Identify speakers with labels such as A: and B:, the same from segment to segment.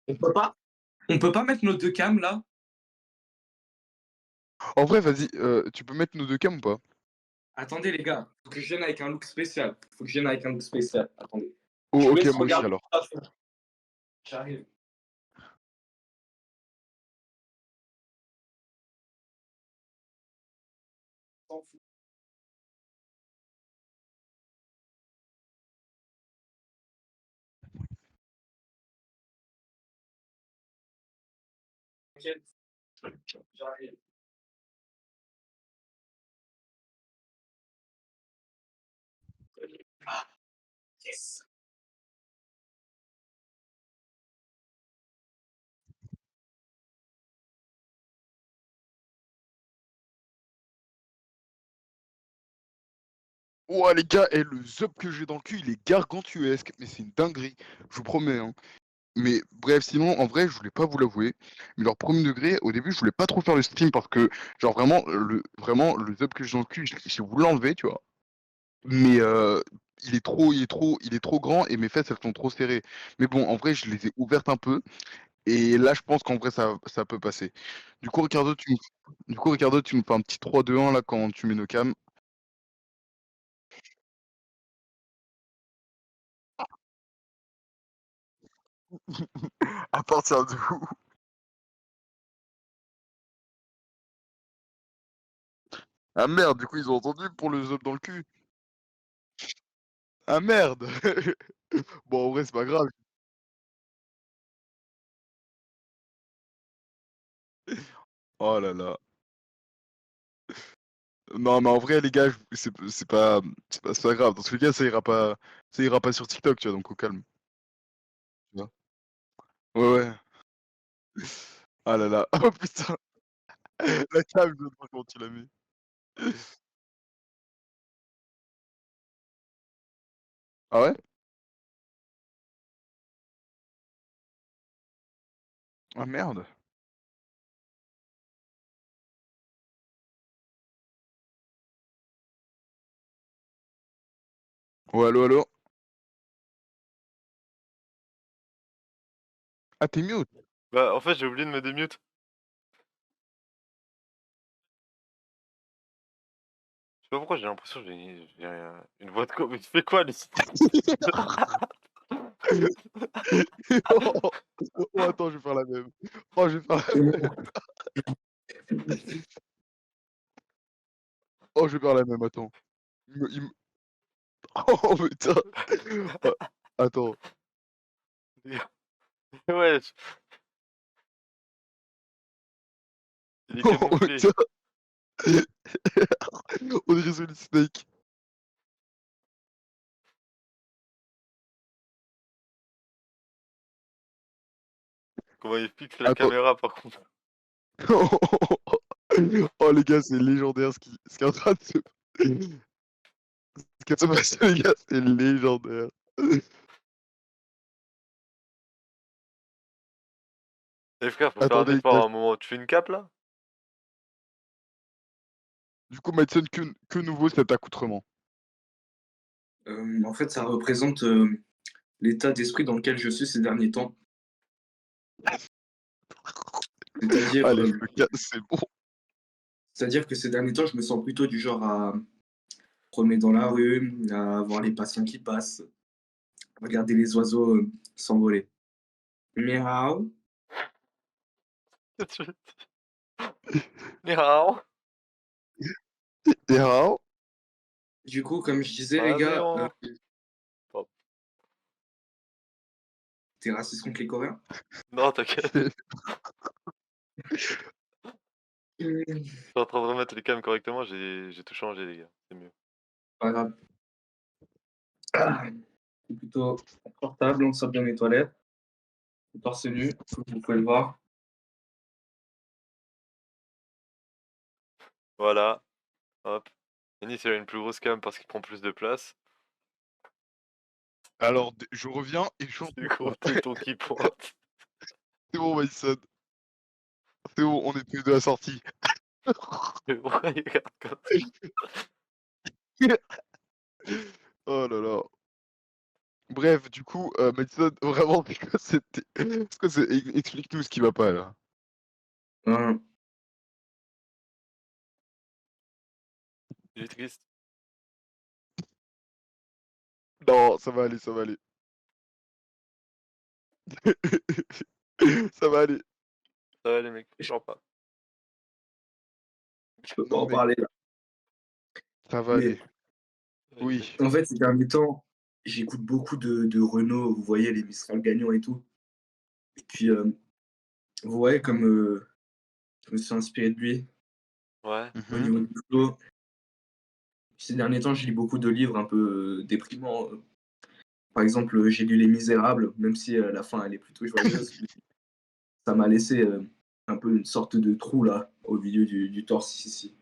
A: On peut pas on peut pas mettre nos 2 cams là?
B: En vrai, vas-y, tu peux mettre nos 2 cams ou pas?
A: Attendez les gars, faut que je vienne avec un look spécial. Faut que je vienne avec un look spécial. Attendez. Je
B: Oh
A: vous
B: OK,
A: laisse
B: moi aussi
A: regarder
B: alors.
A: ça. J'arrive. S'en fout. T'inquiète. J'arrive. Ah, yes!
B: Ouah les gars, et le zop que j'ai dans le cul, il est gargantuesque, mais c'est une dinguerie, je vous promets, hein. Mais bref, sinon, en vrai, je voulais pas vous l'avouer, mais leur premier degré, au début, je voulais pas trop faire le stream parce que, genre vraiment, le zop que j'ai dans le cul, j'ai voulu l'enlever, tu vois. Mais il est trop grand et mes fesses, elles sont trop serrées. Mais bon, en vrai, je les ai ouvertes un peu et là, je pense qu'en vrai, ça peut passer. Du coup, Ricardo, tu me fais un petit 3-2-1 là quand tu mets nos cams. À partir de où? Ah merde, du coup, ils ont entendu pour le zop dans le cul. Ah merde! Bon, en vrai, c'est pas grave. Oh là là. Non, mais en vrai, les gars, c'est pas grave. Dans tous les cas, ça ira pas sur TikTok, tu vois, donc au calme. Tu vois? Ouais, ouais. Ah là là. Oh putain, la cam, je viens de voir comment tu l'as mis. Ah ouais? Ah merde. Oh, allô, allô? Ah, t'es mute?
C: Bah, en fait, j'ai oublié de me démute. Je sais pas pourquoi j'ai l'impression que une voix de co mais tu fais quoi, Lucie?
B: Oh, oh, attends, je vais faire la même. Oh, je vais faire la même. Oh, je vais faire la même, attends. Il me oh putain. Oh, attends.
C: Wesh, il est
B: Oh
C: camouflé.
B: putain. On dirait Solid Snake.
C: Comment il fixe la
B: Attends.
C: caméra, par contre.
B: Oh les gars, c'est légendaire ce qui est en train de se ce qui est en train de se passer, les gars, c'est légendaire.
C: Eh frère, faut faire un
B: Attendez les
C: effort
B: gars,
C: à un moment. Tu fais une cape, là?
B: du coup, Madsen, que nouveau cet accoutrement?
A: En fait, ça représente, l'état d'esprit dans lequel je suis ces derniers temps. C'est-à-dire,
B: Allez, je
A: heu,
B: me casse, c'est bon.
A: c'est-à-dire que ces derniers temps, je me sens plutôt du genre à promener dans la rue, à voir les patients qui passent, regarder les oiseaux, s'envoler. Miaou.
C: Ni hao.
B: Et alors?
A: Du coup, comme je disais les
C: Ah, ni
A: gars,
C: hao. Pardon.
A: tu raciste contre les Coréens?
C: Non, t'inquiète.
A: Mmh.
C: Je suis en train de remettre les cams correctement, j'ai tout changé, les gars. C'est mieux.
A: Pas grave. C'est plutôt confortable, on sort bien les toilettes, torse nu, comme vous pouvez le voir.
C: Voilà, hop. Yanis, il a une plus grosse cam parce qu'il prend plus de place.
B: Alors, je reviens et je
C: C'est
B: retourne.
C: gros téton qui pointe.
B: C'est bon, Madsen. C'est bon, on est plus de la sortie.
C: Mais pourquoi il regarde comme ça?
B: Oh là là. Bref, du coup, Madison, vraiment, explique-nous ce qui va pas là.
A: Hein,
C: Il est triste.
B: Non, ça va aller, ça va aller. Ça va aller.
C: Ça va les mecs, genre pas.
A: je peux pas
B: Non,
A: en
B: mais
A: parler là.
B: ça va
A: Mais
B: aller. Oui.
A: en fait, ces derniers temps, j'écoute beaucoup de Renaud, vous voyez, les Mistral gagnants et tout. Et puis, vous voyez comme je me suis inspiré de lui
C: Ouais.
A: au
B: Mhm.
A: niveau du flow. Ces derniers temps, je lis beaucoup de livres un peu déprimants. Par exemple, j'ai lu Les Misérables, même si la fin elle est plutôt joyeuse. Ça m'a laissé un peu une sorte de trou là, au milieu du torse ici.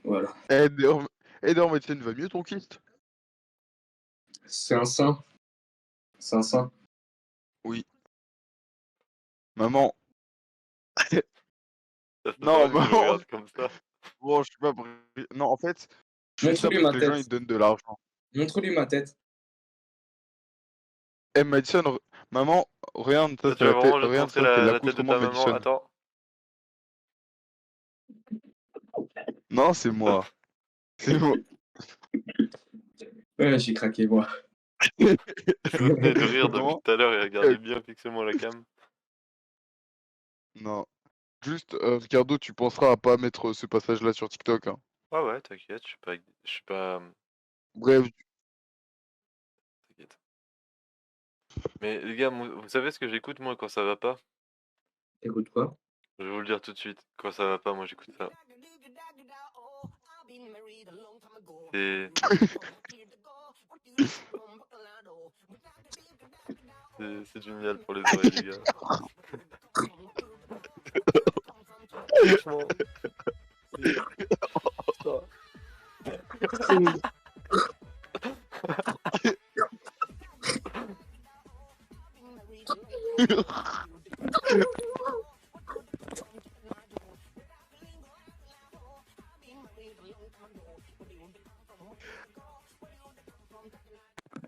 A: Voilà.
B: Madison, va mieux ton kyste?
A: C'est un saint. C'est un saint.
B: Oui. Maman.
C: Ça fait pas
B: Non,
C: que tu me
B: maman.
C: regardes comme ça.
B: Bon, je suis pas. Non, en fait, je fais ça
A: Montre-lui
B: parce
A: ma
B: que les gens
A: tête.
B: ils donnent de l'argent.
A: Montre-lui ma tête.
B: Madison, maman, regarde, ça
C: Là,
B: c'est
C: tu vas
B: la tête,
C: vraiment te
B: regarde,
C: montrer
B: ça c'est
C: la tête de
B: l'accoutrement
C: ta
B: de
C: maman.
B: Madison.
C: Attends.
B: Non, c'est moi. C'est moi.
A: Ouais, j'ai craqué moi.
C: Je vous tenais de rire depuis
B: Maman,
C: tout à l'heure et regardez bien fixement la cam.
B: non. Juste, Ricardo, tu penseras à pas mettre ce passage-là sur TikTok, hein.
C: Ah ouais, t'inquiète, je suis pas,
B: Bref,
C: t'inquiète. Mais les gars, vous savez ce que j'écoute moi quand ça va pas?
A: Écoute quoi?
C: Je vais vous le dire tout de suite. Quand ça va pas, moi j'écoute ça. C'est c'est génial pour les oreilles, les gars. Franchement. Putain.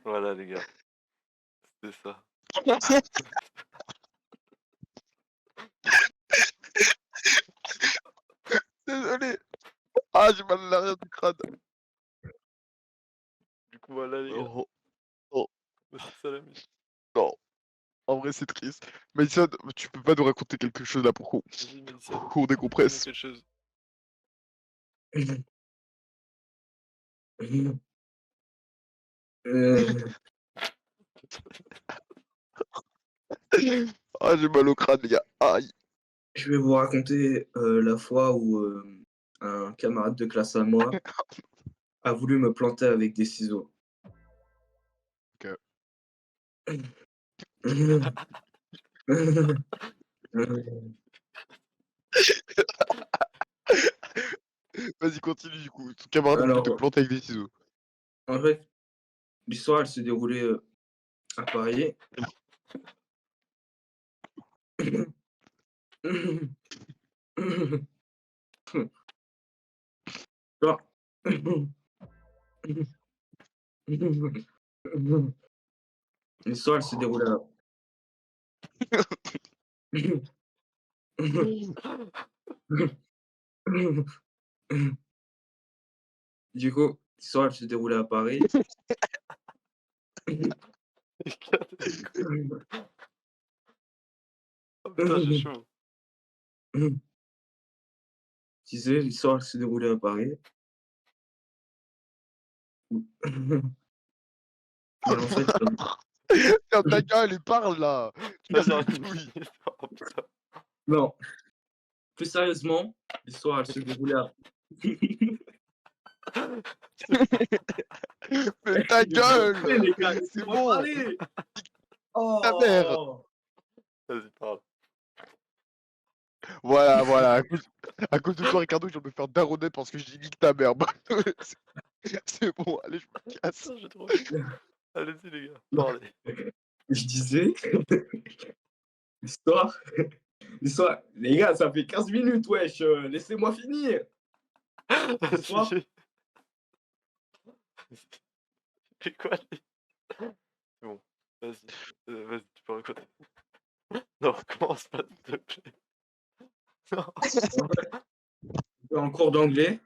C: Voilà les gars, c'est ça.
B: désolé. Ah, j'ai mal à l'arrière du crâne.
C: Du coup voilà les gars,
B: Oh, oh,
C: c'est ça la musique.
B: non. En vrai, c'est triste. Madison, tu peux pas nous raconter quelque chose là pour
C: Vas-y Mélissa,
B: qu'on
C: dis-moi
B: décompresse.
C: quelque chose.
A: Euh,
B: Ah, j'ai mal au crâne, les gars. Aïe.
A: je vais vous raconter la fois où un camarade de classe à moi a voulu me planter avec des ciseaux.
B: Ok. Vas-y, continue du coup. Ton camarade a voulu te
A: Alors,
B: planter avec des ciseaux.
A: en fait, l'histoire, elle s'est déroulée à Paris. Alors, l'histoire, elle s'est déroulée à... Du coup, l'histoire, elle s'est déroulée à Paris.
C: Oh putain, j'ai chaud.
A: Je disais, l'histoire, elle s'est déroulée à Paris. Et en fait,
B: Ferme ta gueule et parle là. Tu
C: Vas-y,
B: casses les
C: arrête.
B: couilles.
C: Oh putain.
A: non, plus sérieusement, l'histoire, elle s'est déroulée à...
B: Ferme ta
A: Parlez,
B: gueule.
A: les gars,
B: C'est
A: laissez-moi
B: bon.
A: parler.
B: Ta mère.
A: Oh!
C: Vas-y, parle.
B: Voilà, voilà. À cause de toi, Ricardo, je vais me faire daronner parce que j'ai nique ta mère. C'est bon, allez, je me casse.
C: Putain, j'ai trop chaud. Allez-y les gars,
A: Non,
C: parlez.
A: je disais, l'histoire, l'histoire, les gars, ça fait 15 minutes, wesh, laissez-moi finir. L'histoire,
C: Vas-y. C'est quoi lui? Vas-y, vas-y, tu peux raconter. Non, recommence pas, s'il te plaît. Non.
A: En fait, j'étais en cours d'anglais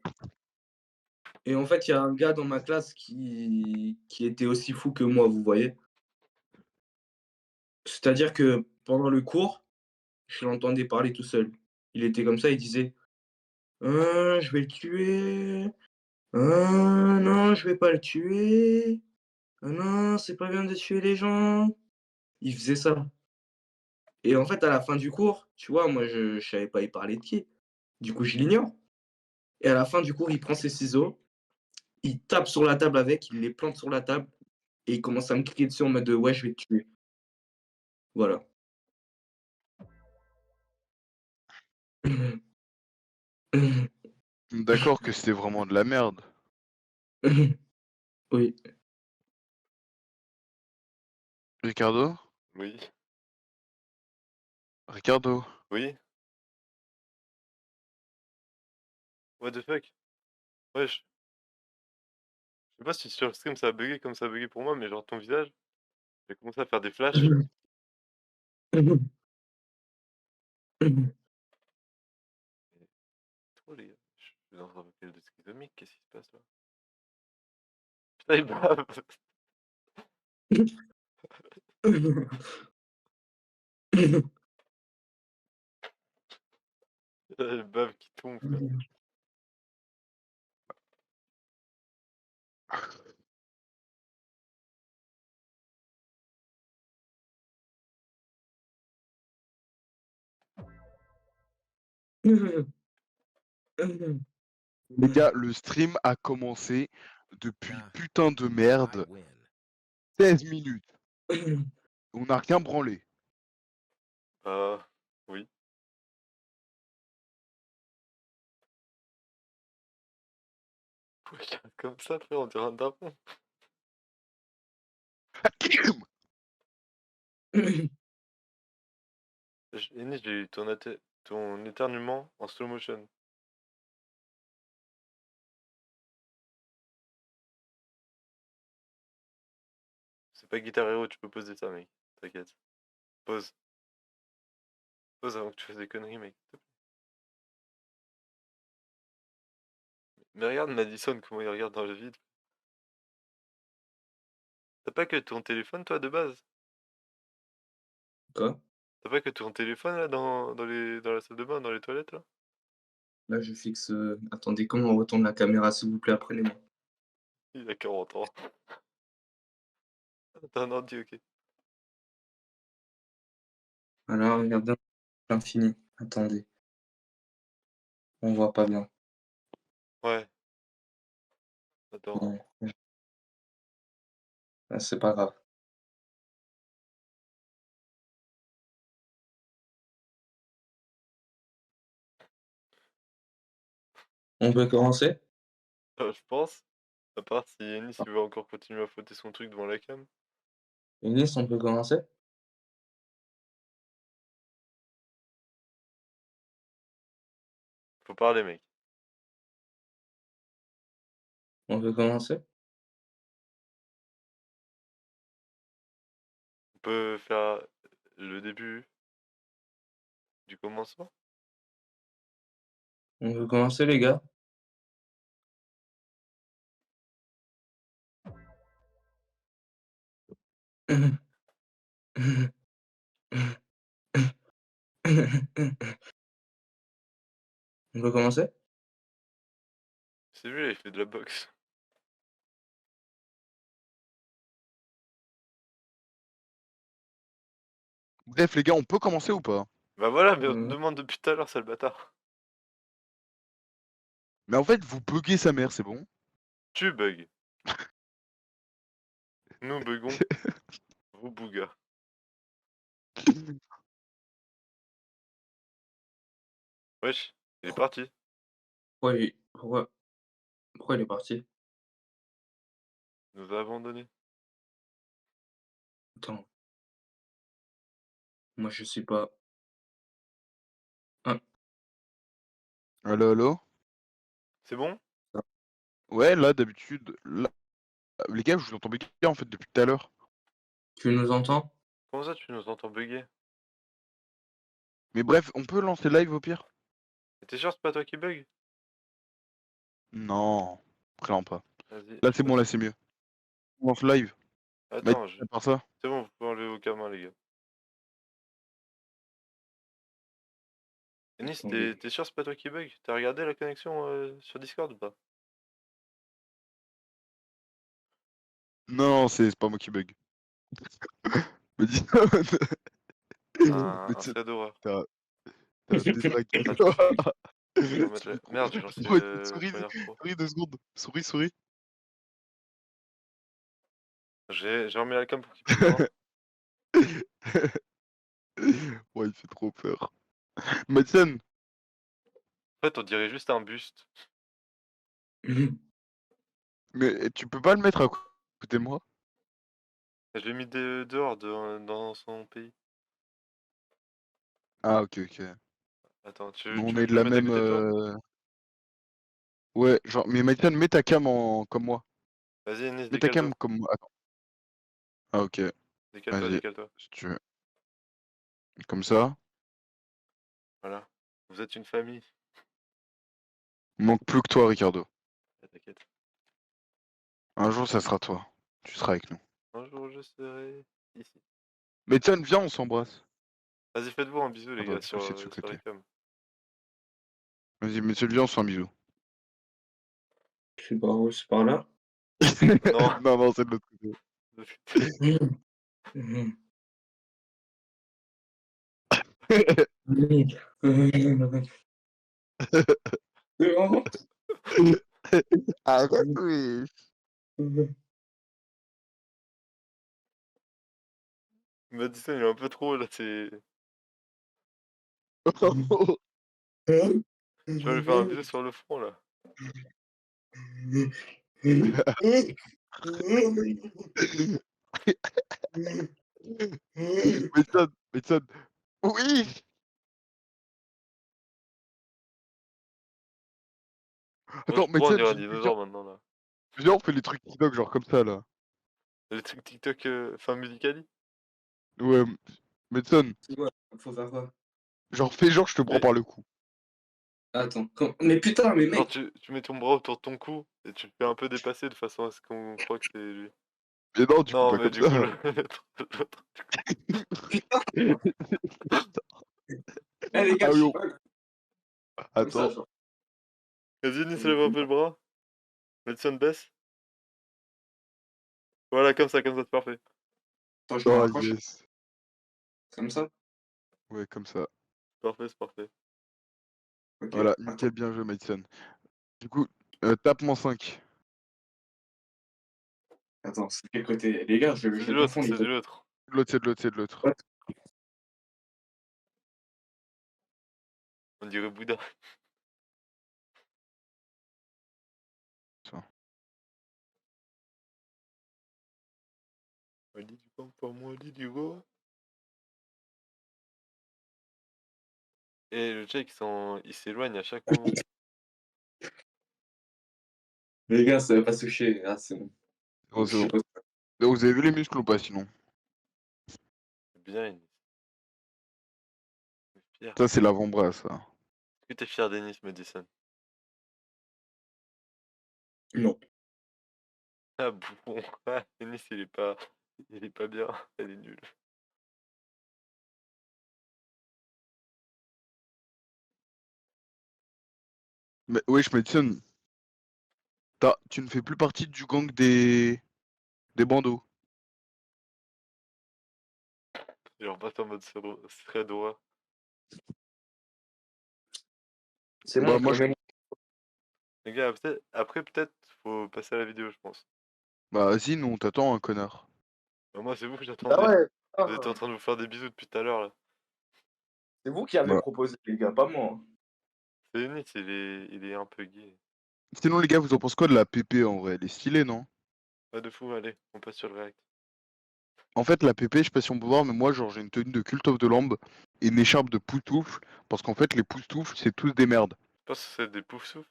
A: et en fait, il y a un gars dans ma classe qui était aussi fou que moi, vous voyez? C'est-à-dire que pendant le cours, je l'entendais parler tout seul. Il était comme ça, il disait: je vais le tuer. Non, je vais pas le tuer. Non, c'est pas bien de tuer les gens». Il faisait ça et en fait, à la fin du cours, tu vois, moi, je savais pas il parlait de qui. Du coup, je l'ignore et à la fin du cours, il prend ses ciseaux, il tape sur la table avec, il les plante sur la table et il commence à me crier dessus en mode, «Ouais, je vais te tuer». Voilà.
B: D'accord que c'était vraiment de la merde.
A: Oui.
B: Ricardo?
C: Oui,
B: Ricardo?
C: oui, what the fuck? Wesh, je sais pas si sur le stream ça a buggé comme ça a buggé pour moi, mais genre ton visage, j'ai commencé à faire des flashs. Trop les gars, je suis dans un appel de schizomique, qu'est-ce qui se passe là? Putain, il bave! Il bave qui tombe, frère.
B: Les gars, le stream a commencé depuis putain de merde 16 minutes. On n'a rien branlé.
C: Oui. Pourquoi il regarde comme ça, frère, on dirait un daron. Eni, j'ai eu ton éternuement en slow motion. C'est pas Guitar Hero, tu peux poser ça, mec. T'inquiète. Pose. Pose avant que tu fasses des conneries, mec. S'il te plaît. Mais regarde Madison, comment il regarde dans le vide. T'as pas que ton téléphone, toi, de base?
A: Quoi?
C: T'as pas que ton téléphone, là, dans la salle de bain, dans les toilettes, là?
A: Là, je fixe, attendez, comment on retourne la caméra, s'il vous plaît? Apprenez-moi.
C: Il a 40 ans. T'as un ordi, ok.
A: Alors, regardez l'infini. Attendez, on voit pas bien.
C: Ouais. Attends.
A: Ouais, c'est pas grave. On peut commencer?
C: Je pense. À part si Ennis il veut encore continuer à fouetter son truc devant la cam.
A: Eunice, on peut commencer?
C: Faut parler, mec.
A: On peut commencer?
C: On peut faire le début du commencement?
A: On peut commencer, les gars? On peut commencer?
C: C'est lui, là, il fait de la boxe.
B: Bref, les gars, on peut commencer ou pas?
C: Bah voilà, mais on te
A: Mmh.
C: demande depuis tout à l'heure, sale bâtard.
B: Mais en fait, vous buguez sa mère, c'est bon?
C: Tu bugs. Nous buggons, vous bouga. Wesh, il est parti.
A: Pourquoi il est parti?
C: Il nous a abandonnés.
A: Attends, moi je sais pas. Hein,
B: Allo, allo?
C: C'est bon?
A: ça
B: Ouais, là, d'habitude, là, les gars, je vous entends bugger en fait depuis tout à l'heure.
A: Tu nous entends?
C: Comment ça, tu nous entends bugger?
B: Mais bref, on peut lancer live au pire?
C: Mais t'es sûr, c'est pas toi qui bug?
B: Non, vraiment pas.
C: Vas-y.
B: Là c'est bon, là c'est mieux. On lance live. Mais
C: Attends,
B: à part ça.
C: c'est bon, vous pouvez enlever vos caméras, les gars. Denis, t'es sûr, c'est pas toi qui bug? T'as regardé la connexion sur Discord ou pas?
B: Non, c'est pas moi qui bug. Me dis
C: Un
B: mais tu
C: fait d'horreur.
B: t'as un détraqué.
C: Ah, je vais remettre le... Merde, j'ai lancé
B: Souris,
C: Premiere Pro.
B: souris 2 secondes. Souris.
C: J'ai remis la cam pour qu'il puisse voir.
B: Ouais, il fait trop peur. Madison,
C: En fait, on dirait juste un buste.
B: mais tu peux pas le mettre à côté de moi?
C: Je l'ai mis dehors, dans son pays.
B: Ah ok.
C: Attends, tu
B: Nous, on
C: veux
B: est
C: que
B: de
C: je le
B: la
C: mette à
B: même...
C: côté de toi?
B: Ouais, genre, mais Madison, mets ta cam comme moi.
C: Vas-y, Denis,
B: Mets ta
C: décale-toi.
B: cam comme moi. Attends. Ah ok,
C: Décale-toi,
B: vas-y,
C: décale-toi.
B: si tu veux. Comme ça.
C: Voilà. Vous êtes une famille.
B: Il manque plus que toi, Ricardo.
C: Ah, t'inquiète.
B: Un jour, ça sera toi. Tu seras avec nous.
C: Un jour, je serai ici.
B: Madison, viens, on s'embrasse.
C: Vas-y, faites-vous un bisou, les
B: Attends,
C: gars,
B: du coup, c'est de ce
C: sur
B: côté.
C: les cams.
B: Vas-y, Madison, viens, on se fait un bisou.
A: Je sais pas où, c'est par là?
C: Non.
B: Non, c'est de l'autre côté. Arrête, oui.
C: Madison, il est un peu trop, là, c'est... Tu vas lui faire un bisou sur le front, là.
B: Madison. Oui.
C: Moi, je
B: Attends,
C: suis trop, on
B: Madison,
C: dirait un
B: j'ai une question.
C: dinosaure, maintenant, là.
B: Viens, on fait les trucs TikTok, genre comme ça, là.
C: Les trucs TikTok, fin Musicali.
B: Ouais, Madison,
A: C'est quoi? Faut faire quoi?
B: genre, fais genre, je te prends
C: Mais,
B: par le cou.
A: Attends, mais putain, mais
C: genre,
A: mec!
C: tu mets ton bras autour de ton cou, et tu le fais un peu dépasser de façon à ce qu'on croit que c'est lui.
B: Mais non, tu peux
C: Non,
B: pas
C: mais
B: comme
C: du coup,
B: ça.
C: l'autre-
A: Putain! Eh les gars,
B: Ah
A: je
B: oui,
A: suis pas comme ça,
B: attends.
A: genre.
C: Vas-y, Nice, lève un peu le bras. Madison, baisse. Voilà, comme ça, c'est parfait.
A: Attends, je me
B: Oh
A: rapproche,
B: yes.
A: comme ça.
B: Ouais, comme ça.
C: C'est parfait.
A: Ok,
B: Voilà,
A: attends.
B: nickel, bien joué, Madison. Du coup, tape -5.
A: Attends, c'est quel côté? Les gars,
C: C'est
A: je
C: du l'autre,
A: confonds les
C: c'est du
A: côtés.
C: l'autre.
B: De l'autre, c'est de l'autre, c'est de l'autre.
C: On dirait Bouddha.
B: Ça.
C: Ali du camp pour moi, Ali du go. Et le check, il s'éloigne à chaque moment.
A: Les gars, ça va pas se toucher. Ah, c'est bon.
B: Oh,
A: Je
B: c'est
A: sais
B: bon.
A: pas.
B: Vous avez vu les muscles ou pas, sinon?
C: C'est bien, Denis. T'es fier.
B: Ça, c'est l'avant-bras, ça.
C: Est-ce que t'es fier, Denis Madison?
A: Non.
C: Ah bon, ah, Denis, il est pas bien, elle est nulle.
B: Mais wesh, Madison, tu ne fais plus partie du gang des bandeaux.
C: Genre, pas en mode serait d'horreur.
A: C'est
B: Bah,
A: bon,
B: moi,
A: remets-moi.
C: Les gars, après, peut-être, faut passer à la vidéo, je pense.
B: bah, vas-y, nous, on t'attend, un connard.
C: Bah, moi, c'est vous que
A: Ah
C: j'attendais.
A: ouais,
C: Vous êtes
A: ah,
C: en train de vous faire des bisous depuis tout à l'heure, là.
A: c'est vous qui avez
B: Bah.
A: proposé, les gars, pas moi.
C: C'est Denis, il est un peu gay.
B: Sinon, les gars, vous en pensez quoi de la PP, en vrai? Elle est stylée, non?
C: Pas de fou, allez, on passe sur le react.
B: En fait, la PP, je sais pas si on peut voir, mais moi, genre, j'ai une tenue de Cult of the Lamb et une écharpe de Poustoufle, parce qu'en fait, les Poustoufles, c'est tous des merdes.
C: Je pense que c'est des poufs souffles.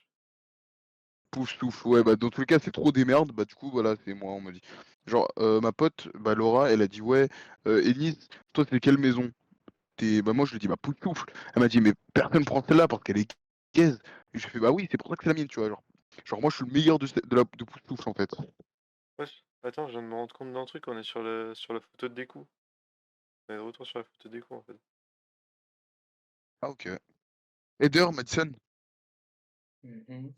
B: Pouf souffle, ouais, bah dans tous les cas, c'est trop des merdes, bah du coup, voilà, c'est moi, on m'a dit. Genre, ma pote, bah Laura, elle a dit, ouais, Ennis, toi, c'est quelle maison? Bah moi, je lui ai dit, bah Pouf souffle. Elle m'a dit, mais personne prend celle-là parce qu'elle est gaze. Et j'ai fait, bah oui, c'est pour ça que c'est la mienne, tu vois. Genre moi, je suis le meilleur de Pouf souffle, en fait.
C: Wesh, attends, je viens de me rendre compte d'un truc, on est sur la photo de déco. On est de retour sur la photo de déco en fait.
B: Ah, ok. Eder, Madison,
A: Mhm.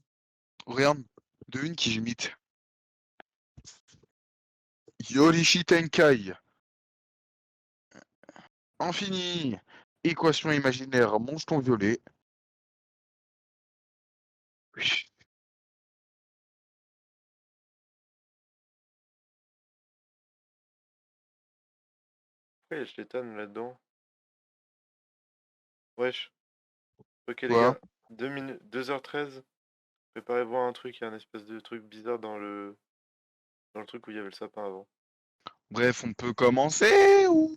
B: regarde, devine qui j'imite. Yorishi Tenkai. Infini. Équation imaginaire, monstre violet.
C: Pourquoi je l'étonne là-dedans? Wesh. Ok les
B: Quoi?
C: gars, 2h13. Préparez-vous à un truc, il y a un espèce de truc bizarre dans le truc où il y avait le sapin avant.
B: Bref, on peut commencer ou...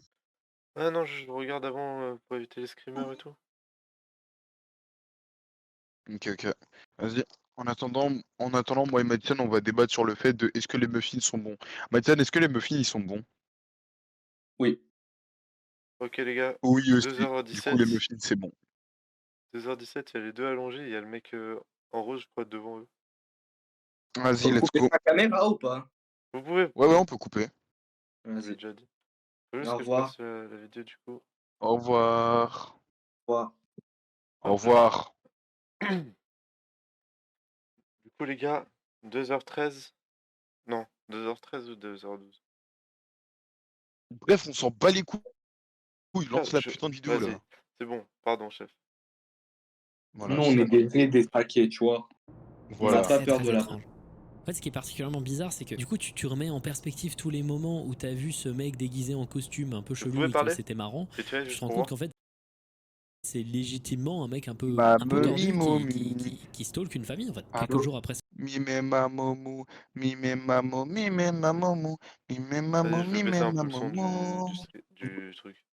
C: Ah non, je regarde avant pour éviter les screamers et tout.
B: Ok, ok. Vas-y. En attendant, moi et Mathiane, on va débattre sur le fait de est-ce que les muffins sont bons. Mathiane, est-ce que les muffins ils sont bons?
A: Oui.
C: Ok les gars,
B: Oui aussi. Du coup,
C: 2h17.
B: les muffins c'est bon.
C: 2h17, il y a les deux allongés, il y a le mec en rose, je crois, devant eux.
B: Vas-y,
A: On peut
B: let's
A: couper
B: go.
A: sa caméra ou pas?
C: Vous pouvez, vous
B: Ouais, ouais,
C: pouvez.
B: on peut couper.
C: Je l'ai
A: Vas-y.
C: déjà dit. Faut juste
A: Au
C: que je
A: revoir.
C: passe la vidéo du coup.
B: Au revoir.
A: Au revoir.
B: Au
C: Hop là.
B: revoir.
C: Du coup les gars, 2h13. Non, 2h13 ou 2h12.
B: Bref, on s'en bat les couilles. Lance la
C: Je...
B: putain de vidéo
C: Vas-y,
B: là.
C: c'est bon, pardon chef.
B: Voilà,
A: Nous, on est
B: salut.
A: des vrais détraqués, tu vois. On n'a
B: Voilà.
A: pas
D: Très,
A: peur
D: très
A: de la
D: étrange. En fait, ce qui est particulièrement bizarre, c'est que du coup, tu remets en perspective tous les moments où t'as vu ce mec déguisé en costume un peu
C: Vous
D: chelou
C: pouvez
D: et que
C: parler
D: c'était marrant.
C: Vite fait,
D: Tu te
C: juste
D: rends
C: pour
D: compte
C: voir.
D: qu'en fait, c'est légitimement un mec un peu
B: Mamie,
D: tordu
B: momie.
D: qui stalk une famille, en fait. Quelques
A: Allô?
D: jours après
B: Mime mamomou. Mime mamou. Mime mamomou. Mime mamou.
C: Vas-y, je vais baisser
B: Mime
C: un peu le son
B: mamomou.
C: du truc.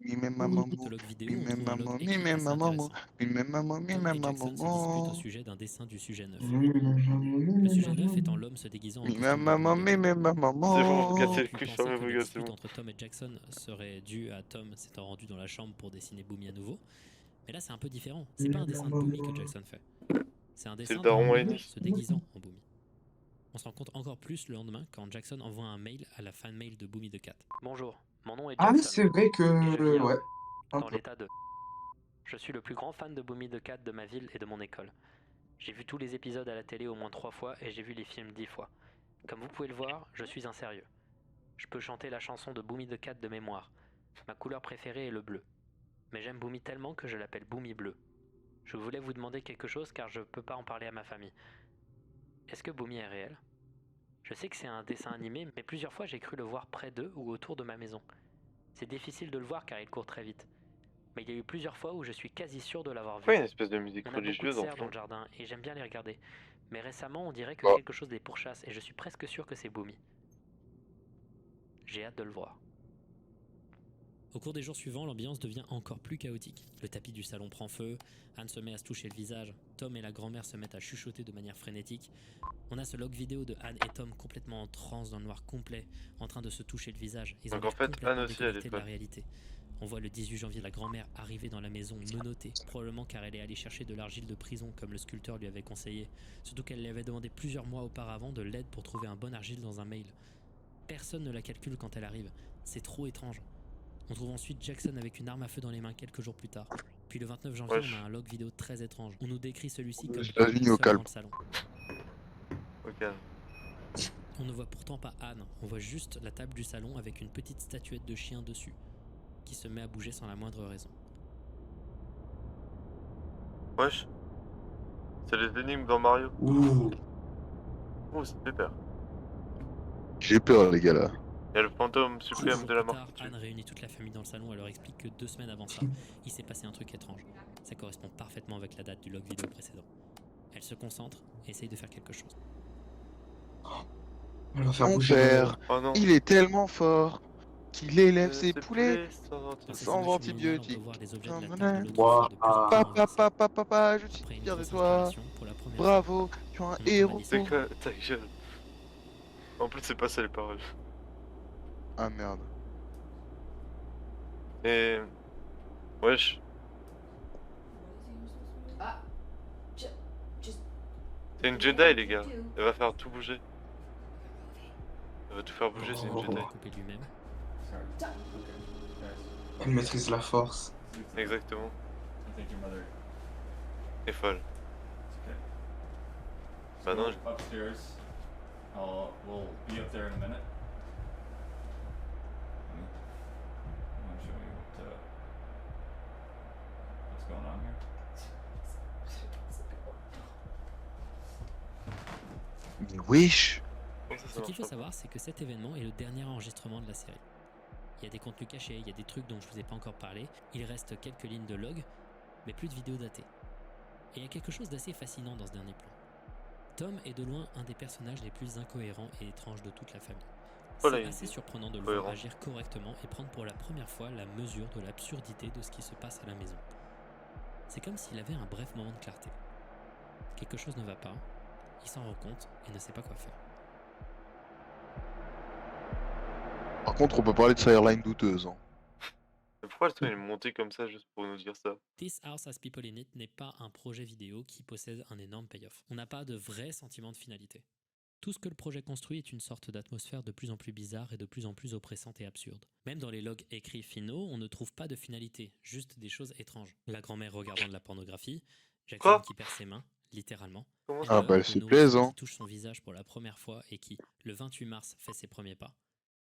B: Mime
D: ce
B: mamomou.
D: log vidéo, on
B: Mime
D: trouve un log
B: mamou.
D: écrit
B: Mime
D: assez
B: mamomou.
D: intéressant.
B: Mime mamou.
D: Tom
B: Mime
D: et Jackson se disputent au
B: mamomou.
D: sujet d'un dessin du sujet 9. Le sujet 9 étant l'homme se déguisant en
B: Mime
D: costume de
B: mamou.
D: Boumy de 4.
B: Mime
C: C'est bon, vous
D: On
C: cassez
D: aurait
B: mamomou.
C: le
D: pu
C: cul,
D: penser
C: fermez
D: que
C: vos
D: les
C: gueules, c'est
D: disputes
C: bon.
D: entre Tom et Jackson seraient dues à Tom s'étant rendu dans la chambre pour dessiner Boomy à nouveau. Mais là, c'est un peu différent. C'est pas un dessin de Boomy que Jackson fait. C'est un
C: C'est le
D: dessin d'un
C: daron
D: homme
C: Ennis.
D: se déguisant en Boomy. On se rend compte encore plus le lendemain quand Jackson envoie un mail à la fan mail de Boomy de 4. Bonjour, mon nom est
A: Ah oui,
D: Jackson.
A: c'est vrai
D: Et je
A: que...
D: vis
A: Ouais. Un
D: dans
A: peu.
D: l'état de... Je suis le plus grand fan de Boomy de 4 de ma ville et de mon école. J'ai vu tous les épisodes à la télé au moins 3 fois et j'ai vu les films 10 fois. Comme vous pouvez le voir, je suis un sérieux. Je peux chanter la chanson de Boomy de 4 de mémoire. Ma couleur préférée est le bleu. Mais j'aime Boomy tellement que je l'appelle Boomy bleu. Je voulais vous demander quelque chose car je peux pas en parler à ma famille. Est-ce que Boomy est réel? Je sais que c'est un dessin animé, mais plusieurs fois j'ai cru le voir près d'eux ou autour de ma maison. C'est difficile de le voir car il court très vite. Mais il y a eu plusieurs fois où je suis quasi sûr de l'avoir
C: Pourquoi il y a
D: vu.
C: une espèce de musique
D: On a beaucoup de
C: religieuse en
D: cerfs dans
C: fond?
D: le jardin et j'aime bien les regarder. Mais récemment on dirait que
B: Bah.
D: quelque chose les pourchasse et je suis presque sûr que c'est Boomy. J'ai hâte de le voir. Au cours des jours suivants, l'ambiance devient encore plus chaotique. Le tapis du salon prend feu, Anne se met à se toucher le visage, Tom et la grand-mère se mettent à chuchoter de manière frénétique. On a ce log vidéo de Anne et Tom complètement en transe dans le noir complet, en train de se toucher le visage. Ils ont
C: Donc en
D: l'air
C: fait,
D: complètement
C: Anne aussi, elle
D: déconnectés
C: est
D: de la
C: pas.
D: réalité. On voit le 18 janvier la grand-mère arriver dans la maison menottée, probablement car elle est allée chercher de l'argile de prison comme le sculpteur lui avait conseillé, surtout qu'elle lui avait demandé plusieurs mois auparavant de l'aide pour trouver un bon argile dans un mail. Personne ne la calcule quand elle arrive, c'est trop étrange. On trouve ensuite Jackson avec une arme à feu dans les mains quelques jours plus tard. Puis le 29 janvier,
C: Wesh.
D: on a un log vidéo très étrange. On nous décrit celui-ci comme
B: États-Unis
D: seul
B: au calme.
D: dans le salon.
C: Ok.
D: On ne voit pourtant pas Anne, on voit juste la table du salon avec une petite statuette de chien dessus, qui se met à bouger sans la moindre raison.
C: Wesh. C'est les énigmes dans Mario.
A: Ouh.
C: Oh, c'est pépère.
B: J'ai peur, les gars, là.
C: Il y a le fantôme
D: Quelques
C: suprême
D: jours
C: de la
D: plus
C: mort
D: tard,
C: qui tue.
D: Anne réunit toute la famille dans le salon et leur explique que 2 semaines avant ça, il s'est passé un truc étrange. Ça correspond parfaitement avec la date du log vidéo précédent. Elle se concentre et essaye de faire quelque chose.
A: On va faire
B: Mon
A: bouger
B: père,
C: Oh non.
B: il est tellement fort qu'il élève ses
C: Ces
B: poulets
D: Dans ces
B: sans
D: images subliminales, on peut
B: antibiotiques.
D: voir les objets de la
B: J'en
D: table
B: ai.
D: de l'autre fois de plus en plus
B: Papa,
D: renversés.
B: papa, papa, je suis
D: Après une
B: fier de
D: grosse
B: toi.
D: installation, pour la première fois,
B: Bravo, suis un
D: On
B: héros.
D: m'entend,
C: C'est
D: Alice.
C: quoi ta gueule? En plus, c'est pas ça les paroles.
B: Ah merde.
C: Et. Wesh,
E: Ah, just
C: c'est une Jedi, les gars. Elle va faire tout bouger. Elle va tout faire bouger, c'est une
A: Oh.
C: Jedi.
D: Couper lui-même.
A: Elle maîtrise la force.
C: Exactement.
F: I think your mother.
C: Elle est folle.
F: It's okay.
C: Bah non,
F: Go upstairs. We'll be up there in a minute. I'm gonna show you what's going on here.
B: Mais wesh.
C: comment ça
D: Ce qu'il faut
C: marche pas?
D: savoir, c'est que cet événement est le dernier enregistrement de la série. Il y a des contenus cachés, il y a des trucs dont je vous ai pas encore parlé, il reste quelques lignes de log, mais plus de vidéos datées. Et il y a quelque chose d'assez fascinant dans ce dernier plan. Tom est de loin un des personnages les plus incohérents et étranges de toute la famille.
C: Voilà,
D: C'est
C: il
D: assez
C: dit
D: surprenant de le voir
C: cohérent.
D: agir correctement et prendre pour la première fois la mesure de l'absurdité de ce qui se passe à la maison. C'est comme s'il avait un bref moment de clarté. Quelque chose ne va pas, il s'en rend compte et ne sait pas quoi faire.
B: Par contre, on peut parler de sa airline douteuse. Hein.
C: Mais pourquoi le truc est monté comme ça juste pour nous dire ça?
D: This House Has People in It n'est pas un projet vidéo qui possède un énorme payoff. On n'a pas de vrai sentiment de finalité. Tout ce que le projet construit est une sorte d'atmosphère de plus en plus bizarre et de plus en plus oppressante et absurde. Même dans les logs écrits finaux, on ne trouve pas de finalité, juste des choses étranges. La grand-mère regardant de la pornographie, Jackson
C: Quoi?
D: qui perd ses mains, littéralement.
C: Comment
D: Et
C: ça?
B: Ah
D: l'heure
B: bah,
D: de
B: c'est
D: nourrisson
B: plaisant.
D: qui touche son visage pour la première fois et qui, le 28 mars, fait ses premiers pas.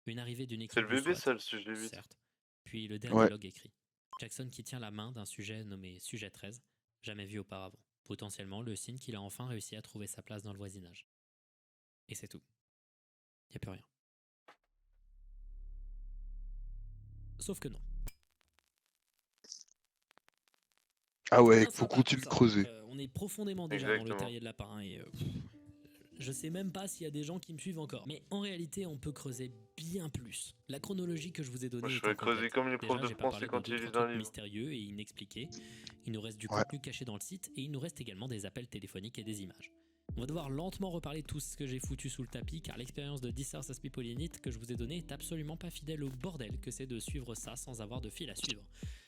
D: Une arrivée d'une équipe
C: C'est le
D: de
C: bébé,
D: SWAT,
C: ça, le sujet 8.
D: certes. Puis le dernier
B: Ouais.
D: log écrit. Jackson qui tient la main d'un sujet nommé Sujet 13, jamais vu auparavant. Potentiellement le signe qu'il a enfin réussi à trouver sa place dans le voisinage. Et c'est tout. Y a plus rien. Sauf que non.
B: Ah ouais,
D: Bien
B: faut
D: sympa
B: continuer
D: tout
B: de
D: ça.
B: creuser.
D: On est profondément déjà dans le
C: Exactement.
D: terrier de lapin et je sais même pas s'il y a des gens qui me suivent encore. Mais en réalité, on peut creuser bien plus. La chronologie que je vous ai donnée
C: Moi, je
D: est
C: ferais creuser
D: incomplète.
C: comme les profs
D: Déjà,
C: de
D: j'ai pas
C: français
D: parlé
C: quand
D: de
C: ils
D: d'autres
C: lisent un
D: trucs
C: livre.
D: mystérieux et inexpliqués. Il nous reste du
B: Ouais.
D: contenu caché dans le site et il nous reste également des appels téléphoniques et des images. On va devoir lentement reparler de tout ce que j'ai foutu sous le tapis car l'expérience de This House Has People in It que je vous ai donnée est absolument pas fidèle au bordel que c'est de suivre ça sans avoir de fil à suivre.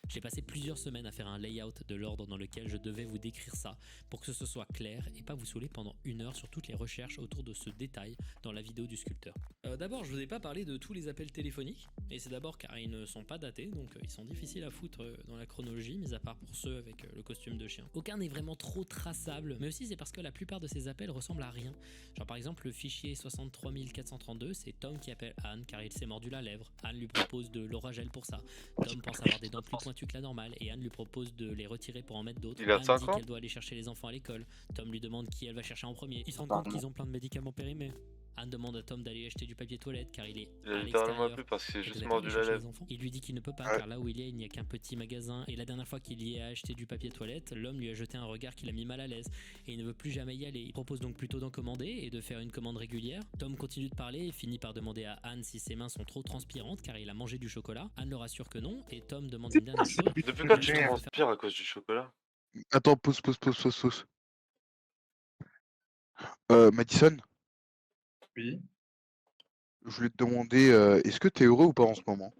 D: J'ai passé plusieurs semaines à faire un layout de l'ordre dans lequel je devais vous décrire ça pour que ce soit clair et pas vous saouler pendant 1 heure sur toutes les recherches autour de ce détail dans la vidéo du sculpteur. D'abord, je vous ai pas parlé de tous les appels téléphoniques et c'est d'abord car ils ne sont pas datés donc ils sont difficiles à foutre dans la chronologie mis à part pour ceux avec le costume de chien. Aucun n'est vraiment trop traçable mais aussi c'est parce que la plupart de ces appels ressemblent à rien. Genre par exemple le fichier 63432 c'est Tom qui appelle Anne car il s'est mordu la lèvre. Anne lui propose de l'oragel pour ça. Tom pense avoir des dents plus pointues que la normale et Anne lui propose de les retirer pour en mettre d'autres.
C: Il a
D: Anne
C: 5
D: dit
C: ans?
D: qu'elle doit aller chercher les enfants à l'école. Tom lui demande qui elle va chercher en premier. Ils se rendent compte qu'ils ont plein de médicaments périmés. Anne demande à Tom d'aller acheter du papier toilette car il est
C: Il a
D: à
C: littéralement
D: l'extérieur.
C: appelé parce qu'il s'est
D: Et
C: juste
D: vous avez
C: mordu
D: pas
C: la
D: allé chercher
C: lèvre.
D: les enfants. Il lui dit qu'il ne peut pas
B: Ouais.
D: car là où il n'y a qu'un petit magasin et la dernière fois qu'il y est à acheter du papier toilette, l'homme lui a jeté un regard qui l'a mis mal à l'aise et il ne veut plus jamais y aller. Il propose donc plutôt d'en commander et de faire une commande régulière. Tom continue de parler et finit par demander à Anne si ses mains sont trop transpirantes car il a mangé du chocolat. Anne le rassure que non et Tom demande une dernière chose.
C: Depuis quand tu
A: Merde.
C: transpires à cause du chocolat?
B: Attends, pause. Madison,
A: Oui,
B: je voulais te demander, est-ce que t'es heureux ou pas en ce moment?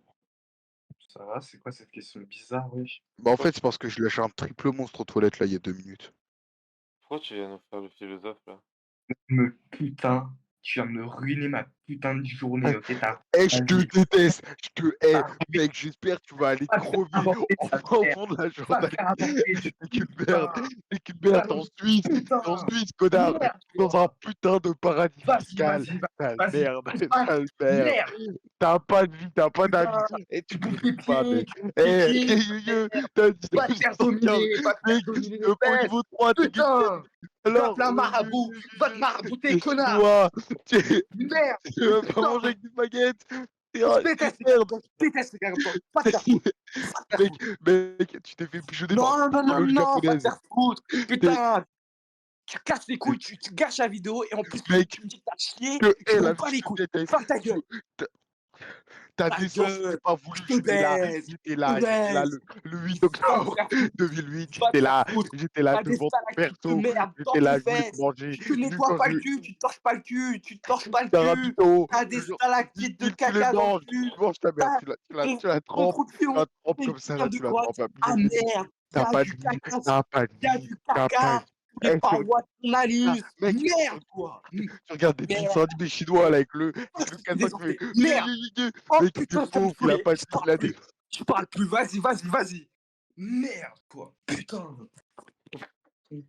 A: ça va, c'est quoi cette question bizarre, wesh?
B: Bah en
C: Pourquoi
B: fait, c'est parce que je lâché un triple monstre aux toilettes là il y a 2 minutes.
C: Pourquoi tu viens nous faire le philosophe là?
A: Putain, tu viens de me ruiner ma putain de journée, ok?
B: Eh, je te
A: Vas-y.
B: déteste,
A: T'as
B: mec, j'espère que tu vas aller
A: pas faire
B: crever
A: avorter,
B: au
A: ça
B: fin
A: sert.
B: fond de la
A: Va
B: journée.
A: faire avorter,
B: T'es
A: du
B: qu'une
A: putain.
B: merde, t'es en Suisse,
A: Putain.
B: connard,
A: Merde,
B: dans un putain de paradis
A: Vas-y,
B: fiscal.
A: vas-y,
B: Sale
A: vas-y.
B: merde,
A: Ah,
B: sale merde.
A: merde.
B: T'as pas de vie, t'as pas d'amis.
A: Putain.
B: Et
A: Tu
B: tu
A: bouffes les
B: mérites pas,
A: pieds,
B: mec.
A: tu bouffes les
B: Eh,
A: pieds.
B: t'as dit
A: Va te faire dominer, va te faire
B: mec,
A: dominer les
B: au
A: fesses.
B: niveau 3, t'es
A: Putain.
B: alors,
A: Va te la marabout. Va te marabouter, connard.
B: toi, tu
A: Merde.
B: veux pas manger avec des baguettes.
A: Je déteste les gars comme toi. Je déteste les gars comme toi. Va te faire foutre. Va te faire foutre.
B: Mec, tu t'es fait pigeonner par
A: Non, non, non,
B: une
A: non, va te
B: japonaise.
A: faire foutre. Putain. Tu casses les couilles, tu gâches la vidéo et en plus
B: Mec,
A: tu me dis que t'as chié.
B: que
A: Tu
B: elle
A: m'en
B: a
A: pas
B: vu,
A: les
B: je te
A: couilles.
B: déteste.
A: Ferme ta gueule.
B: Ta
A: Ta
B: naissance,
A: gueule,
B: j'ai pas voulu,
A: je te
B: j'étais là,
A: baise,
B: j'étais
A: je
B: là,
A: te
B: j'étais là
A: baise.
B: le 8
A: Va
B: octobre
A: te faire foutre,
B: 2008,
A: va te faire foutre.
B: j'étais là
A: T'as des
B: devant ton
A: stalactites de
B: perso,
A: merde dans
B: j'étais
A: tes
B: là, je voulais te
A: fesses.
B: manger.
A: Tu te
B: Juste
A: nettoies
B: quand
A: pas
B: je
A: le cul, tu te torches pas le cul, tu te torches pas le
B: t'as un
A: cul.
B: rapito,
A: T'as des
B: genre,
A: stalactites de
B: tu les
A: caca dans le
B: manges,
A: cul.
B: tu manges ta mère,
A: T'as
B: tu la
A: ton
B: trempes,
A: trou de
B: tu la
A: fion,
B: trempes
A: t'es
B: comme ça, là,
A: plein de
B: tu la
A: crottes.
B: trempes à
A: Ah merde, y
B: t'as
A: a
B: pas
A: du
B: de vie,
A: caca,
B: t'as pas de
A: y a
B: vie,
A: du
B: t'as pas
A: caca
B: de
A: sur les
B: Eh,
A: parois de ton anus.
B: mec,
A: Merde quoi.
B: tu regardes des
A: Merde.
B: dessins animés chinois là, avec le casseur qui fait
A: Merde. Oh
B: mec, t'es
A: putain, ça me
B: pauvre, il a
A: saoulait.
B: pas de
A: Je
B: vie, il
A: parle
B: a des...
A: plus. Je parle plus. Vas-y. Merde quoi. Putain.
B: Ils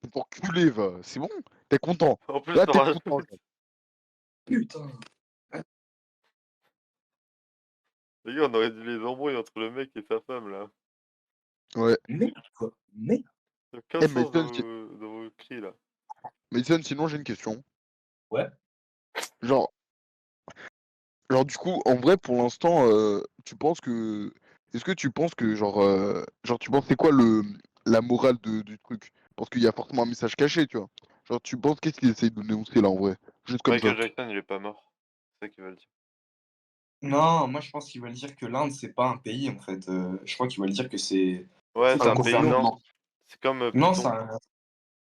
B: sont enculés, va, c'est bon, t'es content.
C: En plus,
B: Là,
C: t'en
B: t'es
C: rajoutes.
B: content.
A: Putain.
C: Les gars, on aurait dit les embrouilles entre le mec et sa femme, là.
B: Ouais.
A: Merde quoi. Merde.
C: Aucun
B: Eh,
C: sens dans
B: Mason,
C: vos cris, là.
B: Mason, sinon j'ai une question.
A: Ouais.
B: Genre, du coup, en vrai, pour l'instant, tu penses que... Est-ce que tu penses que, tu penses c'est quoi la morale du truc? Parce qu'il y a forcément un message caché, tu vois. Genre, tu penses qu'est-ce qu'ils essayent de dénoncer là, en vrai? Juste comme ça.
C: Michael Jackson, il est pas mort. C'est ça qu'ils veulent dire.
A: Non, moi je pense qu'ils veulent dire que l'Inde c'est pas un pays en fait. Je crois qu'ils veulent dire que c'est
C: Ouais, c'est
A: un
C: un pays, non.
A: gouvernement.
C: C'est comme
A: Non,
C: Python.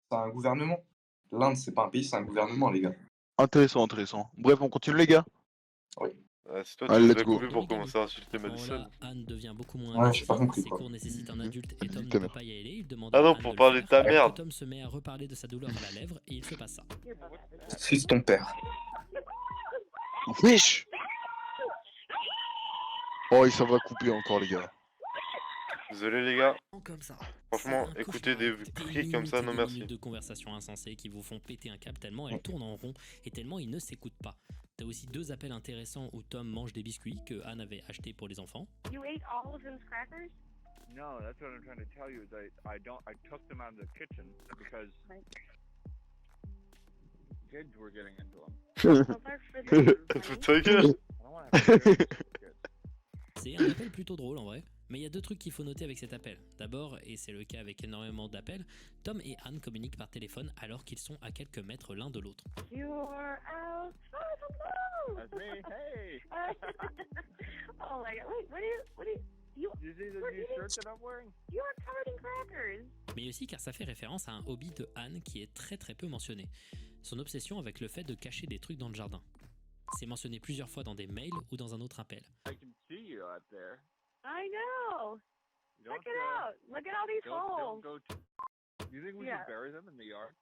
A: c'est un gouvernement. L'Inde c'est pas un pays, c'est un gouvernement les gars.
B: Intéressant. Bref, on continue les gars?
A: Oui.
C: Si toi, tu
B: Allez,
C: nous
B: let's
C: as
B: go.
C: coupé pour commencer à insulter
D: À ce moment-là,
C: Madison.
D: Anne devient beaucoup moins
A: Ouais, j'ai pas
D: indécis,
A: compris,
D: ses
A: quoi.
D: cours nécessitent un adulte et
B: Vas-y,
D: Tom ne
B: ta
D: peut
B: mère.
D: pas y aller, il demande
C: Ah
D: à
C: non,
D: Anne
C: pour
D: de
C: parler
D: le
C: de
D: faire.
C: ta merde.
D: Tom se met à reparler de sa douleur à la lèvre et il se passe ça.
A: C'est ton père.
B: Wesh! Oh, il s'en va couper encore, les gars.
C: Désolé, les gars.
D: Comme ça.
C: Franchement,
D: C'est un
C: écouter
D: cauchemar.
C: des
D: Des
C: cris comme ça,
D: minutes et
C: non
D: des
C: merci.
D: minutes de conversation insensées qui vous font péter un câble tellement elles tournent en rond et tellement ils ne s'écoutent pas. T'as aussi deux appels intéressants où Tom mange des biscuits que Anne avait achetés pour les enfants.
G: You ate all of those crackers?
H: No, that's what I'm trying to tell you is I took them out of the kitchen because kids were getting into them.
G: Those are for the
C: Fous ta gueule.
H: I don't want to have to kids.
D: C'est un appel plutôt drôle en vrai. Mais il y a deux trucs qu'il faut noter avec cet appel. D'abord, et c'est le cas avec énormément d'appels, Tom et Anne communiquent par téléphone alors qu'ils sont à quelques mètres l'un de l'autre.
G: You're out. Oh, hello.
H: That's me. Hey.
G: Oh my god. Wait, what are you
H: You see the new shirt that I'm wearing?
G: you are covered in crackers.
D: Mais aussi car ça fait référence à un hobby de Anne qui est très peu mentionné. Son obsession avec le fait de cacher des trucs dans le jardin. C'est mentionné plusieurs fois dans des mails ou dans un autre appel.
H: I can see you out there.
G: I know.
H: You don't,
G: Look it out. Look at all these
H: don't
G: holes.
H: go. You think we
G: Yeah.
H: should bury them in the yard?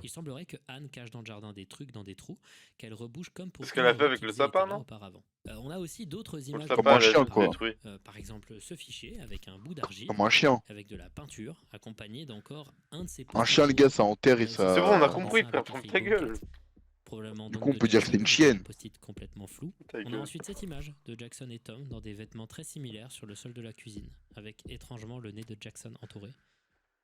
D: Il semblerait que Anne cache dans le jardin des trucs dans des trous, qu'elle rebouche comme pour
C: C'est ce qu'elle a fait
D: ignorer
C: avec le
D: qu'ils
C: sapin,
D: étaient là
C: non
D: auparavant. On a aussi d'autres
C: Le
D: images.
B: Comme
C: sapin,
B: un
C: elle a
B: chien,
C: tout
B: quoi.
C: détruit.
D: Par exemple, ce fichier avec un bout d'argile,
B: Comme un chien.
D: avec de la peinture, accompagné d'encore un de ses
B: Un chien, les gars, ça enterre et ça...
C: C'est bon, on a
D: un
C: compris,
D: dessin avec
C: ferme
D: écrit
C: ta gueule.
D: Boomcat. Probablement
B: Du
D: donc
B: coup, on
D: de
B: peut dire que c'est une
D: Jackson,
B: chienne.
D: un post-it complètement flou.
C: Ta
D: On a
C: gueule.
D: ensuite cette image de Jackson et Tom dans des vêtements très similaires sur le sol de la cuisine, avec étrangement le nez de Jackson entouré.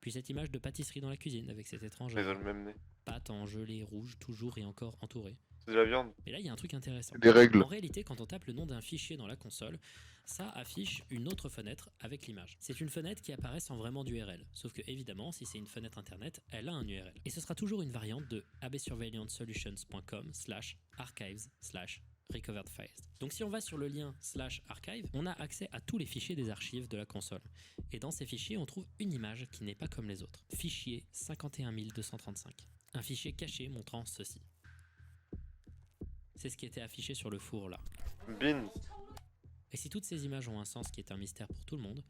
D: Puis cette image de pâtisserie dans la cuisine avec cette étrange
C: Ils ont le même nez.
D: pâte en gelée rouge toujours et encore entourée.
C: C'est de la viande.
D: Mais là, il y a un truc intéressant.
B: Des règles.
D: En réalité, quand on tape le nom d'un fichier dans la console, ça affiche une autre fenêtre avec l'image. C'est une fenêtre qui apparaît sans vraiment d'URL. Sauf que, évidemment, si c'est une fenêtre internet, elle a un URL. Et ce sera toujours une variante de absurveillantsolutions.com/archives/recovered files. Donc si on va sur le lien /archive, on a accès à tous les fichiers des archives de la console. Et dans ces fichiers, on trouve une image qui n'est pas comme les autres. Fichier 51235. Un fichier caché montrant ceci. C'est ce qui était affiché sur le four là.
C: Beans.
D: Et si toutes ces images ont un sens qui est un mystère pour tout le monde,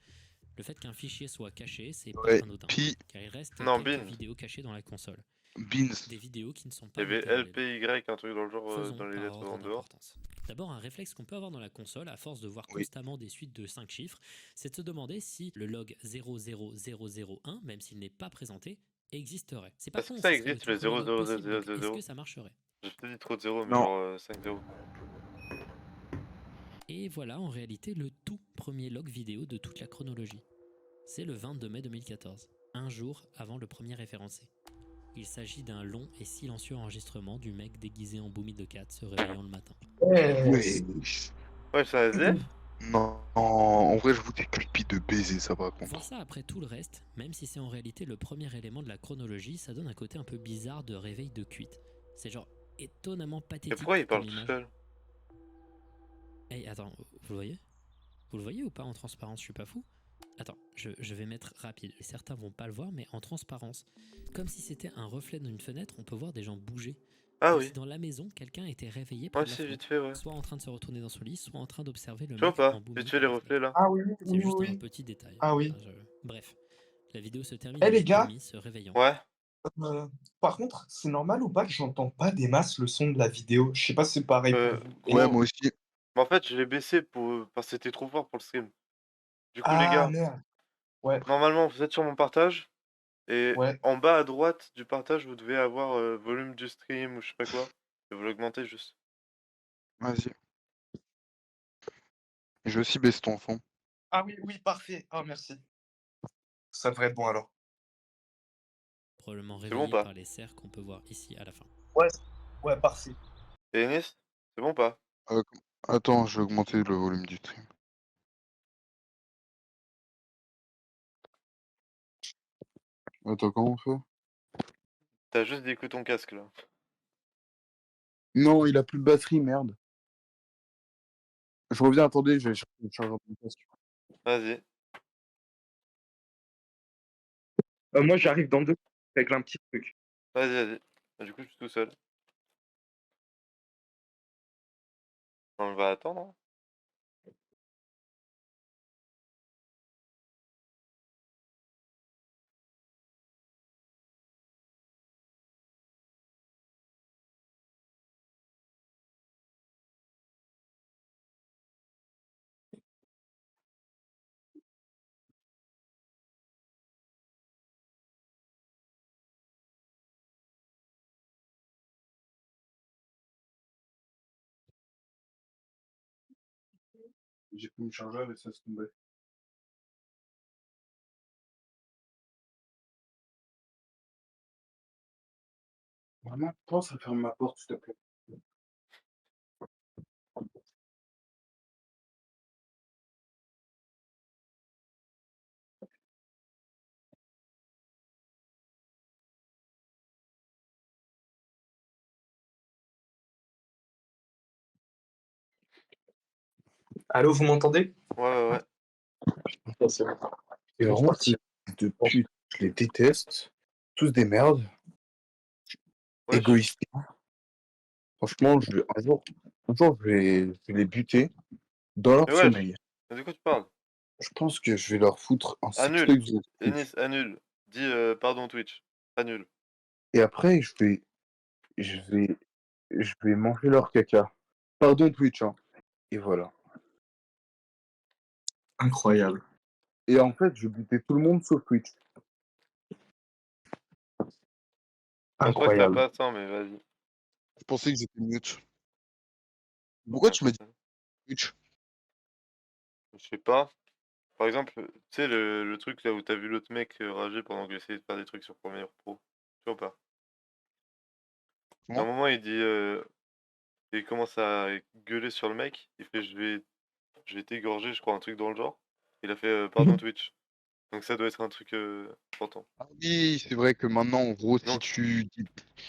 D: le fait qu'un fichier soit caché, c'est
B: Ouais,
D: pas anodin.
B: Pi,
D: Car il reste
C: Non,
D: quelques
C: Bin.
D: vidéos cachées dans la console.
B: Beans.
D: Des vidéos qui ne sont
C: Il
D: pas
C: y avait
D: multiréelles.
C: LPY, un truc dans le genre,
D: Faisons
C: dans les
D: par
C: lettres
D: ordre
C: en dehors.
D: d'importance. D'abord, un réflexe qu'on peut avoir dans la console, à force de voir
B: Oui.
D: constamment des suites de 5 chiffres, c'est de se demander si le log 00001, même s'il n'est pas présenté, existerait. C'est pas
C: Est-ce
D: con,
C: que ça
D: ce serait
C: existe,
D: le
C: le
D: tout premier log possible,
C: 00000?
D: donc Est-ce que ça marcherait?
C: J'ai peut-être dit trop de 0, mais
B: Non.
C: genre 5-0.
D: Et voilà en réalité le tout premier log vidéo de toute la chronologie. C'est le 22 mai 2014, un jour avant le premier référencé. Il s'agit d'un long et silencieux enregistrement du mec déguisé en Boomy de Cat se réveillant le matin.
B: Ouais.
C: Ouais, c'est un SDF.
B: Non, en vrai, je vous dis creepy de baiser, ça par
D: Voir
B: contre.
D: ça après tout le reste, même si c'est en réalité le premier élément de la chronologie, ça donne un côté un peu bizarre de réveil de cuite. C'est genre étonnamment
C: Mais
D: pathétique.
C: pourquoi il parle
D: comme
C: tout
D: image.
C: seul?
D: Hey, attends, vous le voyez? Vous le voyez ou pas en transparence? Je suis pas fou. Attends, je vais mettre rapide. Et certains vont pas le voir, mais en transparence. Comme si c'était un reflet d'une fenêtre, on peut voir des gens bouger.
C: Ah
D: Comme
C: oui.
D: si dans la maison, quelqu'un était réveillé près
C: Ouais,
D: de la
C: si, vite
D: fenêtre.
C: fait, ouais.
D: Soit en train de se retourner dans son lit, soit en train d'observer le
C: Tu vois
D: mec
C: pas?
D: embaumé
C: Vite fait
D: par
C: les
D: la
C: reflets
D: fenêtre.
C: là.
A: Ah oui,
D: C'est
A: oui,
D: juste
A: oui,
D: un
A: oui.
D: petit détail.
A: Ah oui.
D: Enfin, bref, la vidéo se termine
A: Eh les
D: avec
A: gars,
D: Boomy se réveillant.
C: Ouais.
A: par contre, c'est normal ou pas que j'entends pas des masses le son de la vidéo? Je sais pas si c'est pareil pour vous.
B: Ouais,
C: Gros.
B: moi aussi.
C: Mais en fait, je l'ai baissé parce que c'était trop fort pour le stream. Du coup, les
A: Ah
C: gars,
A: merde. Ouais,
C: normalement, vous êtes sur mon partage. Et
A: ouais.
C: en bas à droite du partage, vous devez avoir volume du stream ou je sais pas quoi. Et vous l'augmentez juste.
B: Vas-y. Je vais aussi baisser ton son.
A: Ah oui, oui, parfait. Ah merci. Ça devrait être bon alors.
D: Probablement
C: C'est bon ou
D: réveillé
C: pas?
D: par les cerfs qu'on peut voir ici à la fin.
A: Ouais, ouais, parfait.
C: Et Enis, c'est bon ou pas?
B: Euh, Attends, je vais augmenter le volume du stream. Attends, comment on fait?
C: T'as juste des coups ton casque là.
B: Non, il a plus de batterie, merde. Je reviens, attendez, je vais chercher le chargeur de mon casque.
C: Vas-y.
A: Moi j'arrive dans 2 avec un petit truc.
C: Vas-y, vas-y. Bah, du coup, je suis tout seul. On va attendre, hein.
B: J'ai pris mon chargeur et ça se tombait. Vraiment, pense à fermer ma porte, s'il te plaît.
A: Allô, vous m'entendez?
C: Ouais, ouais, ouais.
A: Ah, c'est bon.
B: Et
A: Bon,
B: vraiment,
A: parti.
B: de pute, je les déteste. Tous des merdes,
C: Wesh.
B: égoïstes. Franchement, un jour, je vais les buter dans leur
C: Mais wesh.
B: sommeil.
C: Mais de quoi tu parles?
B: Je pense que je vais leur foutre un
C: Annule.
B: sextoy de
C: Enis, annule. Dis pardon Twitch. Annule.
B: Et après, je vais, je vais manger leur caca. Pardon Twitch, hein. Et voilà.
A: Incroyable.
B: Et en fait, je vais buter tout le monde sauf Twitch.
C: Je pense pas que ça
A: Incroyable.
C: passe, hein, mais vas-y.
B: Je pensais que j'étais mute. Pourquoi tu m'as dit Twitch?
C: Je sais pas. Par exemple, tu sais, le truc là où t'as vu l'autre mec rager pendant que j'essayais de faire des trucs sur Premiere Pro. Tu vois ou pas? À un
B: Comment?
C: moment, il dit. Il commence à gueuler sur le mec. Il fait je vais t'égorger, je crois, un truc dans le genre. Il a fait pardon Twitch. Donc ça doit être un truc important.
B: Ah oui, c'est vrai que maintenant, en gros, si
C: Donc,
B: tu dis...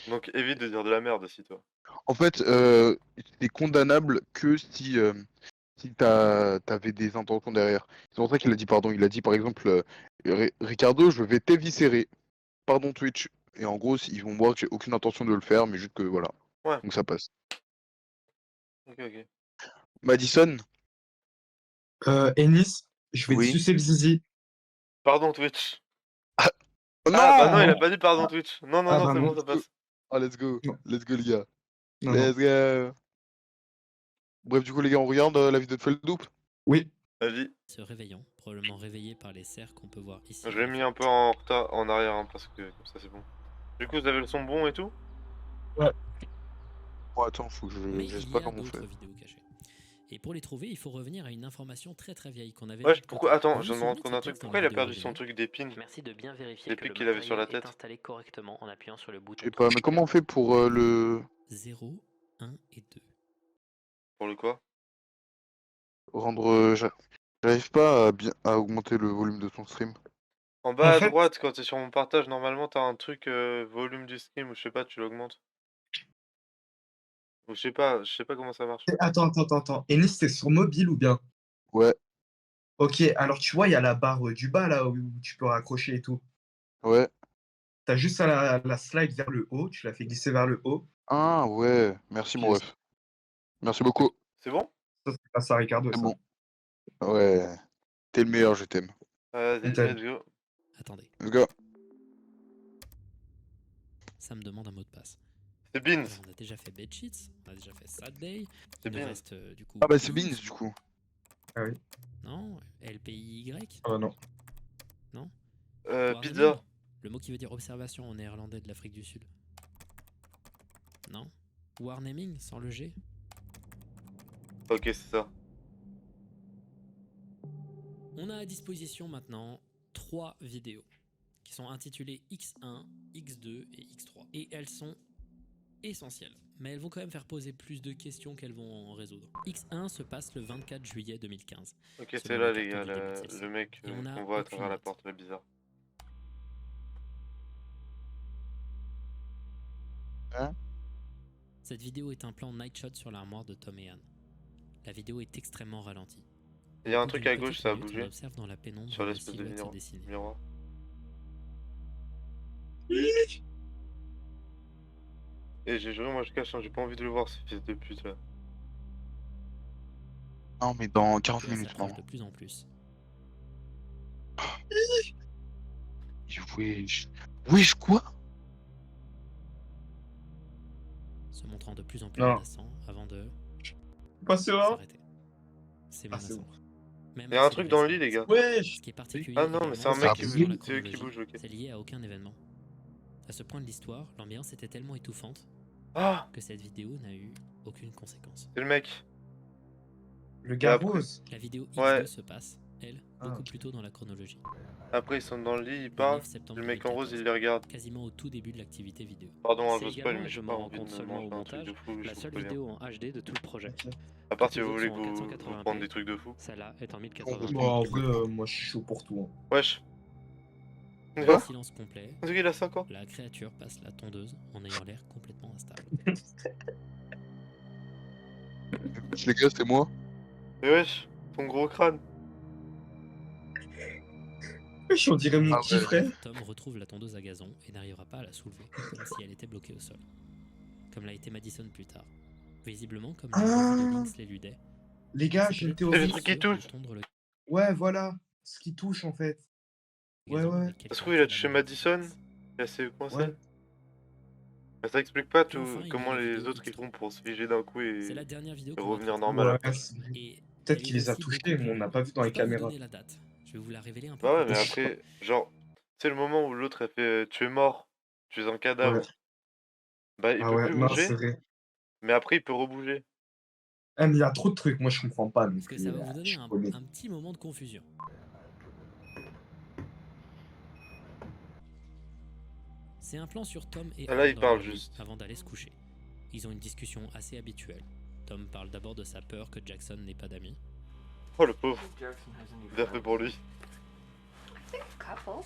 C: donc évite de dire de la merde aussi, toi.
B: En fait, c'est condamnable que si t'avais des intentions derrière. C'est pour ça qu'il a dit pardon. Il a dit par exemple, Ricardo, je vais t'éviscérer. Pardon Twitch. Et en gros, ils vont voir que j'ai aucune intention de le faire, mais juste que voilà.
C: Ouais,
B: Donc ça passe.
C: ok, ok.
B: Madison?
A: Ennis, je vais te
B: Oui.
A: sucer le zizi.
C: Pardon Twitch.
B: Oh
C: Ah bah non, il
B: non!
C: a pas dit pardon
A: Ah,
C: Twitch. Non, non,
A: ah
C: non,
A: bah
C: c'est
A: non.
C: bon, ça passe.
B: Ah, let's go.
A: Non,
B: Let's go, les gars.
A: non, non.
B: Let's go. Bref, du coup, les gars, on regarde la vidéo de Feldup.
A: Oui.
C: Vas-y.
D: Se réveillant, probablement réveillé par les cerfs qu'on peut voir ici.
C: Je l'ai mis un peu en retard, en arrière, hein, parce que comme ça c'est bon. Du coup, vous avez le son bon et tout?
A: Ouais.
B: Oh, attends, faut que
D: Mais
B: je sais
D: il
B: pas
D: y a
B: comment on
D: d'autres
B: fait.
D: vidéos cachées. Et pour les trouver, il faut revenir à une information très très vieille qu'on avait
C: Ouais,
D: vue de
C: pourquoi...
D: côté.
C: Attends,
D: Vous
C: je
D: vous
C: viens de me
D: souvenez
C: rendre
D: de
C: compte
D: ces
C: d'un truc.
D: textes dans
C: Pourquoi
D: la
C: il a
D: vidéo
C: perdu son
D: originale?
C: truc d'épine?
D: Merci de bien vérifier
C: Les
D: que
C: pics
D: le
C: qu'il avait sur la
D: matériel est
C: tête.
D: installé correctement en appuyant sur le
B: Je
D: bouton
B: sais pas, mais comment on fait pour le
D: 0, 1 et 2.
C: Pour le quoi?
B: rendre... J'arrive pas à augmenter le volume de ton stream.
C: En
A: En
C: bas à
A: fait,
C: droite, quand t'es sur mon partage, normalement t'as un truc volume du stream ou je sais pas, tu l'augmentes. Ou je sais pas comment ça marche.
A: Attends. Enes, c'est sur mobile ou bien?
B: Ouais,
A: Ok, alors tu vois, il y a la barre du bas là où tu peux raccrocher et tout.
B: ouais.
A: T'as juste à la slide vers le haut, tu la fais glisser vers le haut.
B: Ah, ouais. Merci, mon
A: Ok,
B: ref. Merci beaucoup.
C: C'est bon?
A: ça, c'est pas ça, Ricardo,
B: C'est
A: ça.
B: bon. Ouais. T'es le meilleur, je t'aime.
C: Vas-y,
A: Nickel.
C: let's go.
D: Attendez,
B: Let's go.
D: ça me demande un mot de passe.
C: C'est Beans.
D: Alors, on a déjà fait Bedsheets, on a déjà fait Saturday.
C: C'est
D: Il nous
C: Beans.
D: reste du coup.
B: Ah bah c'est
D: Beans.
B: Beans du coup.
A: Ah oui.
D: Non, LPIY.
A: Ah bah non.
D: Non.
C: Pizza.
D: Warneming, le mot qui veut dire observation en néerlandais de l'Afrique du Sud. Non. Warneming sans le G.
C: Ok, c'est ça.
D: On a à disposition maintenant 3 vidéos qui sont intitulées X1, X2 et X3. Et elles sont essentielles, mais elles vont quand même faire poser plus de questions qu'elles vont en résoudre. X1 se passe le 24 juillet 2015.
C: Ok,
D: selon
C: c'est
D: le
C: là, les
D: carton
C: gars,
D: du début de celle-ci.
C: le mec
D: Et on a
C: qu'on voit à
D: aucune
C: travers la
D: note.
C: porte, là, bizarre.
B: Hein?
D: Cette vidéo est un plan night shot sur l'armoire de Tom et Anne. La vidéo est extrêmement ralentie.
C: Il y a
D: Au
C: un
D: bout
C: truc
D: d'une
C: à gauche,
D: petite
C: ça a
D: minute,
C: bougé.
D: On observe dans la pénombre
C: Sur
D: une
C: l'espèce de
D: silhouette se dessiner.
C: miroir. Et j'ai joué, moi je cache, hein, j'ai pas envie de le voir, ce fils de pute là.
B: Non mais dans 40
D: Et elle
B: minutes
D: s'approche
B: non.
D: de plus en plus.
B: Wesh. Wesh quoi?
D: Se montrant de plus en plus
A: Non.
D: menaçant avant de
A: Pas serein.
D: s'arrêter. C'est
A: Ah, c'est
D: menaçant. Même
C: Il y a un truc dans le lit,
D: accéléré,
C: les gars.
A: Wesh.
D: Ce qui est particulier
C: Ah non, mais
D: également,
C: c'est un
B: Ça
C: mec
B: a
C: qui
B: bougé.
D: dans la
C: bouge, c'est eux qui
D: chronologie,
C: bougent, ok.
D: c'est lié à aucun événement. À ce point de l'histoire, l'ambiance était tellement étouffante
C: Ah,
D: que cette vidéo n'a eu aucune conséquence.
C: c'est le mec.
A: Le
C: Et
A: gars
C: après,
A: rose.
D: La vidéo X2
C: Ouais.
D: se passe, elle,
A: Ah.
D: beaucoup plus tôt dans la chronologie.
C: Après ils sont dans le lit, ils
D: Le
C: parlent.
D: 9 septembre
C: Le mec en rose,
D: 2014,
C: il les regarde.
D: quasiment au tout début de l'activité vidéo.
C: Pardon, hein,
D: C'est
C: je spoil,
D: également,
C: mais
D: et je
C: j'ai
D: m'en
C: pas
D: rends
C: envie de
D: compte
C: me
D: seulement
C: manger
D: au
C: un truc de
D: montage,
C: fou, je
D: la
C: trouve
D: seule
C: pas bien.
D: vidéo en HD de tout le projet.
A: Ok.
C: À part
D: Toutes
C: si
D: les
C: vous
D: autres
C: voulez
D: sont en
C: que vous
D: 480p.
C: prendre des trucs de fou.
D: Celle-là est en
A: Bon,
D: 1080p.
A: en vrai, moi je suis chaud pour tout. Hein.
C: Wesh.
B: Quoi?
D: Silence complet.
C: On dirait qu'il a 5 ans.
D: La créature passe la tondeuse en ayant l'air complètement instable.
B: Les gars c'est moi.
C: Mais wesh, ton gros crâne.
A: Wesh, on dirait mon
B: Ah
A: petit
B: ouais.
A: frère.
D: Tom retrouve la tondeuse à gazon et n'arrivera pas à la soulever, comme si elle était bloquée au sol. Comme l'a été Madison plus tard. Visiblement, comme les revues de Lynx l'éludait.
A: Les gars,
D: c'est
A: j'ai une
D: peut-être
A: théorie.
C: C'est le truc qui
D: sûr de
C: touche.
D: tondre le
A: Ouais, voilà. Ce qui touche en fait. Ouais,
D: gazon
A: ouais.
D: avec quelques
C: Ça se trouve, il a
D: racines
C: touché
D: à
C: Madison.
D: Lynx.
C: Il est assez coincé.
A: Ouais.
C: Mais ça explique pas
D: Puis
C: tout
D: enfin, il y a
C: comment
D: la
C: les
D: vidéo
C: autres ils
D: X3.
C: font pour se figer d'un coup
D: C'est
C: et
D: la dernière vidéo
C: et
D: qu'on va
C: revenir
D: traiter.
C: normal
A: Ouais,
C: après.
A: c'est vrai.
D: Et
A: Peut-être
D: elle
A: qu'il
D: est
A: les a
D: aussi
A: touchés,
D: beaucoup
A: mais
D: plus
A: on n'a
D: longue.
A: pas vu dans
D: Je
A: les
D: vais pas vous
A: caméras.
D: donner la date. Je vais vous la révéler un peu
C: Bah ouais,
D: plus
C: mais
D: tard.
C: après, genre, c'est le moment où l'autre a fait tu es mort, tu es un cadavre.
A: Ouais.
C: Bah, il
A: Ah
C: peut
A: ouais,
C: plus
A: non, c'est
C: bouger,
A: vrai.
C: mais après, il peut rebouger.
A: Ah, mais il y a trop de trucs, moi je comprends pas non
D: Parce que
A: plus.
D: ça va vous donner
A: Je connais.
D: un petit moment de confusion. C'est un plan sur Tom et
C: Ah, là,
D: Anne
C: il
D: dans
C: parle
D: leur lit
C: juste.
D: avant d'aller se coucher. Ils ont une discussion assez habituelle. Tom parle d'abord de sa peur que Jackson n'ait pas d'amis.
C: Oh le pauvre,
F: Jackson has any
C: bien fait
F: friends?
C: pour lui.
E: I think a couple.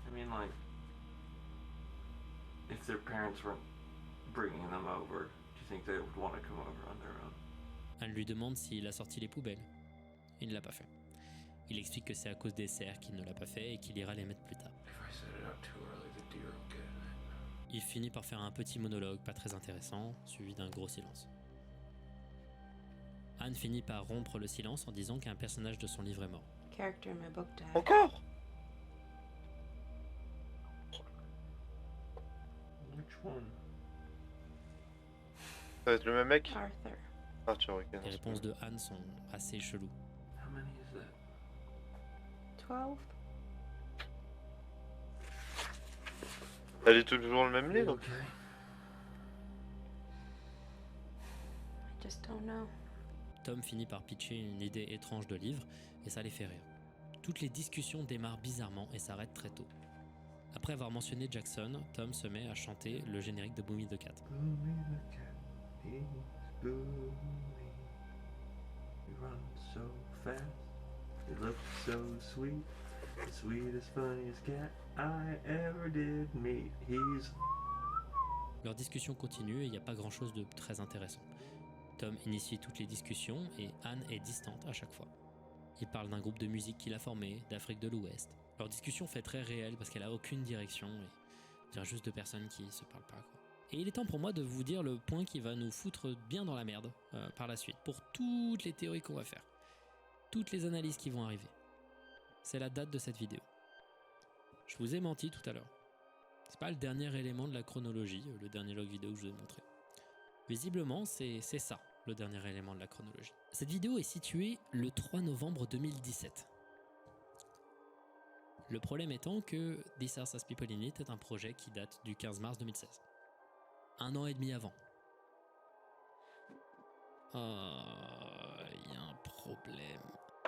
F: I mean, like, if their parents weren't bringing them over, do you think they would want to come over on their own?
D: Anne lui demande s'il a sorti les poubelles. Il ne l'a pas fait. Il explique que c'est à cause des cerfs qu'il ne l'a pas fait et qu'il ira les mettre plus tard.
F: If I set it up too early, the deer will get it.
D: Il finit par faire un petit monologue pas très intéressant, suivi d'un gros silence. Anne finit par rompre le silence en disant qu'un personnage de son livre est mort.
E: Character in my book died.
C: Encore?
F: Which one?
C: Ça va être le même mec?
E: Arthur.
C: Ah, tu vois, ok. non,
D: Les
C: c'est
D: réponses
C: pas
D: de Anne sont assez cheloues.
F: How many is that?
E: 12.
C: bon. Elle est toujours le même livre?
F: Okay.
E: I just don't know.
D: Tom finit par pitcher une idée étrange de livre et ça les fait rire. Toutes les discussions démarrent bizarrement et s'arrêtent très tôt. Après avoir mentionné Jackson, Tom se met à chanter le générique de Boomy the Cat.
F: Boomy the cat, he's Boomy. He runs so fast, he looks so sweet. The sweetest, funniest cat I ever did meet. He's
D: Leur discussion continue et il n'y a pas grand chose de très intéressant. Tom initie toutes les discussions et Anne est distante à chaque fois. Il parle d'un groupe de musique qu'il a formé, d'Afrique de l'Ouest. Leur discussion fait très réelle parce qu'elle a aucune direction et on dirait juste deux personnes qui se parlent pas, quoi. Et il est temps pour moi de vous dire le point qui va nous foutre bien dans la merde par la suite, pour toutes les théories qu'on va faire, toutes les analyses qui vont arriver. C'est la date de cette vidéo. Je vous ai menti tout à l'heure. C'est pas le dernier élément de la chronologie, le dernier log vidéo que je vous ai montré. Visiblement, c'est ça, le dernier élément de la chronologie. Cette vidéo est située le 3 novembre 2017. Le problème étant que This Earth Has People in It est un projet qui date du 15 mars 2016. Un an et demi avant. Il y a un problème.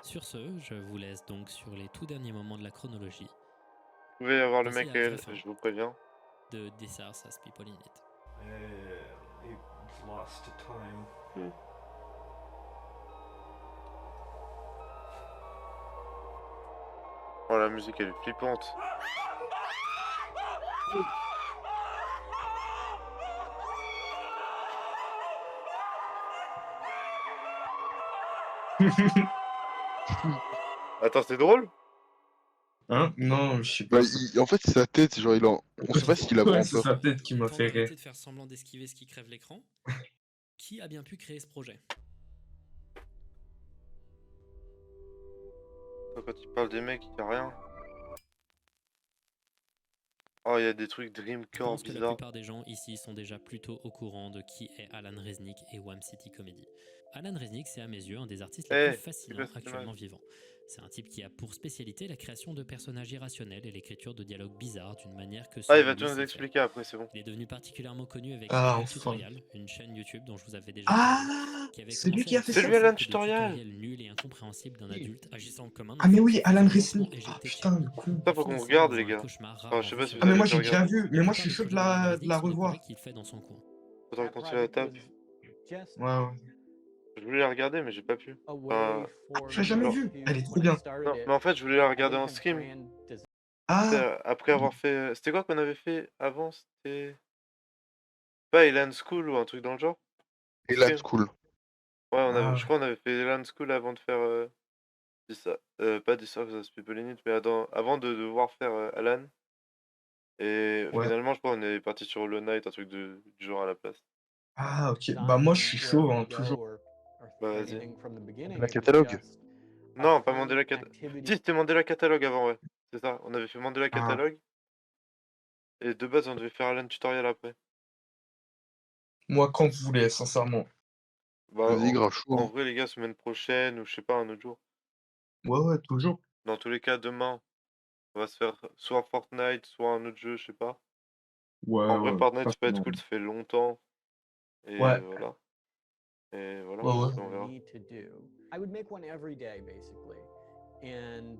D: Sur ce, je vous laisse donc sur les tout derniers moments de la chronologie.
C: Vous pouvez avoir le
D: Voici
C: mec
D: la
C: à
D: vraie
C: elle,
D: fin.
C: je vous préviens.
D: De This Earth Has People in It.
F: It's lost to time.
C: Oh, la musique elle est flippante. Attends, c'est drôle?
A: Hein? Non, je sais
B: Bah,
A: pas.
B: en fait, c'est sa tête, genre, on sait pas s'il a
A: Ouais,
B: vraiment
A: c'est
B: peur.
A: sa tête qui m'a
D: Étant
A: fait
D: d'arrêter
A: rire.
D: de faire semblant d'esquiver ce qui crève l'écran, qui a bien pu créer ce projet?
C: Quand il parle des mecs, y a rien. Oh, il y a des trucs
D: Je
C: Dreamcore
D: pense que la
C: bizarres.
D: plupart des gens ici sont déjà plutôt au courant de qui est Alan Resnick et Wham City Comedy. Alan Resnick, c'est à mes yeux un des artistes les plus fascinants actuellement vivants. C'est un type qui a pour spécialité la création de personnages irrationnels et l'écriture de dialogues bizarres d'une manière que
C: Ah, il
D: seul
C: va
D: lui
C: tout nous
D: sait
C: expliquer après, c'est bon.
D: Il est devenu particulièrement connu avec
A: Ah,
D: Alan
A: enfin.
D: Tutorial, une chaîne YouTube dont je vous avais déjà
A: Ah,
D: parlé, qui avait
A: c'est lui
D: commencé
A: qui a
D: avec
A: fait
C: C'est
A: ça?
C: lui, Alan
D: de
C: Tutorial.
D: tutoriels nuls et incompréhensibles d'un adulte agissant comme un
A: Ah, mais
D: enfant
A: oui,
D: qui
A: Alan
D: faisait lentement
A: Resnick. Ah,
D: éjecter de chez
A: putain,
D: lui.
A: le con.
C: Ça, faut qu'on
D: Finissant
C: regarde,
D: dans
C: les
D: un
C: gars.
D: cauchemar
C: Enfin,
D: rarement
C: je sais
D: vu
C: pas si
D: sur
C: vous
A: Ah, mais
C: avez
A: moi
C: déjà
A: j'ai déjà
C: regardé.
A: vu, mais
D: La
A: moi je
D: plupart
A: suis
D: des
A: chaud de
D: projets d'Alan
A: la
D: Resnick sont des
A: revoir.
D: projets qu'il fait dans son coin.
C: Faudrait qu'on se la tape.
A: Ouais, ouais.
C: Je voulais la regarder, mais j'ai pas pu. Enfin,
A: Je l'ai jamais
C: non.
A: vue. Elle est trop bien.
C: Non, mais en fait, je voulais la regarder en stream.
A: Ah,
C: Après avoir fait. C'était quoi qu'on avait fait avant? C'était. Pas Elan School ou un truc dans le genre?
B: Et là,
C: Stream.
B: cool.
C: Ouais,
A: ah,
C: je crois qu'on avait fait Elan School avant de faire. Pas This Earth Has People in It, mais avant de devoir faire Alan. Et
A: ouais.
C: finalement, je crois qu'on est parti sur Hollow Knight, un truc du genre à la place.
A: Ah, ok. Bah, moi je suis chaud, hein, toujours.
C: Bah, vas-y.
B: La catalogue.
C: Non, pas Mandela Catalogue. Si, c'était Mandela Catalogue avant, ouais. C'est ça, on avait fait Mandela
A: Ah,
C: Catalogue. Et de base, on devait faire Alan Tutorial après.
A: moi, quand vous voulez, sincèrement.
C: Bah,
B: Vas-y, grave chaud.
C: en vrai, les gars, semaine prochaine, ou je sais pas, un autre jour.
A: Ouais, ouais, toujours.
C: Dans tous les cas, demain, on va se faire soit Fortnite, soit un autre jeu, je sais pas.
A: Ouais,
C: En vrai,
A: ouais.
C: Fortnite,
A: Ça,
C: ça peut
A: c'est
C: être
A: normal.
C: cool, ça fait longtemps. Et
A: Ouais,
C: voilà. Et voilà,
A: ouais, ouais.
C: après, on verra.
I: I would make one every day, basically. And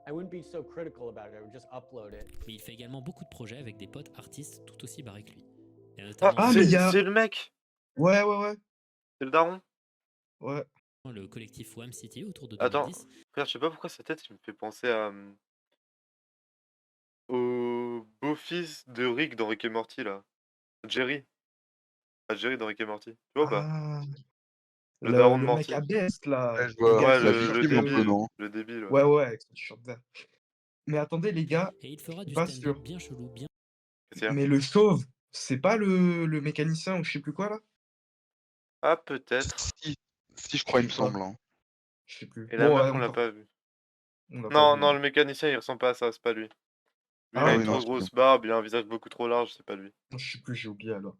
I: I wouldn't be so critical about it. I would just upload it.
D: Mais il fait également beaucoup de projets avec des potes artistes tout aussi barrés que lui. Et
C: Ah,
D: notamment
A: Ah, mais il y a.
C: c'est le mec!
A: Ouais, ouais, ouais.
C: C'est le daron?
A: Ouais.
D: le collectif Wham City autour de
C: Attends,
D: 2010.
C: frère, je sais pas pourquoi sa tête, il me fait penser à. Au beau-fils de Rick dans Rick et Morty, là. Jerry. Ah, Jerry dans Rick et Morty. Tu vois ou pas?
A: Ah,
C: Le daron de
A: le mec
C: Morty.
A: à Best, là.
B: Ouais, je
A: Les
B: vois.
A: gars
C: Ouais,
A: avec son
C: le
A: t-shirt.
C: débile.
B: non?
C: Le débile, ouais.
A: Ouais, ouais, avec son t-shirt vert. Mais attendez, les gars,
D: Et il fera
A: je
D: du
A: suis pas
D: stand-up
A: sûr.
D: bien chelou, bien
C: Qu'est-ce qu'il y a?
A: Mais le chauve, c'est pas le mécanicien ou je sais plus quoi, là?
C: Ah, peut-être.
B: Si, je crois, il me
A: Je sais pas.
B: semble. Hein.
A: Je sais plus.
C: Et la
A: Bon,
C: meuf,
A: ouais,
C: on l'a
A: encore.
C: pas vu.
A: On l'a pas
C: Non,
A: vu.
C: non, le mécanicien, il ressemble pas à ça, c'est pas lui. Lui, il
A: Ah
C: a
A: ouais,
C: une
B: non,
C: trop
B: c'est
C: grosse barbe, il a un visage beaucoup trop large, c'est pas lui.
A: je sais plus, j'ai oublié alors.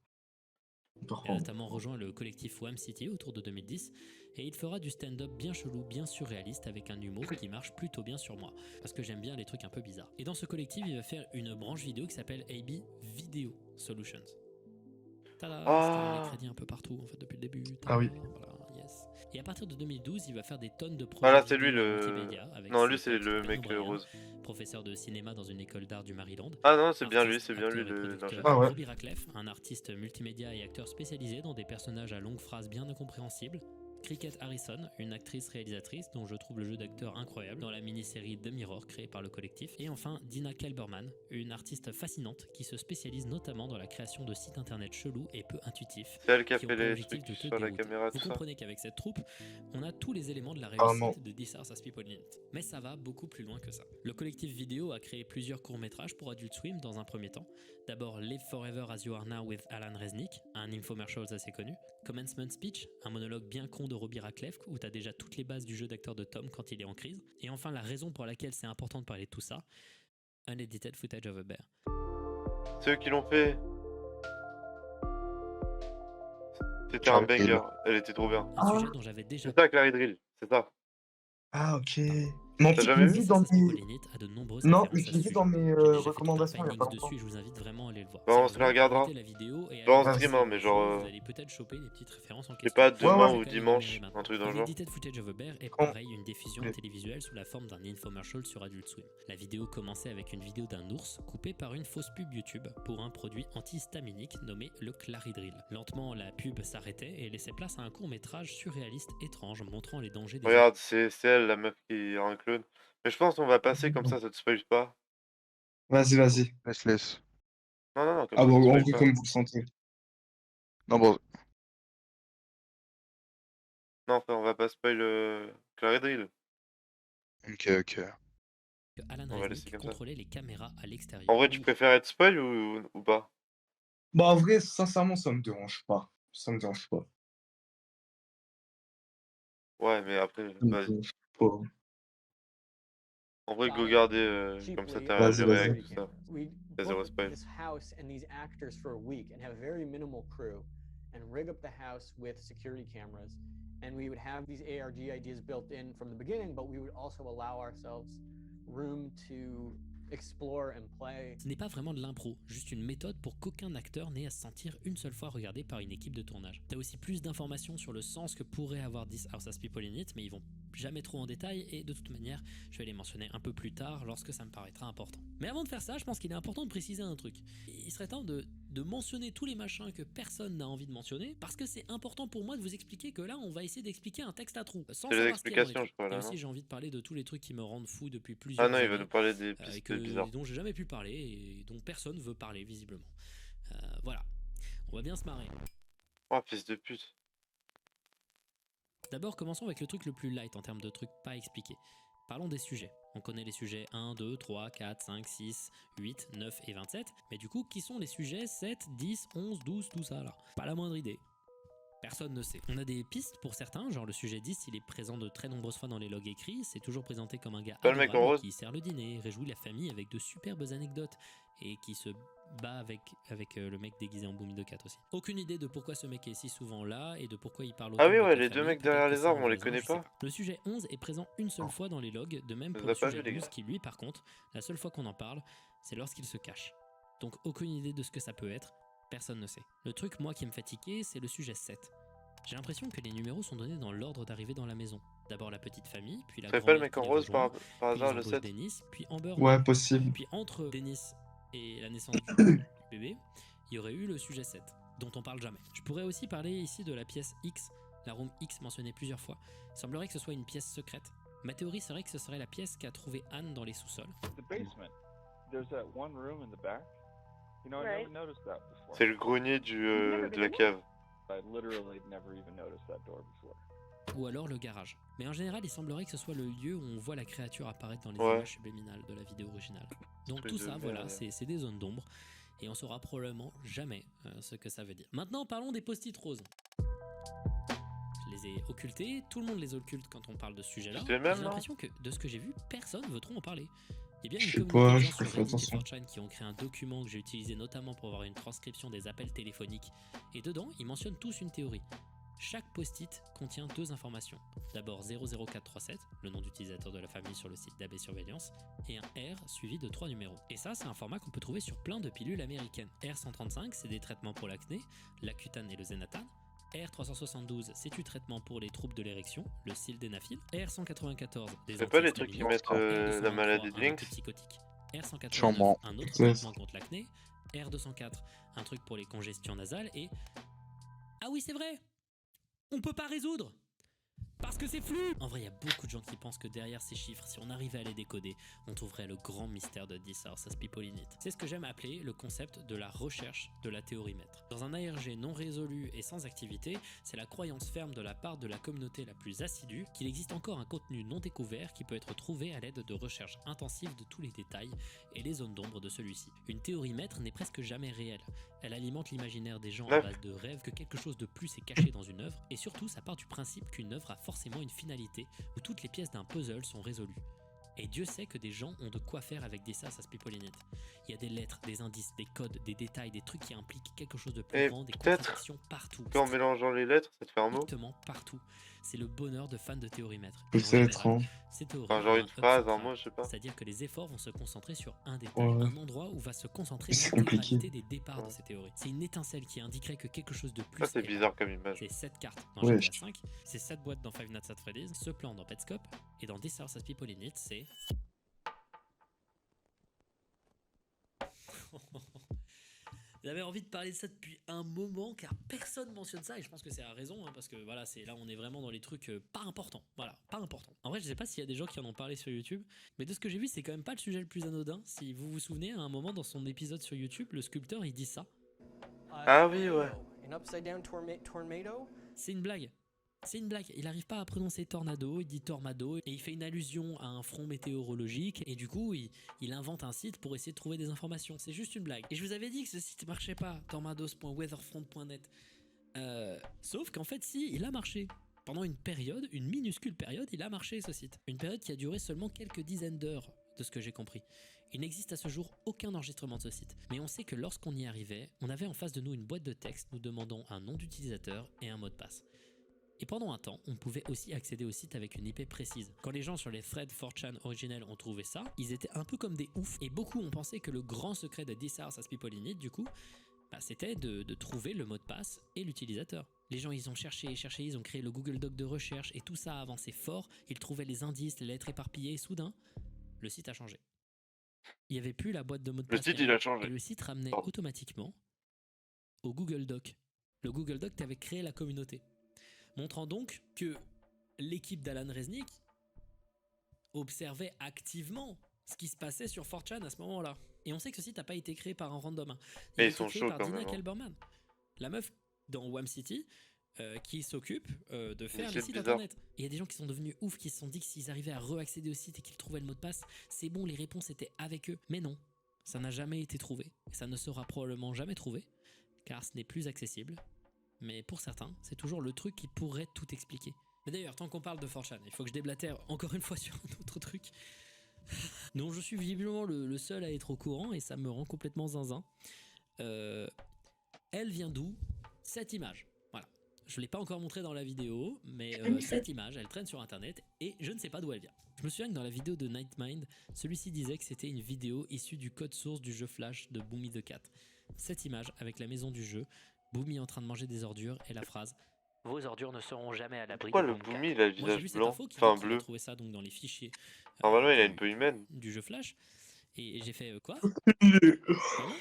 A: Par
D: Il a
A: contre.
D: notamment rejoint le collectif Wham City autour de 2010 et il fera du stand-up bien chelou, bien surréaliste avec un humour qui marche plutôt bien sur moi parce que j'aime bien les trucs un peu bizarres. Et dans ce collectif, il va faire une branche vidéo qui s'appelle AB Video Solutions. Tada, c'est
C: Ah.
D: les crédits un peu partout en fait depuis le début.
A: Ah oui.
D: Voilà, yes. Et à partir de 2012, il va faire des tonnes de projets
C: Voilà, c'est lui
D: vidéo et
C: le.
D: multimédia avec
C: Non,
D: ses
C: lui, c'est
D: potes
C: le
D: Marion
C: mec
D: Brian,
C: rose.
D: professeur de cinéma dans une école d'art du Maryland.
C: Ah non, c'est bien lui,
D: Artiste,
C: c'est bien lui
D: acteur et
C: le
D: producteur.
C: l'ingé.
A: Ah ouais.
D: Robbie Ratcliffe, un artiste multimédia et acteur spécialisé dans des personnages à longues phrases bien incompréhensibles. Cricket Harrison, une actrice-réalisatrice dont je trouve le jeu d'acteur incroyable dans la mini-série The Mirror créée par le collectif. Et enfin Dina Kelberman, une artiste fascinante qui se spécialise notamment dans la création de sites internet chelous et peu intuitifs.
C: C'est elle qui a
D: Qui ont
C: fait
D: pour
C: les
D: objectif
C: trucs
D: de te
C: sur la
D: dérouter.
C: caméra,
D: Vous
C: tout ça.
D: comprenez qu'avec cette troupe, on a tous les éléments de la
B: Apparemment.
D: réussite de This House Has People in It. Mais ça va beaucoup plus loin que ça. Le collectif vidéo a créé plusieurs courts-métrages pour Adult Swim dans un premier temps. D'abord Live Forever As You Are Now with Alan Resnick, un infomercial assez connu. Commencement Speech, un monologue bien con de Robbie Radcliffe où t'as déjà toutes les bases du jeu d'acteur de Tom quand il est en crise. Et enfin la raison pour laquelle c'est important de parler de tout ça, Unedited Footage of a Bear.
C: C'est eux qui l'ont fait. C'était un
B: Charles
C: banger,
B: Hill.
C: elle était trop bien.
D: Un sujet dont j'avais déjà
C: C'est ça, Clary Drill, c'est ça.
J: Ah, ok. Mais en
C: T'as
J: fait,
C: jamais
J: je l'ai
C: vu
J: vu dans
D: This House Has
J: mes...
D: People in It a de nombreuses
J: Non,
D: références
J: mais
D: à
J: je
D: ce
J: l'ai vu
D: sujet.
J: dans mes
D: J'ai déjà fait tout un
J: recommandations il y a pas
D: findings
J: longtemps.
D: dessus et je vous invite vraiment à aller le voir.
C: Bah, on se
D: Sérieusement,
C: le regardera.
D: arrêtez la vidéo et
C: Genre en
D: allez
C: stream,
D: voir
C: hein, mais
D: ce
C: genre,
D: show, vous allez peut-être choper les petites références en
C: c'est
D: question.
C: pas
J: Ouais,
C: demain
J: ouais.
C: ou
D: Je vais quand même
C: dimanche,
D: énumérer maintenant.
C: un truc dans le genre.
D: Unedited Footage of a Bear est
J: Quand-
D: pareil une diffusion télévisuelle sous la forme d'un infomercial sur Adult Swim. La vidéo commençait avec une vidéo d'un ours coupée par une fausse pub YouTube pour un produit antihistaminique nommé le Claridril. Lentement, la pub s'arrêtait et laissait place à un court-métrage surréaliste étrange montrant les dangers des
C: Regarde, c'est elle, la meuf qui est un clone. Mais je pense qu'on va passer comme ça te spoil pas.
J: Vas-y, vas-y.
B: Laisse.
C: Non, comme
J: Ah
C: ça
J: bon,
C: te
J: en
C: spoil
J: vrai,
C: pas.
J: comme vous le sentez.
B: Non, bon,
C: Non, frère, on va pas spoil Clary Drill.
B: ok.
D: que Alan
C: On va laisser
D: Resnick
C: comme ça.
D: contrôlait les caméras à l'extérieur.
C: En vrai, tu préfères être spoil ou pas?
J: Bah, en vrai, sincèrement, ça me dérange pas. Ça me dérange pas.
C: Ouais, mais après,
J: Ça me
C: vas-y.
J: dérange pas.
C: En vrai, go
I: Buying
C: garder, comme ça
I: cheaply
C: t'as
J: Vas-y,
C: des
J: vas-y.
C: réacts,
I: security
C: tout ça.
I: cameras. We
C: Y a zéro
I: book
C: spoil.
I: this house and these actors for a week and have very minimal crew and rig up the house with security cameras. And we would have these ARG ideas built in from the beginning, but we would also allow ourselves room to explore and play.
D: Ce n'est pas vraiment de l'impro, juste une méthode pour qu'aucun acteur n'ait à se sentir une seule fois regardé par une équipe de tournage. T'as aussi plus d'informations sur le sens que pourrait avoir This House Has People in It, mais ils vont jamais trop en détail et de toute manière, je vais les mentionner un peu plus tard lorsque ça me paraîtra important. Mais avant de faire ça, je pense qu'il est important de préciser un truc. Il serait temps de mentionner tous les machins que personne n'a envie de mentionner, parce que c'est important pour moi de vous expliquer que là, on va essayer d'expliquer un texte à trous, sans
C: C'est les
D: savoir ce qu'il y a dans
C: explications,
D: l'écrit.
C: je crois, là,
D: Et
C: non?
D: aussi, j'ai envie de parler de tous les trucs qui me rendent fou depuis plusieurs
C: Ah non, il va
D: années.
C: nous parler des
D: Et
C: pistes bizarres.
D: dont j'ai jamais pu parler et dont personne veut parler visiblement. Voilà, on va bien se marrer.
C: Oh, fils de pute.
D: D'abord, commençons avec le truc le plus light en termes de trucs pas expliqués. Parlons des sujets. On connaît les sujets 1, 2, 3, 4, 5, 6, 8, 9 et 27. Mais du coup, qui sont les sujets 7, 10, 11, 12, tout ça là? Pas la moindre idée. Personne ne sait. On a des pistes pour certains, genre le sujet 10, il est présent de très nombreuses fois dans les logs écrits, c'est toujours présenté comme un gars
C: Pas le mec en
D: adorable
C: rose?
D: qui sert le dîner, réjouit la famille avec de superbes anecdotes, et qui se bat avec le mec déguisé en Boomy de 4 aussi. Aucune idée de pourquoi ce mec est si souvent là, et de pourquoi il parle autant
C: Ah oui,
D: de
C: ouais,
D: ta
C: les deux
D: famille,
C: mecs
D: peut-être
C: derrière
D: que
C: les
D: c'est
C: arbres,
D: une
C: on les
D: raison,
C: connaît
D: je sais
C: pas?
D: Le sujet 11 est présent une seule fois dans les logs, de même
C: Je
D: pour
C: les
D: le
C: ai pas
D: sujet
C: vus, les
D: 12
C: gars.
D: qui lui par contre, la seule fois qu'on en parle, c'est lorsqu'il se cache. Donc aucune idée de ce que ça peut être, personne ne sait. Le truc moi qui me fait tiquer, c'est le sujet 7. J'ai l'impression que les numéros sont donnés dans l'ordre d'arrivée dans la maison. D'abord la petite famille, puis la
C: C'est pas le
D: grand-mère
C: mec
D: qui
C: en
D: les
C: rose
D: rejoint,
C: par
D: puis
C: hasard,
D: ils
C: le
D: embauchent
C: 7?
D: Dennis, puis Amber.
J: Ouais, possible.
D: Puis entre Dennis et la naissance du bébé, il y aurait eu le sujet 7, dont on parle jamais. Je pourrais aussi parler ici de la pièce X, la room X mentionnée plusieurs fois. Il semblerait que ce soit une pièce secrète. Ma théorie serait que ce serait la pièce qu'a trouvée Anne dans les sous-sols.
H: The basement. There's that one room in the back. You know, I
G: Right.
H: never noticed that before.
C: C'est le grenier de la cave.
H: I literally never even noticed that door before.
D: Ou alors le garage. Mais en général, il semblerait que ce soit le lieu où on voit la créature apparaître dans les
C: Ouais.
D: images subliminales de la vidéo originale. Donc
C: Truc
D: tout
C: de
D: ça,
C: merde.
D: voilà, c'est des zones d'ombre. Et on saura probablement jamais ce que ça veut dire. Maintenant, parlons des post-it roses. Je les ai occultés, tout le monde les occulte quand on parle de ce sujet-là.
C: C'est le
D: J'ai
C: même, non?
D: l'impression que, de ce que j'ai vu, personne veut trop en parler. Il y a bien
J: Je
D: une
J: sais
D: communauté
J: pas,
D: de
J: je
D: gens sur
J: ferai
D: Reddit et
J: attention.
D: 4chan qui ont créé un document que j'ai utilisé notamment pour avoir une transcription des appels téléphoniques. Et dedans, ils mentionnent tous une théorie. Chaque post-it contient deux informations. D'abord 00437, le nom d'utilisateur de la famille sur le site d'AB Surveillance, et un R suivi de 3 numéros. Et ça, c'est un format qu'on peut trouver sur plein de pilules américaines. R135, c'est des traitements pour l'acné, l'Accutane et le Xenatan. R372, c'est du traitement pour les troubles de l'érection, le sildenafil. R194, des
C: C'est pas les trucs qui
D: antihistaminiques.
C: mettent la
D: R223,
C: maladie de
D: un
C: Lynx?
D: antipsychotique. R189,
B: Sûrement.
D: un autre
J: Ouais.
D: traitement contre l'acné. R204, un truc pour les congestions nasales. Et... Ah oui, c'est vrai! On peut pas résoudre! Parce que c'est flou. En vrai, il y a beaucoup de gens qui pensent que derrière ces chiffres, si on arrivait à les décoder, on trouverait le grand mystère de This House as People in It. C'est ce que j'aime appeler le concept de la recherche de la théorie maître. Dans un ARG non résolu et sans activité, c'est la croyance ferme de la part de la communauté la plus assidue qu'il existe encore un contenu non découvert qui peut être trouvé à l'aide de recherches intensives de tous les détails et les zones d'ombre de celui-ci. Une théorie maître n'est presque jamais réelle. Elle alimente l'imaginaire des gens à base de rêves que quelque chose de plus est caché dans une œuvre, et surtout ça part du principe qu'une œuvre a forcément une finalité où toutes les pièces d'un puzzle sont résolues. Et Dieu sait que des gens ont de quoi faire avec This House as People in It. Il y a des lettres, des indices, des codes, des détails, des trucs qui impliquent quelque chose de plus
C: Et
D: grand, des
C: peut-être
D: contradictions partout.
C: qu'en mélangeant les lettres, ça te fait un mot.
D: Strictement partout. C'est le bonheur de fans de théorie maître. Et en
J: Peut-être,
D: général,
J: hein.
D: ces théories
C: Enfin, genre
D: ont
C: une
D: up
C: phrase, un
D: central.
C: mot, je sais pas.
D: C'est-à-dire que les efforts vont se concentrer sur un détail,
J: Ouais.
D: un endroit où va se concentrer
J: C'est compliqué.
D: l'intégralité des départs de
C: Ouais.
D: ces théories. C'est une étincelle qui indiquerait que quelque chose de plus
C: Ça, c'est
D: est là.
C: bizarre comme image.
D: C'est 7 cartes dans
J: Ouais.
D: GTA V, c'est 7 boîtes dans Five Nights at Freddy's, ce plan dans Petscop, et dans This House as People in It, c'est... J'avais envie de parler de ça depuis un moment car personne mentionne ça et je pense que c'est à raison hein, parce que voilà, c'est là on est vraiment dans les trucs pas importants. Voilà, pas importants. En vrai, je sais pas s'il y a des gens qui en ont parlé sur YouTube, mais de ce que j'ai vu, c'est quand même pas le sujet le plus anodin. Si vous vous souvenez, à un moment dans son épisode sur YouTube, le sculpteur il dit ça.
C: Ah oui, ouais.
I: An upside down tornado?
D: C'est une blague. C'est une blague. Il n'arrive pas à prononcer tornado, il dit tornado et il fait une allusion à un front météorologique et du coup il invente un site pour essayer de trouver des informations. C'est juste une blague. Et je vous avais dit que ce site marchait pas, tornados.weatherfront.net. Sauf qu'en fait si, il a marché. Pendant une période, une minuscule période, il a marché ce site. Une période qui a duré seulement quelques dizaines d'heures, de ce que j'ai compris. Il n'existe à ce jour aucun enregistrement de ce site. Mais on sait que lorsqu'on y arrivait, on avait en face de nous une boîte de texte nous demandant un nom d'utilisateur et un mot de passe. Et pendant un temps, on pouvait aussi accéder au site avec une IP précise. Quand les gens sur les threads 4chan originels ont trouvé ça, ils étaient un peu comme des oufs. Et beaucoup ont pensé que le grand secret de This House as People in It, du coup, c'était de trouver le mot de passe et l'utilisateur. Les gens, ils ont cherché, ils ont créé le Google Doc de recherche et tout ça a avancé fort. Ils trouvaient les indices, les lettres éparpillées et soudain, le site a changé. Il n'y avait plus la boîte de mots de
C: Le
D: passe.
C: site, il a changé.
D: Et le site ramenait
C: Pardon.
D: automatiquement au Google Doc. Le Google Doc qu'avait créé la communauté. Montrant donc que l'équipe d'Alan Resnick observait activement ce qui se passait sur 4chan à ce moment-là. Et on sait que ce site n'a pas été créé par un random. Hein.
C: Mais
D: a
C: ils
D: été
C: sont
D: créé
C: chauds
D: par
C: quand
D: Dina
C: même, hein.
D: Kelberman, la meuf dans Wham City qui s'occupe de faire
C: c'est
D: les sites
C: bizarre.
D: internet. Et il y a des gens qui sont devenus ouf, qui se sont dit que s'ils arrivaient à re-accéder au site et qu'ils trouvaient le mot de passe, c'est bon, les réponses étaient avec eux. Mais non, ça n'a jamais été trouvé. Et ça ne sera probablement jamais trouvé, car ce n'est plus accessible. Mais pour certains, c'est toujours le truc qui pourrait tout expliquer. Mais d'ailleurs, tant qu'on parle de 4chan, il faut que je déblatère encore une fois sur un autre truc dont je suis visiblement le seul à être au courant et ça me rend complètement zinzin. Elle vient d'où? Cette image. Voilà. Je ne l'ai pas encore montrée dans la vidéo, mais cette image, elle traîne sur internet et je ne sais pas d'où elle vient. Je me souviens que dans la vidéo de Nightmind, celui-ci disait que c'était une vidéo issue du code source du jeu Flash de Boomy the Cat. Cette image avec la maison du jeu, Boomy en train de manger des ordures et la phrase « Vos ordures ne seront jamais à l'abri de
C: Pourquoi le
D: Boom Cat.
C: Boomy, il a le
D: Moi, j'ai vu
C: visage
D: cette
C: blanc?
D: info qui
C: Enfin,
D: dit qu'il a
C: bleu.
D: trouvé ça donc dans les fichiers
C: Normalement, il a une peau humaine.
D: du jeu Flash et j'ai fait quoi?
J: Il
D: Pardon?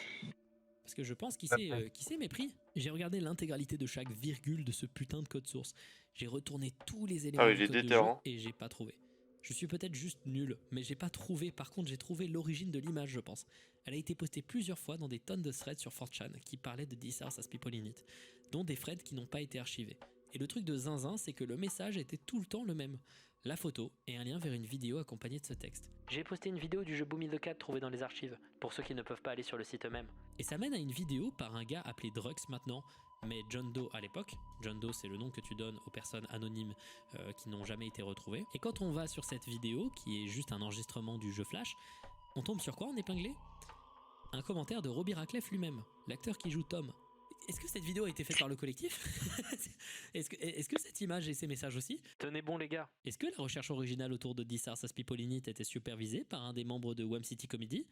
D: Parce que je pense qu'il s'est mépris. J'ai regardé l'intégralité de chaque virgule de ce putain de code source. J'ai retourné tous les éléments
C: Ah oui,
D: du
C: il est
D: code de jeu
C: déterrant.
D: et j'ai pas trouvé. Je suis peut-être juste nul, mais j'ai pas trouvé. Par contre, j'ai trouvé l'origine de l'image, je pense. Elle a été postée plusieurs fois dans des tonnes de threads sur 4chan qui parlaient de This House as People in It, dont des threads qui n'ont pas été archivés. Et le truc de zinzin, c'est que le message était tout le temps le même. La photo et un lien vers une vidéo accompagnée de ce texte. J'ai posté une vidéo du jeu Boomy the Cat trouvée dans les archives, pour ceux qui ne peuvent pas aller sur le site eux-mêmes. Et ça mène à une vidéo par un gars appelé Drux maintenant, mais John Doe à l'époque. John Doe, c'est le nom que tu donnes aux personnes anonymes qui n'ont jamais été retrouvées. Et quand on va sur cette vidéo, qui est juste un enregistrement du jeu Flash, on tombe sur quoi en épinglé? Un commentaire de Robbie Radcliffe lui-même, l'acteur qui joue Tom. Est-ce que cette vidéo a été faite par le collectif? Est-ce que cette image et ces messages aussi? Tenez bon les gars. Est-ce que la recherche originale autour de This House as People in It était supervisée par un des membres de Wham City Comedy?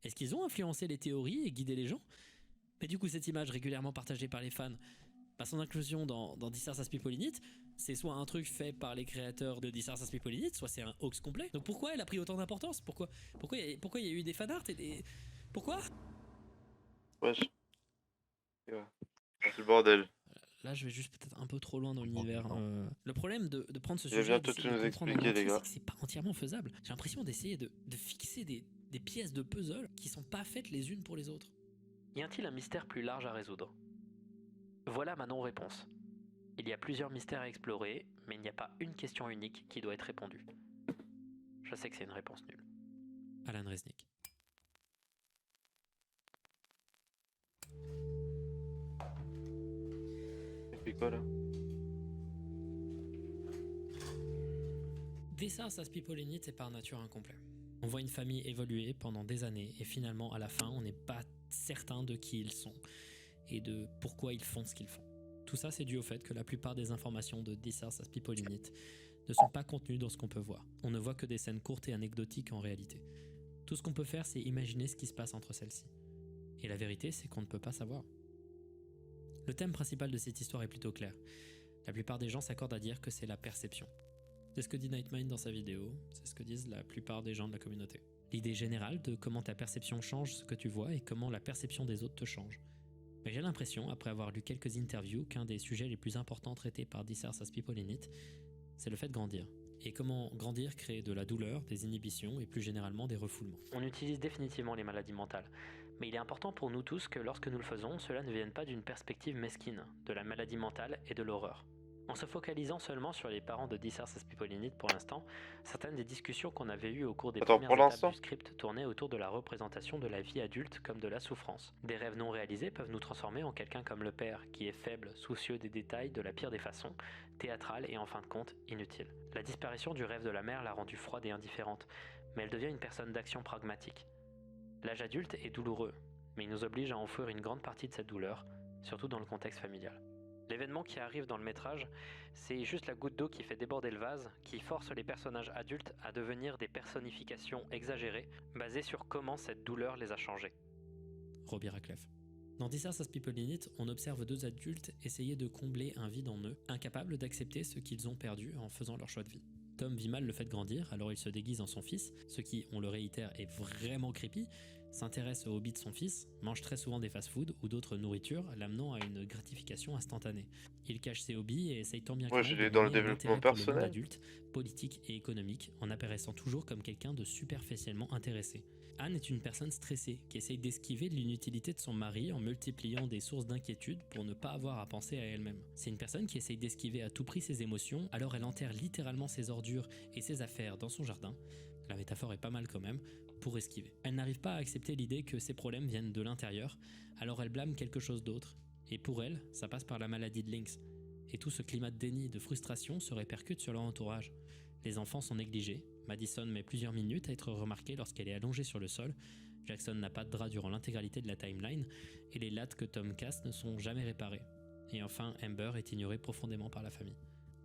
D: Est-ce qu'ils ont influencé les théories et guidé les gens? Mais du coup cette image régulièrement partagée par les fans, son inclusion dans This House as People in It, c'est soit un truc fait par les créateurs de This House as People in It, soit c'est un hoax complet. Donc pourquoi elle a pris autant d'importance? Pourquoi il y a eu des fanarts et des... Pourquoi?
C: Wesh. Et ouais. C'est le bordel.
K: là, je vais juste peut-être un peu trop loin dans l'univers.
F: non.
K: Le problème de prendre ce
C: Il va
K: sujet et
C: bientôt
K: d'essayer
C: tout
K: de
C: nous
K: comprendre en
C: expliquer, les
K: entier,
C: gars.
K: c'est que c'est pas entièrement faisable. J'ai l'impression d'essayer de fixer des pièces de puzzle qui sont pas faites les unes pour les autres.
D: Y a-t-il un mystère plus large à résoudre? Voilà ma non-réponse. Il y a plusieurs mystères à explorer, mais il n'y a pas une question unique qui doit être répondue. Je sais que c'est une réponse nulle.
K: Alan Resnick.
C: Il fait quoi là?
K: This House Has People in It est par nature incomplet. On voit une famille évoluer pendant des années et finalement à la fin on n'est pas certain de qui ils sont et de pourquoi ils font ce qu'ils font. Tout ça c'est dû au fait que la plupart des informations de This House Has People in It ne sont pas contenues dans ce qu'on peut voir. On ne voit que des scènes courtes et anecdotiques en réalité. Tout ce qu'on peut faire c'est imaginer ce qui se passe entre celles-ci. Et la vérité c'est qu'on ne peut pas savoir. Le thème principal de cette histoire est plutôt clair. La plupart des gens s'accordent à dire que c'est la perception. C'est ce que dit Nightmind dans sa vidéo, c'est ce que disent la plupart des gens de la communauté. L'idée générale de comment ta perception change ce que tu vois et comment la perception des autres te change. Mais j'ai l'impression, après avoir lu quelques interviews, qu'un des sujets les plus importants traités par This House Has People in It, c'est le fait de grandir. Et comment grandir crée de la douleur, des inhibitions et plus généralement des refoulements.
D: On utilise définitivement les maladies mentales, mais il est important pour nous tous que lorsque nous le faisons, cela ne vienne pas d'une perspective mesquine, de la maladie mentale et de l'horreur. En se focalisant seulement sur les parents de This House Has People in It pour l'instant, certaines des discussions qu'on avait eues au cours des premières étapes du script tournaient autour de la représentation de la vie adulte comme de la souffrance. Des rêves non réalisés peuvent nous transformer en quelqu'un comme le père, qui est faible, soucieux des détails de la pire des façons, théâtral et en fin de compte, inutile. La disparition du rêve de la mère l'a rendue froide et indifférente, mais elle devient une personne d'action pragmatique. L'âge adulte est douloureux, mais il nous oblige à enfouir une grande partie de cette douleur, surtout dans le contexte familial. L'événement qui arrive dans le métrage, c'est juste la goutte d'eau qui fait déborder le vase, qui force les personnages adultes à devenir des personnifications exagérées, basées sur comment cette douleur les a changés.
K: Robbie Radcliffe. Dans This House Has People in It, on observe deux adultes essayer de combler un vide en eux, incapables d'accepter ce qu'ils ont perdu en faisant leur choix de vie. Tom vit mal le fait de grandir, alors il se déguise en son fils, ce qui, on le réitère, est vraiment creepy, s'intéresse aux hobbies de son fils, mange très souvent des fast-foods ou d'autres nourritures, l'amenant à une gratification instantanée. Il cache ses hobbies et essaye tant bien que mal
C: je
K: de
C: l'ai dans le
K: donner un
C: développement
K: intérêt pour le monde
C: personnel.
K: adulte, politique et économique, en apparaissant toujours comme quelqu'un de superficiellement intéressé. Anne est une personne stressée qui essaye d'esquiver l'inutilité de son mari en multipliant des sources d'inquiétude pour ne pas avoir à penser à elle-même. C'est une personne qui essaye d'esquiver à tout prix ses émotions, alors elle enterre littéralement ses ordures et ses affaires dans son jardin. La métaphore est pas mal quand même, pour esquiver. Elle n'arrive pas à accepter l'idée que ses problèmes viennent de l'intérieur, alors elle blâme quelque chose d'autre. Et pour elle, ça passe par la maladie de Lynx. Et tout ce climat de déni et de frustration se répercute sur leur entourage. Les enfants sont négligés, Madison met plusieurs minutes à être remarquée lorsqu'elle est allongée sur le sol, Jackson n'a pas de drap durant l'intégralité de la timeline, et les lattes que Tom casse ne sont jamais réparées. Et enfin, Amber est ignorée profondément par la famille.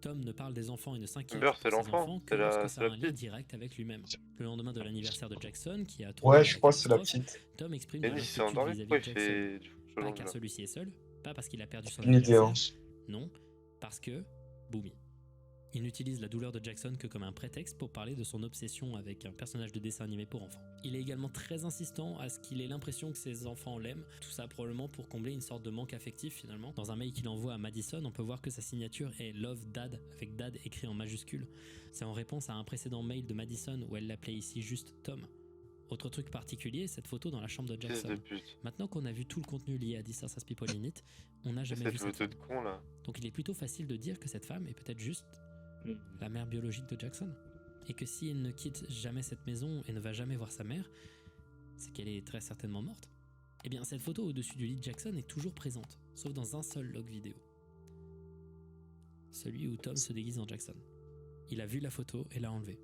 K: Tom ne parle des enfants et ne s'inquiète
C: Amber,
K: pour
C: c'est
K: ses
C: l'enfant,
K: enfants que
C: c'est la-
K: lorsque
C: c'est
K: ça
C: la
K: a un lien
C: petite.
K: direct avec lui-même. Le lendemain de l'anniversaire de Jackson, qui a
J: Ouais,
K: tourné
J: je
K: la
J: crois que c'est la
K: catastrophe,
J: petite.
K: Tom exprime de
C: Denis s'est
K: l'inquiétude
C: endormi,
K: vis-à-vis
C: pourquoi
K: de
C: il
K: Jackson.
C: fait du
K: Pas
C: challenge
K: car
C: là?
K: celui-ci est seul, pas parce qu'il a perdu son
J: Une idée,
K: anniversaire,
J: hein.
K: non, parce que Boomy. Il n'utilise la douleur de Jackson que comme un prétexte pour parler de son obsession avec un personnage de dessin animé pour enfants. Il est également très insistant à ce qu'il ait l'impression que ses enfants l'aiment, tout ça probablement pour combler une sorte de manque affectif finalement. Dans un mail qu'il envoie à Madison, on peut voir que sa signature est Love Dad, avec Dad écrit en majuscule. C'est en réponse à un précédent mail de Madison où elle l'appelait ici juste Tom. Autre truc particulier, cette photo dans la chambre de
C: Fils de
K: Jackson.
C: pute.
K: Maintenant qu'on a vu tout le contenu lié à This House Has People in It, on n'a jamais
C: Cette
K: vu cette
C: photo de
K: femme.
C: con là.
K: Donc il est plutôt facile de dire que cette femme est peut-être juste la mère biologique de Jackson. Et que si elle ne quitte jamais cette maison et ne va jamais voir sa mère, c'est qu'elle est très certainement morte. Eh bien cette photo au-dessus du lit de Jackson est toujours présente, sauf dans un seul log vidéo. Celui où Tom se déguise en Jackson. Il a vu la photo et l'a enlevée.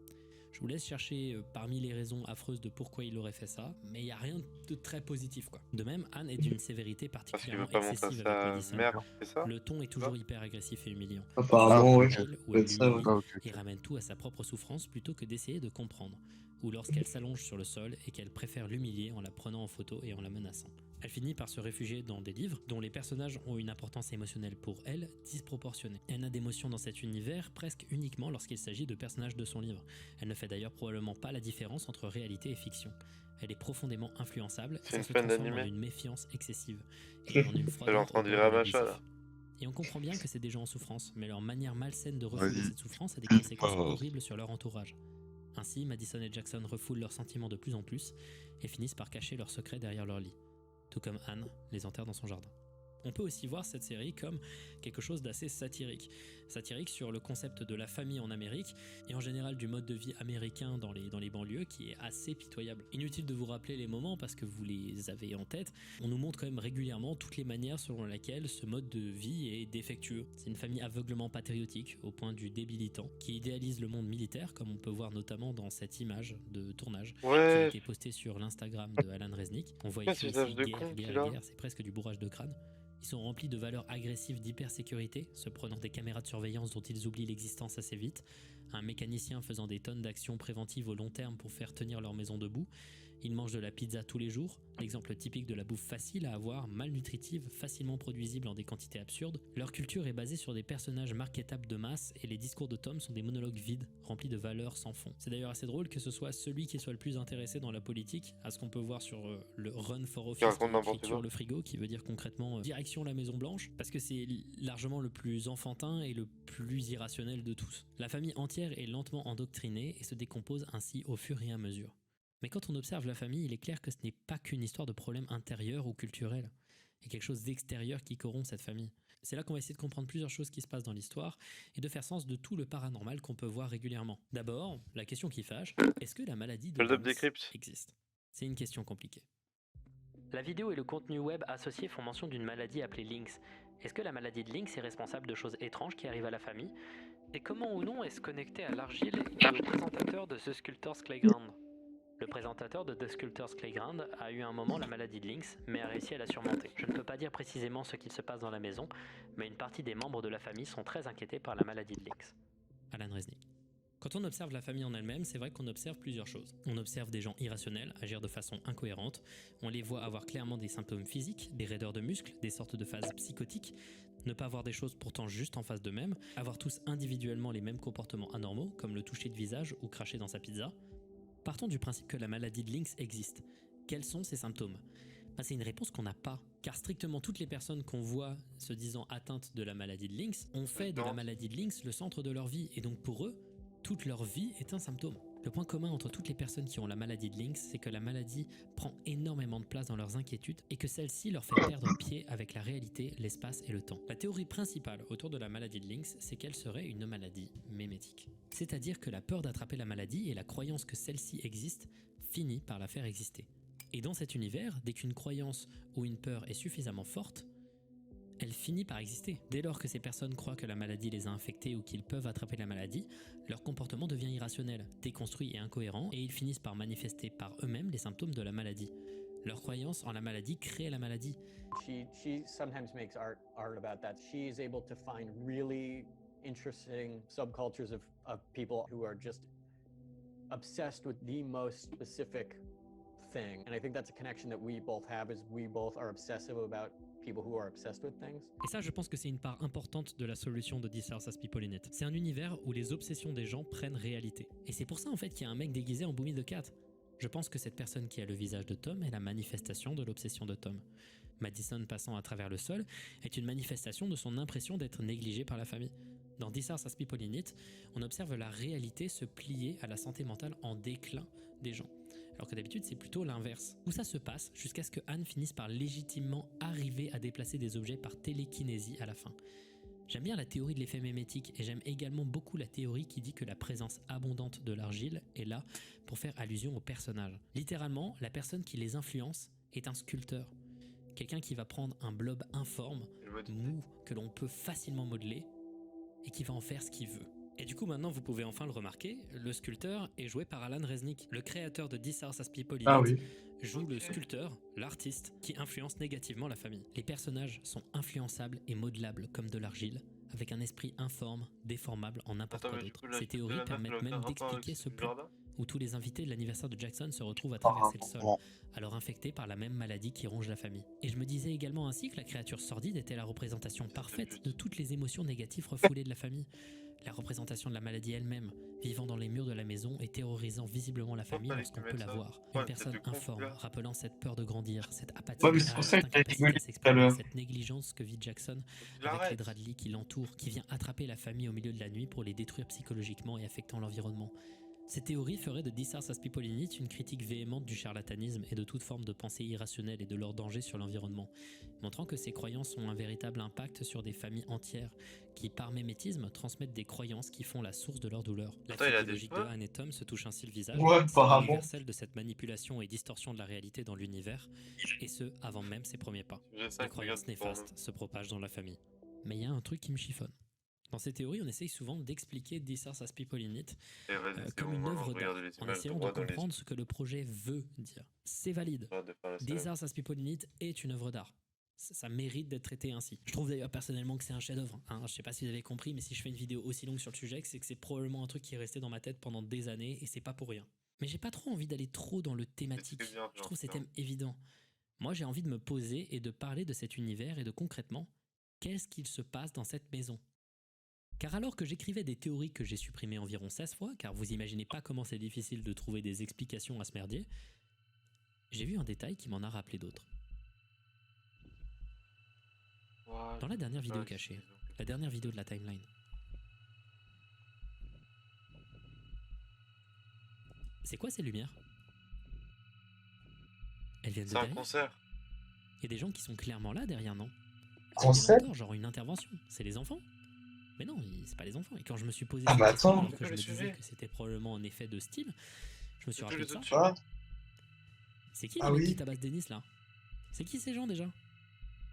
K: Je vous laisse chercher parmi les raisons affreuses de pourquoi il aurait fait ça, mais il n'y a rien de très positif quoi. De même, Anne est d'une sévérité
C: Parce qu'il
K: particulièrement
C: veut pas montrer
K: excessive avec
C: sa
K: Madison.
C: mère, c'est ça?
K: Le ton est toujours hyper agressif et humiliant.
J: Apparemment, ouais.
K: Où
J: peut
K: elle
J: être ça, ouais.
K: l'humilie et ramène tout à sa propre souffrance plutôt que d'essayer de comprendre. Ou lorsqu'elle s'allonge sur le sol et qu'elle préfère l'humilier en la prenant en photo et en la menaçant. Elle finit par se réfugier dans des livres dont les personnages ont une importance émotionnelle pour elle disproportionnée. Elle n'a d'émotion dans cet univers presque uniquement lorsqu'il s'agit de personnages de son livre. Elle ne fait d'ailleurs probablement pas la différence entre réalité et fiction. Elle est profondément influençable et
C: C'est
K: ça
C: une
K: se
C: fan
K: transforme en
C: d'animé.
K: une méfiance excessive et en une
C: Elle est
K: froideur
C: en train
K: au
C: de
K: bord
C: lire
K: de
C: Amacha
K: l'abusif.
C: là.
K: Et on comprend bien que c'est des gens en souffrance, mais leur manière malsaine de
B: Vas-y.
K: refouler cette souffrance a des
B: Dis
K: conséquences
B: pas.
K: horribles sur leur entourage. Ainsi, Madison et Jackson refoulent leurs sentiments de plus en plus et finissent par cacher leurs secrets derrière leur lit. Tout comme Anne les enterre dans son jardin. On peut aussi voir cette série comme quelque chose d'assez satirique. Satirique sur le concept de la famille en Amérique et en général du mode de vie américain dans les banlieues qui est assez pitoyable. Inutile de vous rappeler les moments parce que vous les avez en tête. On nous montre quand même régulièrement toutes les manières selon lesquelles ce mode de vie est défectueux. C'est une famille aveuglement patriotique au point du débilitant qui idéalise le monde militaire comme on peut voir notamment dans cette image de tournage qui a
C: Ouais.
K: été postée sur l'Instagram de Alan Resnick. On voit
C: Ah,
K: écrit
C: ce visage
K: ici
C: de
K: guerre,
C: con qu'il
K: guerre,
C: a.
K: guerre, c'est presque du bourrage de crâne. Ils sont remplis de valeurs agressives d'hypersécurité, se prenant des caméras de surveillance dont ils oublient l'existence assez vite, un mécanicien faisant des tonnes d'actions préventives au long terme pour faire tenir leur maison debout. Ils mangent de la pizza tous les jours, l'exemple typique de la bouffe facile à avoir, malnutritive, facilement produisible en des quantités absurdes. Leur culture est basée sur des personnages marketables de masse et les discours de Tom sont des monologues vides, remplis de valeurs sans fond. C'est d'ailleurs assez drôle que ce soit celui qui soit le plus intéressé dans la politique, à ce qu'on peut voir sur le Run for Office,
C: raconte
K: qui est écrit
C: n'importe
K: sur
C: quoi.
K: le frigo, qui veut dire concrètement direction la Maison Blanche, parce que c'est largement le plus enfantin et le plus irrationnel de tous. La famille entière est lentement endoctrinée et se décompose ainsi au fur et à mesure. Mais quand on observe la famille, il est clair que ce n'est pas qu'une histoire de problèmes intérieurs ou culturels. Il y a quelque chose d'extérieur qui corrompt cette famille. C'est là qu'on va essayer de comprendre plusieurs choses qui se passent dans l'histoire et de faire sens de tout le paranormal qu'on peut voir régulièrement. D'abord, la question qui fâche, est-ce que la maladie de
C: Hold up
K: Lynx
C: Decrypt.
K: existe? C'est une question compliquée.
D: La vidéo et le contenu web associé font mention d'une maladie appelée Lynx. Est-ce que la maladie de Lynx est responsable de choses étranges qui arrivent à la famille? Et comment ou non est-ce connecté à l'argile et au présentateur de The Sculptor's Playground? Le présentateur de The Sculptor's Playground a eu un moment la maladie de Lynx, mais a réussi à la surmonter. Je ne peux pas dire précisément ce qu'il se passe dans la maison, mais une partie des membres de la famille sont très inquiétés par la maladie de Lynx.
K: Alan Resnick. Quand on observe la famille en elle-même, c'est vrai qu'on observe plusieurs choses. On observe des gens irrationnels, agir de façon incohérente, on les voit avoir clairement des symptômes physiques, des raideurs de muscles, des sortes de phases psychotiques, ne pas voir des choses pourtant juste en face d'eux-mêmes, avoir tous individuellement les mêmes comportements anormaux, comme le toucher de visage ou cracher dans sa pizza. Partons du principe que la maladie de Lynx existe. Quels sont ces symptômes? C'est une réponse qu'on n'a pas, car strictement toutes les personnes qu'on voit se disant atteintes de la maladie de Lynx ont fait de la maladie de Lynx le centre de leur vie, et donc pour eux, toute leur vie est un symptôme. Le point commun entre toutes les personnes qui ont la maladie de Lynx, c'est que la maladie prend énormément de place dans leurs inquiétudes et que celle-ci leur fait perdre pied avec la réalité, l'espace et le temps. La théorie principale autour de la maladie de Lynx, c'est qu'elle serait une maladie mémétique. C'est-à-dire que la peur d'attraper la maladie et la croyance que celle-ci existe finit par la faire exister. Et dans cet univers, dès qu'une croyance ou une peur est suffisamment forte, elle finit par exister. Dès lors que ces personnes croient que la maladie les a infectés ou qu'ils peuvent attraper la maladie, leur comportement devient irrationnel, déconstruit et incohérent, et ils finissent par manifester par eux-mêmes les symptômes de la maladie. Leur croyance en la maladie crée la maladie.
I: She sometimes makes art about that. She is able to find really interesting subcultures of people who are just obsessed with the most specific thing. And I think that's a connection that we both have, is we both are obsessive about people who are obsessed with things.
K: Et ça, je pense que c'est une part importante de la solution de This House Has People in It. C'est un univers où les obsessions des gens prennent réalité. Et c'est pour ça en fait qu'il y a un mec déguisé en Boomy the Cat. Je pense que cette personne qui a le visage de Tom est la manifestation de l'obsession de Tom. Madison passant à travers le sol est une manifestation de son impression d'être négligé par la famille. Dans This House Has People in It, on observe la réalité se plier à la santé mentale en déclin des gens. Alors que d'habitude c'est plutôt l'inverse. Où ça se passe jusqu'à ce que Anne finisse par légitimement arriver à déplacer des objets par télékinésie à la fin. J'aime bien la théorie de l'effet mémétique et j'aime également beaucoup la théorie qui dit que la présence abondante de l'argile est là pour faire allusion aux personnages. Littéralement, la personne qui les influence est un sculpteur. Quelqu'un qui va prendre un blob informe, mou, que l'on peut facilement modeler et qui va en faire ce qu'il veut. Et du coup maintenant vous pouvez enfin le remarquer, le sculpteur est joué par Alan Resnick, le créateur de This House Has People in It, joue le sculpteur, l'artiste, qui influence négativement la famille. Les personnages sont influençables et modelables comme de l'argile, avec un esprit informe, déformable en n'importe quoi d'autre. Ces théories permettent même d'expliquer ce plan où tous les invités de l'anniversaire de Jackson se retrouvent à traverser le sol, alors infectés par la même maladie qui ronge la famille. Et je me disais également ainsi que la créature sordide était la représentation parfaite de toutes les émotions négatives refoulées de la famille. La représentation de la maladie elle-même, vivant dans les murs de la maison et terrorisant visiblement la famille
C: fallait
K: lorsqu'on
C: qu'ils
K: peut
C: mettent
K: la
C: ça.
K: voir.
C: Ouais,
K: Une personne
C: c'était
K: informe,
C: complet.
K: rappelant cette peur de grandir, cette apathie,
J: Ouais, mais c'est pour ça
K: cette
J: que t'as
K: incapacité
J: rigolé
K: à
J: tout à
K: s'exprimer,
J: l'heure.
K: cette négligence que vit Jackson
C: Il
K: avec les
C: arrête.
K: Bradley qui l'entourent, qui vient attraper la famille au milieu de la nuit pour les détruire psychologiquement et affectant l'environnement. Ces théories feraient de This Earth As People In It une critique véhémente du charlatanisme et de toute forme de pensée irrationnelle et de leur danger sur l'environnement, montrant que ces croyances ont un véritable impact sur des familles entières qui, par mimétisme, transmettent des croyances qui font la source de leur douleur. La
C: Attends, il a
K: critique
C: des
K: logique de
C: cheveux?
K: Anne et Tom se touche ainsi le visage,
J: Ouais,
K: signe
J: apparemment.
K: universel de cette manipulation et distorsion de la réalité dans l'univers, et ce, avant même ses premiers pas.
C: J'ai
K: Les
C: 5,
K: croyances
C: regarde pour nous.
K: néfastes se propagent dans la famille. Mais il y a un truc qui me chiffonne. Dans ces théories, on essaye souvent d'expliquer This Earth As People In It
C: Et vas-y, c'est
K: comme
C: bon,
K: une
C: maintenant,
K: œuvre d'art,
C: regardez les
K: en
C: images
K: essayant de
C: droit dans les yeux.
K: comprendre ce que le projet veut dire. C'est valide.
C: Arrête de faire la
K: This
C: salade.
K: Earth As People In It est une œuvre d'art. Ça mérite d'être traité ainsi. Je trouve d'ailleurs personnellement que c'est un chef-d'œuvre. Hein. Je sais pas si vous avez compris, mais si je fais une vidéo aussi longue sur le sujet, c'est que c'est probablement un truc qui est resté dans ma tête pendant des années et c'est pas pour rien. Mais j'ai pas trop envie d'aller trop dans le thématique.
C: C'est bien,
K: Je trouve ces
C: bien.
K: thèmes évidents. Moi, j'ai envie de me poser et de parler de cet univers et de concrètement, qu'est-ce qu'il se passe dans cette maison ? Car alors que j'écrivais des théories que j'ai supprimées environ 16 fois, car vous imaginez pas comment c'est difficile de trouver des explications à ce merdier, j'ai vu un détail qui m'en a rappelé d'autres. Dans la dernière vidéo cachée, la dernière vidéo de la timeline, c'est quoi ces lumières? Elles viennent de
C: C'est un
K: derrière.
C: concert.
K: Il y a des gens qui sont clairement là derrière, non?
J: Concert?
K: Encore, genre une intervention. C'est les enfants? Mais non, c'est pas les enfants. Et quand je me suis posé
J: Ah
K: cette
J: bah
K: question,
J: attends.
K: alors que
C: Tous
K: je me
C: les
K: disais
C: sujets.
K: que c'était probablement un effet de style, je me suis
C: Tous
K: rappelé
C: les
K: de ça.
C: autres
J: Ah,
C: sujets.
K: C'est qui
J: Ah
K: les mecs qui
J: oui.
K: tabassent Denis là? C'est qui ces gens déjà?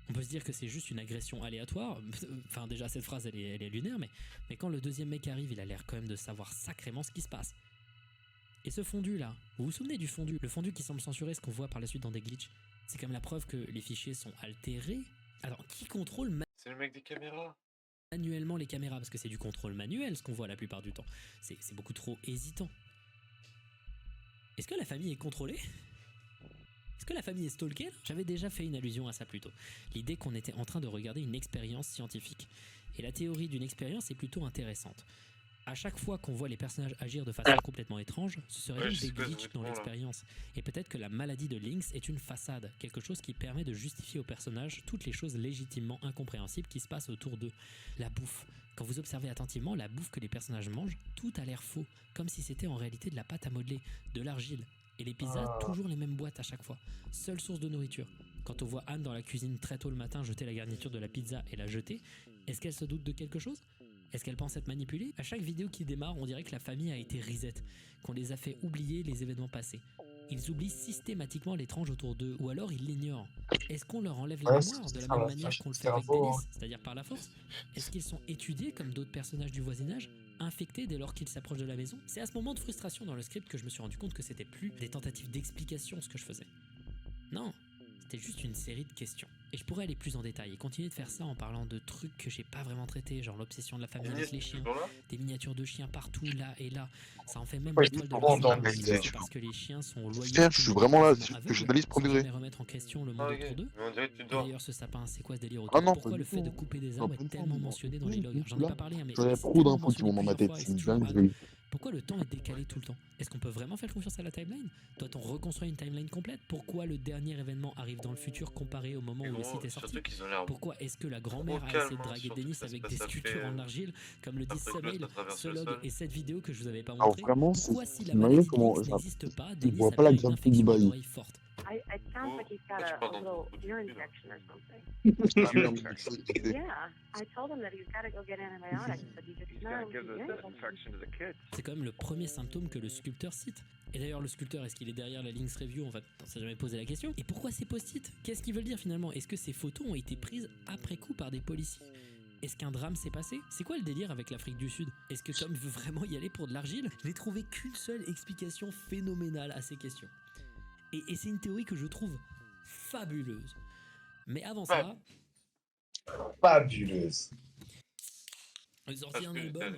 K: On peut se dire que c'est juste une agression aléatoire. Enfin, déjà, cette phrase, elle est lunaire, mais quand le deuxième mec arrive, il a l'air quand même de savoir sacrément ce qui se passe. Et ce fondu là, vous vous souvenez du fondu? Le fondu qui semble censurer ce qu'on voit par la suite dans des glitches. C'est quand même la preuve que les fichiers sont altérés. Alors, qui contrôle
C: C'est le mec des caméras.
K: manuellement les caméras? Parce que c'est du contrôle manuel ce qu'on voit la plupart du temps. C'est beaucoup trop hésitant. Est-ce que la famille est contrôlée? Est-ce que la famille est stalkée là? J'avais déjà fait une allusion à ça plus tôt. L'idée qu'on était en train de regarder une expérience scientifique. Et la théorie d'une expérience est plutôt intéressante. À chaque fois qu'on voit les personnages agir de façon complètement étrange, ce serait
C: Ouais,
K: donc
C: je sais
K: des
C: pas ce
K: glitches
C: bruit de
K: dans
C: fond, là.
K: l'expérience. Et peut-être que la maladie de Lynx est une façade, quelque chose qui permet de justifier aux personnages toutes les choses légitimement incompréhensibles qui se passent autour d'eux. La bouffe. Quand vous observez attentivement la bouffe que les personnages mangent, tout a l'air faux, comme si c'était en réalité de la pâte à modeler, de l'argile. Et les pizzas, toujours les mêmes boîtes à chaque fois. Seule source de nourriture. Quand on voit Anne dans la cuisine très tôt le matin jeter la garniture de la pizza et la jeter, est-ce qu'elle se doute de quelque chose? Est-ce qu'elle pense être manipulée? À chaque vidéo qui démarre, on dirait que la famille a été reset, qu'on les a fait oublier les événements passés. Ils oublient systématiquement l'étrange autour d'eux, ou alors ils l'ignorent. Est-ce qu'on leur enlève la
J: Ouais,
K: mémoire
J: c'est
K: de la
J: ça,
K: même
J: la
K: manière
J: flash
K: qu'on le
J: du
K: fait avec
J: cerveau,
K: Dennis, c'est-à-dire par la force? Est-ce qu'ils sont étudiés comme d'autres personnages du voisinage, infectés dès lors qu'ils s'approchent de la maison? C'est à ce moment de frustration dans le script que je me suis rendu compte que c'était plus des tentatives d'explication ce que je faisais. Non, c'était juste une série de questions. Et je pourrais aller plus en détail et continuer de faire ça en parlant de trucs que j'ai pas vraiment traités, genre l'obsession de la famille avec les chiens, des miniatures de chiens partout, là et là. Ça en fait même
J: Ouais,
K: l'étoile de
J: ils
K: leur
J: sont dans
K: série,
J: le
K: c'est
J: désert.
K: parce que les chiens sont loyaux,
B: Tiens, je suis vraiment là,
K: quasiment
B: je
K: aveugles,
B: journaliste
K: sans
B: premier degré.
K: jamais remettre en question le monde
C: Ah, ok.
K: autour d'eux.
C: Mais on dirait que tu
K: Et
C: dors.
K: d'ailleurs, ce sapin, c'est quoi ce délire
B: Ah
K: autour?
B: non,
K: Pourquoi
B: pas
K: le
B: du
K: fait de
B: tout.
K: couper des
B: Je suis en
K: arbres est
B: pleine
K: tellement
B: forme,
K: mentionné dans les
B: oui,
K: logs?
B: je
K: J'en
B: suis
K: ai
B: là.
K: pas parlé, hein, mais
B: J'en ai
K: c'est
B: trop
K: tellement
B: d'infos qui
K: mentionné
B: vont dans ma
K: plusieurs
B: tête,
K: fois et
B: c'est une
K: toujours
B: dinguerie.
K: pourquoi le temps est décalé tout le temps? Est-ce qu'on peut vraiment faire confiance à la timeline? Doit-on reconstruire une timeline complète? Pourquoi le dernier événement arrive dans le futur comparé au moment
C: Et
K: où le
C: gros,
K: site est sorti?
C: surtout qu'ils ont l'air
K: Pourquoi est-ce que la
C: trop
K: grand-mère a essayé
C: calmes,
K: de
C: hein,
K: draguer
C: surtout que
K: Dennis
C: ça se
K: avec
C: passe
K: des sculptures
C: après,
K: en argile, comme le disent
C: après que l'autre
K: Semail,
C: a traversé
K: ce
C: le
K: log
C: sol.
K: et cette vidéo que je vous avais pas
B: Alors
K: montré?
B: vraiment,
K: Pourquoi si la
B: malin
K: maladie de
B: comment
K: Lynx n'existe pas,
B: il
K: Dennis
B: voit
K: a
B: pas la
K: bien une
B: grappe
K: infection
B: du
K: aux
B: bail.
K: oreilles forte?
G: It sounds like he's got
C: Pourquoi tu
G: a
C: parles dans
G: little
C: ton trou de
G: ear
C: cul, là?
G: infection or something.
B: Ah merde,
G: Yeah, I told him that he's got to go get antibiotics, but he just
H: He's gonna
G: knows
H: give
G: he's
H: the
G: irritable.
H: disinfection to the kids.
K: C'est quand même le premier symptôme que le sculpteur cite. Et d'ailleurs, le sculpteur, est-ce qu'il est derrière la Lynx Review? On s'est jamais posé la question. Et pourquoi ces post-it? Qu'est-ce qu'ils veulent dire finalement? Est-ce que ces photos ont été prises après coup par des policiers? Est-ce qu'un drame s'est passé? C'est quoi le délire avec l'Afrique du Sud? Est-ce que Tom veut vraiment y aller pour de l'argile? Je n'ai trouvé qu'une seule explication phénoménale à ces questions. Et c'est une théorie que je trouve fabuleuse. Mais avant ça,
J: Fabuleuse.
K: j'ai sorti un album.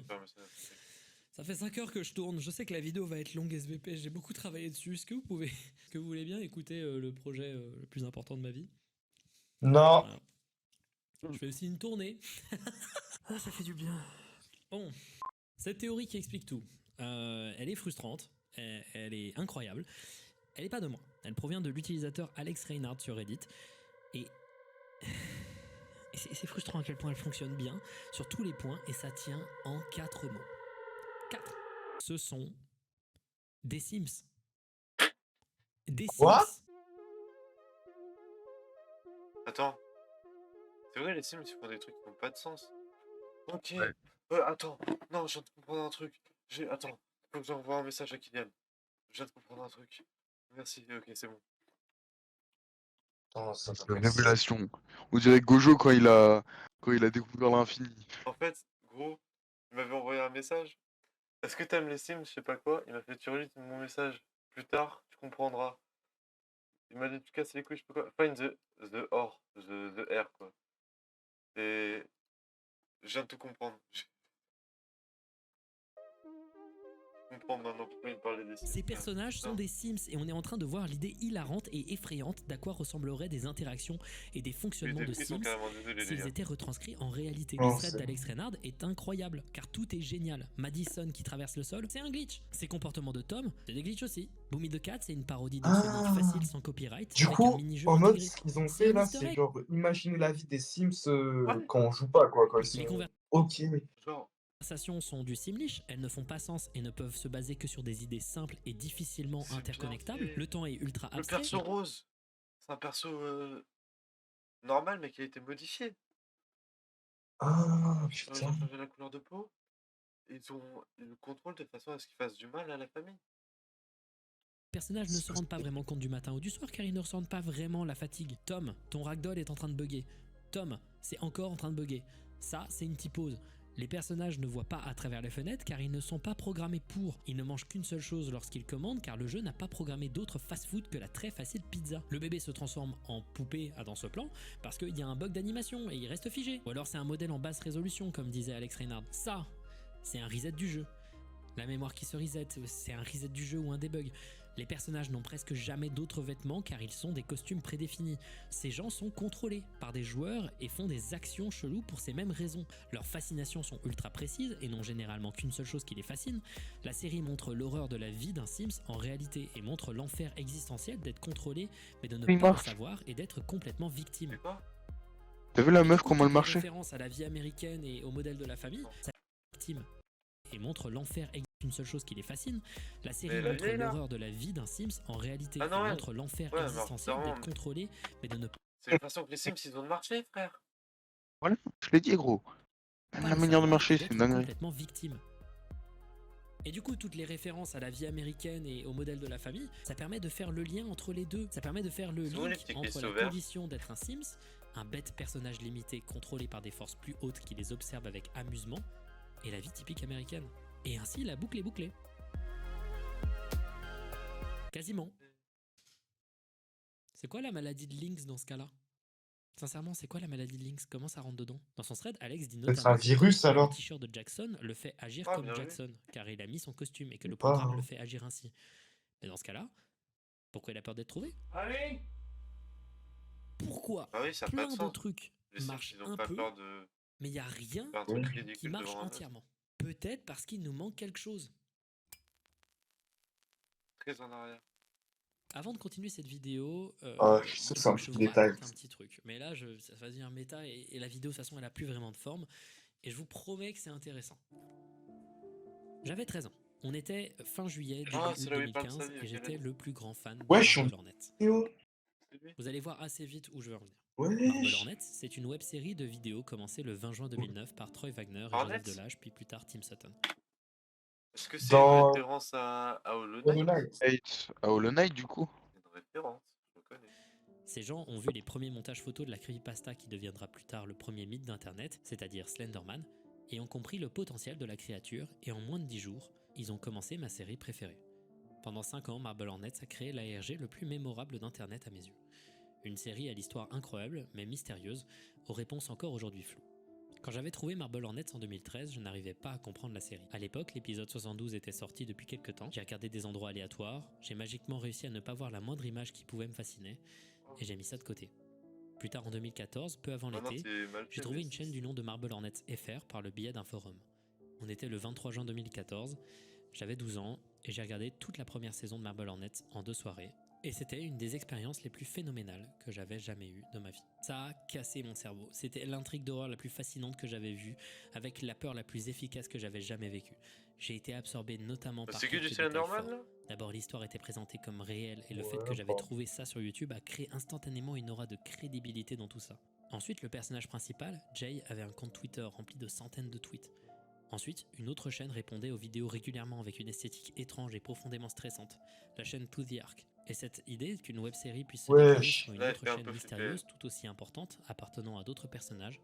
K: Ça fait 5 heures que je tourne. Je sais que la vidéo va être longue SVP. J'ai beaucoup travaillé dessus. Est-ce que vous voulez bien écouter le projet le plus important de ma vie?
J: Non.
K: Voilà. Je fais aussi une tournée. Ah, ça fait du bien. Bon, cette théorie qui explique tout, elle est frustrante, elle est incroyable, elle n'est pas de moi. Elle provient de l'utilisateur Alex Reinhardt sur Reddit, et c'est frustrant à quel point elle fonctionne bien sur tous les points, et ça tient en 4 mots. 4. Ce sont des Sims. Des
J: Quoi?
K: Sims.
C: Attends. C'est vrai, les Sims, ils font des trucs qui n'ont pas de sens. Ok.
B: Ouais.
C: Attends. Non, je viens de comprendre un truc. Attends. Faut que j'envoie un message à Kylian. Je viens de comprendre un truc. Merci. Ok, c'est bon.
J: Attends, ça
B: C'est
J: doit
B: une
J: être-
B: révélation. On dirait Gojo quand il a découvert l'infini.
C: En fait, gros, il m'avait envoyé un message. Est-ce que t'aimes les Sims? Je sais pas quoi. Il m'a fait, tu relis mon message. Plus tard, tu comprendras. Il m'a dit, tu casses les couilles, je sais pas quoi. Find the or. The R, quoi. Et je viens de tout comprendre. Je comprends maintenant pourquoi il me parlait des Sims.
K: Ces personnages sont des Sims et on est en train de voir l'idée hilarante et effrayante d'à quoi ressembleraient des interactions et des
C: Les
K: fonctionnements de
C: débris sont
K: Sims
C: carrément désolés, les
K: s'ils
C: gars.
K: étaient retranscrits en réalité.
J: Non,
K: Le thread
J: c'est-
K: d'Alex Reinhardt est incroyable car tout est génial. Madison qui traverse le sol, c'est un glitch. Ses comportements de Tom, c'est des glitchs aussi. Boomy the Cat, c'est une parodie de Sonic
J: Ah.
K: facile sans copyright
J: Du
K: avec
J: coup,
K: un mini-jeu
J: en mode,
K: intégré.
J: ce qu'ils ont
K: C'est
J: fait
K: un
J: là,
K: easter
J: c'est
K: egg.
J: genre imaginer la vie des Sims
C: Ouais.
J: quand on joue pas, quoi. Quand ils
K: Les
J: sont. Ok.
C: Genre,
K: conversations sont du Simlish, elles ne font pas sens et ne peuvent se baser que sur des idées simples et difficilement
C: C'est bien
K: interconnectables.
C: fait.
K: Le temps est ultra
C: le
K: abstrait.
C: perso rose, c'est un perso normal, mais qui a été modifié.
J: Ah,
C: Ils ont
J: putain.
C: changé la couleur de peau. Ils le contrôlent de façon à ce qu'il fasse du mal à la famille.
K: Les personnages ne se rendent pas vraiment compte du matin ou du soir car ils ne ressentent pas vraiment la fatigue. Tom, ton ragdoll est en train de bugger. Tom, c'est encore en train de bugger. Ça, c'est une typose. Les personnages ne voient pas à travers les fenêtres car ils ne sont pas programmés pour. Ils ne mangent qu'une seule chose lorsqu'ils commandent car le jeu n'a pas programmé d'autres fast-food que la très facile pizza. Le bébé se transforme en poupée dans ce plan parce qu'il y a un bug d'animation et il reste figé. Ou alors c'est un modèle en basse résolution comme disait Alex Reinhardt. Ça, c'est un reset du jeu. La mémoire qui se reset, c'est un reset du jeu ou un debug. Les personnages n'ont presque jamais d'autres vêtements car ils sont des costumes prédéfinis. Ces gens sont contrôlés par des joueurs et font des actions cheloues pour ces mêmes raisons. Leurs fascinations sont ultra précises et n'ont généralement qu'une seule chose qui les fascine. La série montre l'horreur de la vie d'un Sims en réalité et montre l'enfer existentiel d'être contrôlé mais de ne
B: Il
K: pas le
B: marche.
K: savoir et d'être complètement victime.
B: T'as vu la meuf
K: Du coup,
B: comment elle
K: toutes les
B: marchait?
K: références à la vie américaine et au modèle de la famille, ça victime et montre l'enfer une seule chose qui les fascine. La série
C: Mais la
K: montre
C: vieille, là.
K: l'horreur de la vie d'un Sims en réalité
C: Ah non,
K: et
C: ouais.
K: montre l'enfer
C: Ouais, mais
K: existentiel
C: vraiment,
K: d'être contrôlé mais de ne
C: c'est la façon que les Sims ils ont de marcher, frère.
B: Voilà, je l'ai dit gros. Même
K: pas
B: la
K: le
B: manière de
K: savoir
B: marcher,
K: et
B: c'est
K: d'être
B: une dinguerie.
K: complètement victime. Et du coup, toutes les références à la vie américaine et au modèle de la famille, ça permet de faire le lien entre les deux. Ça permet de faire le
C: C'est où les
K: link
C: petits
K: entre
C: cristaux
K: la
C: verts?
K: condition d'être un Sims, un bête personnage limité contrôlé par des forces plus hautes qui les observent avec amusement, et la vie typique américaine. Et ainsi, la boucle est bouclée. Quasiment. C'est quoi la maladie de Lynx dans ce cas-là? Sincèrement, c'est quoi la maladie de Lynx? Comment ça rentre dedans? Dans son thread, Alex dit
J: Peut-être
K: notamment
J: un virus,
K: que
J: alors.
K: le t-shirt de Jackson le fait agir
C: Ah,
K: comme
C: bien vu.
K: Jackson, car il a mis son costume et que le
J: Pas,
K: programme
J: hein.
K: le fait agir ainsi. Mais dans ce cas-là, pourquoi il a peur d'être trouvé? Pourquoi
C: Ah oui, ça a pas
K: plein
C: de
K: de
C: sens.
K: trucs
C: Les Sims
K: marchent
C: ils ont
K: un
C: pas
K: peu,
C: peur de
K: mais il n'y a rien
C: faire un truc
K: qui
C: ridicule
K: marche
C: devant un autre.
K: entièrement? Peut-être parce qu'il nous manque quelque chose.
C: Très en arrière.
K: Avant de continuer cette vidéo,
J: Ah, je sais
K: il
J: que c'est
K: faut
J: un
K: que je
J: petit
K: vous
J: détail.
K: raconte un petit truc. Mais là, ça va devenir méta et la vidéo, de toute façon, elle a plus vraiment de forme. Et je vous promets que c'est intéressant. J'avais 13 ans. On était fin juillet
C: Ah,
K: 2000
C: c'est là où il parle de
K: 2015
C: sa vie,
K: et
C: ok,
K: j'étais
C: let's.
K: le plus grand fan de
J: Wesh,
K: Marble Hornets.
J: Théo.
C: C'est lui.
K: Vous allez voir assez vite où je veux en venir. Marble
J: Wesh.
K: Hornets, c'est une web série de vidéos commencée le 20 juin 2009 par Troy Wagner et
C: Hornets?
K: Joseph Delage, puis plus tard Tim Sutton.
C: Est-ce que c'est une
J: Dans
C: référence à Hollow
J: Hollow
C: Knight?
J: Knight.
B: À Hollow Knight du coup.
C: C'est une référence, je le connais.
K: Ces gens ont vu les premiers montages photos de la creepypasta qui deviendra plus tard le premier mythe d'internet, c'est-à-dire Slenderman, et ont compris le potentiel de la créature, et en moins de 10 jours, ils ont commencé ma série préférée. Pendant 5 ans, Marble Hornets a créé l'ARG le plus mémorable d'internet à mes yeux. Une série à l'histoire incroyable, mais mystérieuse, aux réponses encore aujourd'hui floues. Quand j'avais trouvé Marble Hornets en 2013, je n'arrivais pas à comprendre la série. À l'époque, l'épisode 72 était sorti depuis quelques temps, j'ai regardé des endroits aléatoires, j'ai magiquement réussi à ne pas voir la moindre image qui pouvait me fasciner, et j'ai mis ça de côté. Plus tard en 2014, peu avant
C: Ah non,
K: l'été,
C: c'est mal
K: j'ai
C: fait,
K: trouvé
C: mais
K: une chaîne du nom de Marble Hornets FR par le biais d'un forum. On était le 23 juin 2014, j'avais 12 ans et j'ai regardé toute la première saison de Marble Hornets en 2 soirées. Et c'était une des expériences les plus phénoménales que j'avais jamais eues de ma vie. Ça a cassé mon cerveau. C'était l'intrigue d'horreur la plus fascinante que j'avais vue, avec la peur la plus efficace que j'avais jamais vécue. J'ai été absorbé notamment par
C: C'est que du
K: quelques détails
C: Slenderman,
K: forts.
C: là?
K: D'abord, l'histoire était présentée comme réelle et le fait
J: Ouais,
K: que j'avais
J: bon.
K: trouvé ça sur YouTube a créé instantanément une aura de crédibilité dans tout ça. Ensuite, le personnage principal, Jay, avait un compte Twitter rempli de centaines de tweets. Ensuite, une autre chaîne répondait aux vidéos régulièrement avec une esthétique étrange et profondément stressante, la chaîne To The Ark. Et cette idée qu'une web-série puisse se décliner
J: Wesh.
K: sur une
C: Là, il
K: autre
C: fait un
K: chaîne
C: peu flipper.
K: mystérieuse tout aussi importante, appartenant à d'autres personnages,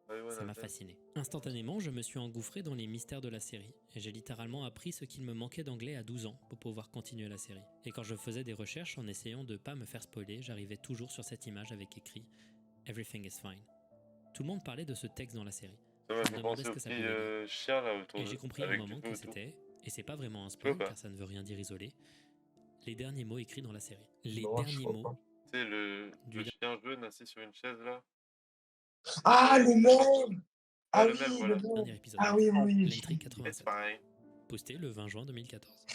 C: Ouais, ouais,
K: ça
C: la
K: m'a
C: peine.
K: fasciné. Instantanément, je me suis engouffré dans les mystères de la série, et j'ai littéralement appris ce qu'il me manquait d'anglais à 12 ans pour pouvoir continuer la série. Et quand je faisais des recherches en essayant de pas me faire spoiler, j'arrivais toujours sur cette image avec écrit « Everything is fine ». Tout le monde parlait de ce texte dans la série.
C: Ça m'a
K: Je me
C: fait
K: demandais
C: penser
K: ce
C: au
K: que ça
C: petit
K: pouvait dire.
C: chien là autour
K: Et
C: de...
K: j'ai compris à un
C: avec
K: moment
C: du
K: que
C: feu autour.
K: c'était, et c'est pas vraiment un
C: Tu vois
K: spoil
C: pas?
K: car ça ne veut rien dire isolé, les derniers mots écrits dans la série. Les
J: Non, je
K: derniers
J: crois
K: mots
J: pas.
C: Tu sais, le
K: du
C: chien jaune assis sur une chaise là.
J: Ah, le même!
C: Ouais,
J: Ah
C: le
J: oui,
C: même,
J: le
C: voilà.
J: même!
K: dernier épisode.
J: Ah oui, oui, oui.
K: L'entry
C: It's
K: 87.
C: fine.
K: Posté le 20 juin 2014.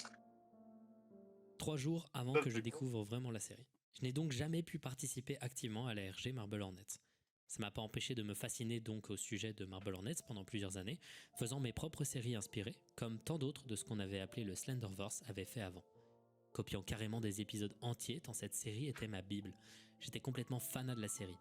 K: 3 jours avant
C: Ça,
K: que je
C: c'est con.
K: découvre vraiment la série. Je n'ai donc jamais pu participer activement à la RG Marble Hornets. Ça m'a pas empêché de me fasciner donc au sujet de Marble Hornets pendant plusieurs années, faisant mes propres séries inspirées, comme tant d'autres de ce qu'on avait appelé le Slenderverse avait fait avant. Copiant carrément des épisodes entiers tant cette série était ma bible. J'étais complètement fanat de la série.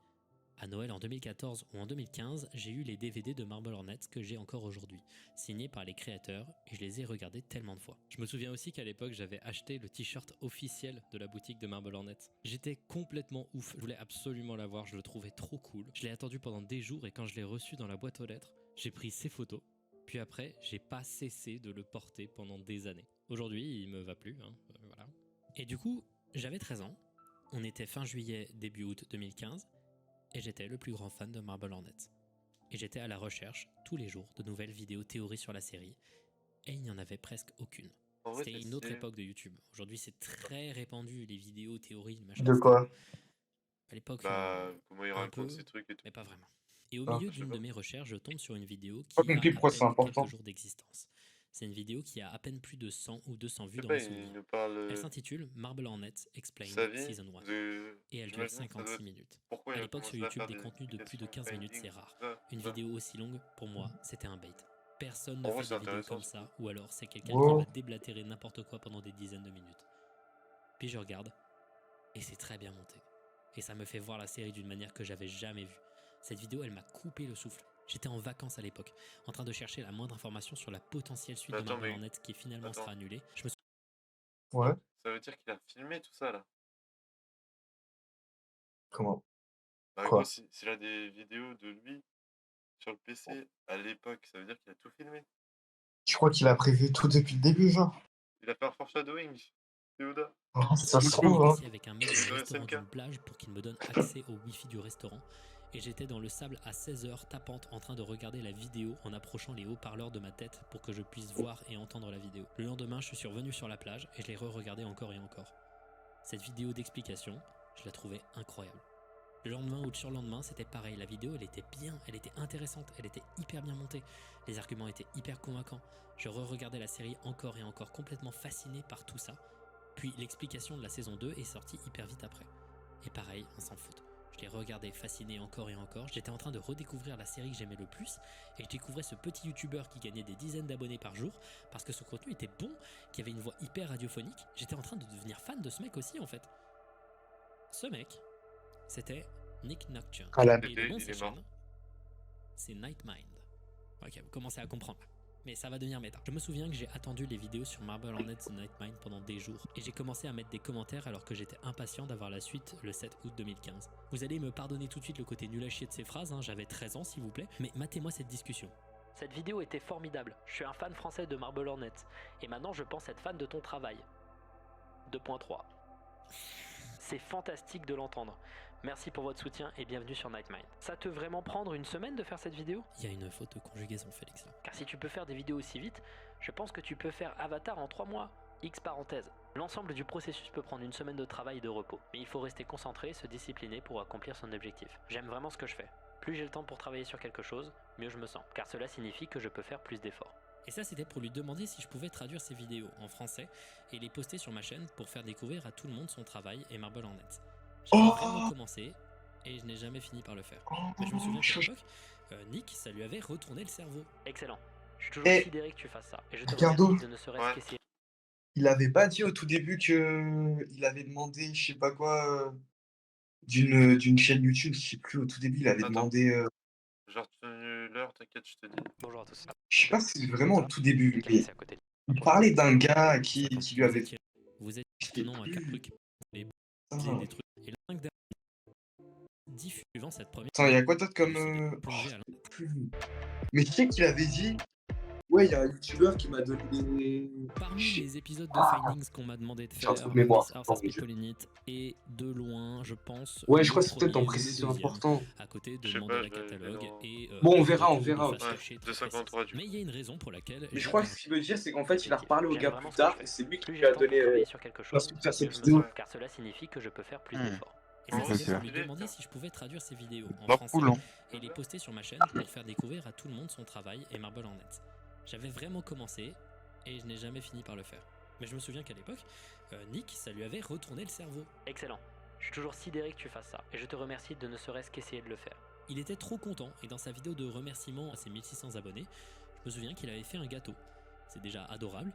K: À Noël en 2014 ou en 2015, j'ai eu les DVD de Marble Hornets que j'ai encore aujourd'hui, signés par les créateurs, et je les ai regardés tellement de fois. Je me souviens aussi qu'à l'époque, j'avais acheté le t-shirt officiel de la boutique de Marble Hornets. J'étais complètement ouf, je voulais absolument l'avoir, je le trouvais trop cool. Je l'ai attendu pendant des jours et quand je l'ai reçu dans la boîte aux lettres, j'ai pris ses photos, puis après, j'ai pas cessé de le porter pendant des années. Aujourd'hui, il me va plus, hein, voilà. Et du coup, j'avais 13 ans, on était fin juillet, début août 2015, et j'étais le plus grand fan de Marble Hornets. Et j'étais à la recherche, tous les jours, de nouvelles vidéos théories sur la série, et il n'y en avait presque aucune.
C: En vrai,
K: C'était
C: c'est
K: une autre
C: stylé.
K: époque de YouTube. Aujourd'hui, c'est très répandu, les vidéos, théories, machin.
J: De quoi?
K: À l'époque,
C: Bah, comment il
K: un
C: raconte
K: peu,
C: ses trucs et tout.
K: mais pas vraiment. Et au
J: Ah,
K: milieu
C: je sais
K: d'une
C: pas.
K: de mes recherches, je tombe sur une vidéo
J: Pas
K: qui a
J: compris
K: à
J: pourquoi c'est
K: peine
J: important.
K: quelques jours d'existence. C'est une vidéo qui a à peine plus de 100 ou 200
C: Je
K: vues
C: sais
K: dans
C: pas,
K: mes
C: il
K: souvenirs.
C: nous parle
K: Elle s'intitule Marble Hornets Explained
C: sa vie,
K: Season 1
C: de...
K: et elle dure
C: J'imagine que ça doit
K: 56
C: être
K: minutes.
C: pourquoi
K: À
C: il a
K: l'époque sur
C: commencé à
K: YouTube,
C: faire
K: des
C: des
K: contenus de plus de
C: explications
K: 15 minutes,
C: findings,
K: c'est rare.
C: tout ça,
K: Une
C: tout ça.
K: vidéo aussi longue, pour moi, c'était un bait. Personne ne
C: En vrai,
K: fait
C: c'est
K: des vidéos
C: intéressant,
K: comme
C: ce
K: ça, ou alors c'est quelqu'un qui
J: Wow.
K: va déblatérer n'importe quoi pendant des dizaines de minutes. Puis je regarde, et c'est très bien monté. Et ça me fait voir la série d'une manière que j'avais jamais vue. Cette vidéo, elle m'a coupé le souffle. J'étais en vacances à l'époque, en train de chercher la moindre information sur la potentielle suite de
C: Attends,
K: Marble
C: mais...
K: Hornets qui finalement
C: Attends.
K: sera annulée. Je me suis
J: Ouais.
C: Ça veut dire qu'il a filmé tout ça, là.
J: Comment?
C: Bah, gros,
J: Quoi?
C: s'il a des vidéos de lui sur le PC à l'époque, ça veut dire qu'il a tout filmé.
J: Je crois qu'il a prévu tout depuis le début, genre.
C: Il a fait un foreshadowing. Yoda.
J: Ah, ça se
K: J'ai
J: trouve, hein.
K: négocié avec un mec du
C: Sur
K: restaurant
C: SNK.
K: d'une plage pour qu'il me donne accès au wifi du restaurant et j'étais dans le sable à 16h tapante en train de regarder la vidéo en approchant les haut-parleurs de ma tête pour que je puisse voir et entendre la vidéo. Le lendemain, je suis revenu sur la plage et je l'ai re-regardée encore et encore. Cette vidéo d'explication, je la trouvais incroyable. Le lendemain ou le surlendemain, c'était pareil. La vidéo, elle était bien, elle était intéressante, elle était hyper bien montée. Les arguments étaient hyper convaincants. Je re-regardais la série encore et encore, complètement fasciné par tout ça. Puis l'explication de la saison 2 est sortie hyper vite après. Et pareil, on s'en fout. Je l'ai regardé fasciné encore et encore. J'étais en train de redécouvrir la série que j'aimais le plus et je découvrais ce petit youtubeur qui gagnait des dizaines d'abonnés par jour parce que son contenu était bon, qui avait une voix hyper radiophonique. J'étais en train de devenir fan de ce mec aussi en fait. Ce mec, c'était Nick Nocturne.
J: Ah, la-
K: Et le nom de
C: Il
K: sa
C: est mort.
K: chaîne, c'est Nightmind. Ok, vous commencez à comprendre. Mais ça va devenir méta. Je me souviens que j'ai attendu les vidéos sur Marble Hornets The Nightmind pendant des jours et j'ai commencé à mettre des commentaires alors que j'étais impatient d'avoir la suite le 7 août 2015. Vous allez me pardonner tout de suite le côté nul à chier de ces phrases, hein, j'avais 13 ans s'il vous plaît, mais matez-moi cette discussion. Cette vidéo était formidable. Je suis un fan français de Marble Hornets et maintenant je pense être fan de ton travail. 2.3. C'est fantastique de l'entendre. Merci pour votre soutien et bienvenue sur Nightmind. Ça te vraiment prendre une semaine de faire cette vidéo? Il y a une faute de conjugaison, Félix là. Car si tu peux faire des vidéos aussi vite, je pense que tu peux faire Avatar en 3 mois. X parenthèse. L'ensemble du processus peut prendre une semaine de travail et de repos. Mais il faut rester concentré et se discipliner pour accomplir son objectif. J'aime vraiment ce que je fais. Plus j'ai le temps pour travailler sur quelque chose, mieux je me sens. Car cela signifie que je peux faire plus d'efforts. Et ça, c'était pour lui demander si je pouvais traduire ses vidéos en français et les poster sur ma chaîne pour faire découvrir à tout le monde son travail et Marble Hornets. J'avais vraiment commencé et je n'ai jamais fini par le faire. Mais je me souviens qu'à l'époque, Nick, ça lui avait retourné le cerveau.
D: Excellent. Je suis toujours
J: Eh,
D: sidéré que tu fasses ça. Et je te
J: Ricardo,
D: remercie de ne serait-ce
C: Ouais.
D: qu'essayer.
J: il avait pas dit au tout début que il avait demandé, je sais pas quoi, d'une chaîne YouTube, je sais plus, au tout début, il avait
C: Attends.
J: demandé,
C: J'ai retenu l'heure, t'inquiète, je te dis.
D: Bonjour à tous.
J: je sais pas si c'est vraiment au tout début,
D: Nick a
J: mais
D: passé à côté de
J: il parlait d'un gars
K: Ça
J: qui
K: continue
J: lui
K: à
J: avait
K: s'attirer. Vous êtes
J: je sais
K: tenant à
J: plus.
K: 4 trucs, les
J: Putain.
K: des trucs. Et le 5 diffusant cette première.
J: Attends, il y a quoi d'autre comme,
K: plongé à
J: je sais plus. Mais tu sais qu'il avait dit ouais, il y a un youtubeur qui m'a donné des
K: Parmi
J: je sais
K: les épisodes de
J: ah!
K: Findings qu'on m'a demandé de
J: J'ai un
K: faire,
J: trou de mémoire,
K: This House
J: attends,
K: Has
J: mais je
K: People in It est de loin, je pense,
J: ouais,
K: le
J: je crois que c'est peut-être en
K: premier ou le
J: précision
K: deuxième,
J: important.
K: à côté de
C: Je sais
K: Mandela
C: pas, je vais
K: Catalogue
C: dans-
K: et
J: Bon, on
K: des
J: verra, on
K: retours de
J: verra.
K: face
C: Ouais,
K: cachée très
C: 253
K: précises. Mais il y a une raison pour laquelle
J: Mais je
K: j'ai
J: crois
K: fait
J: que
K: un
J: ce qu'il veut dire, c'est qu'en fait, il a
D: objectif.
J: reparlé au
D: J'aime
J: gars
D: vraiment
J: plus
D: ce que je
J: tard
D: fais.
J: et c'est lui qui
D: Plus
J: lui
D: j'ai
J: a
D: le temps pour
J: donné,
D: travailler sur quelque chose,
J: l'instruction de faire ses
D: mieux je me
J: vidéos.
D: sens, car cela signifie que je peux faire plus
B: Hmm.
D: d'efforts.
K: Et ça,
C: Oh,
K: c'était
B: Ok.
K: pour lui
C: stylé,
K: demander
C: tiens.
K: si je pouvais traduire ses vidéos en
B: Bah,
K: français
B: cool, hein.
K: et les poster sur ma chaîne pour faire découvrir à tout le monde son travail et Marble Hornets. J'avais vraiment commencé et je n'ai jamais fini par le faire. Mais je me souviens qu'à l'époque, Nick, ça lui avait retourné le cerveau.
D: Excellent. Je suis toujours sidéré que tu fasses ça. Et je te remercie de ne serait-ce qu'essayer de le faire.
K: Il était trop content et dans sa vidéo de remerciement à ses 1600 abonnés, je me souviens qu'il avait fait un gâteau. C'est déjà adorable,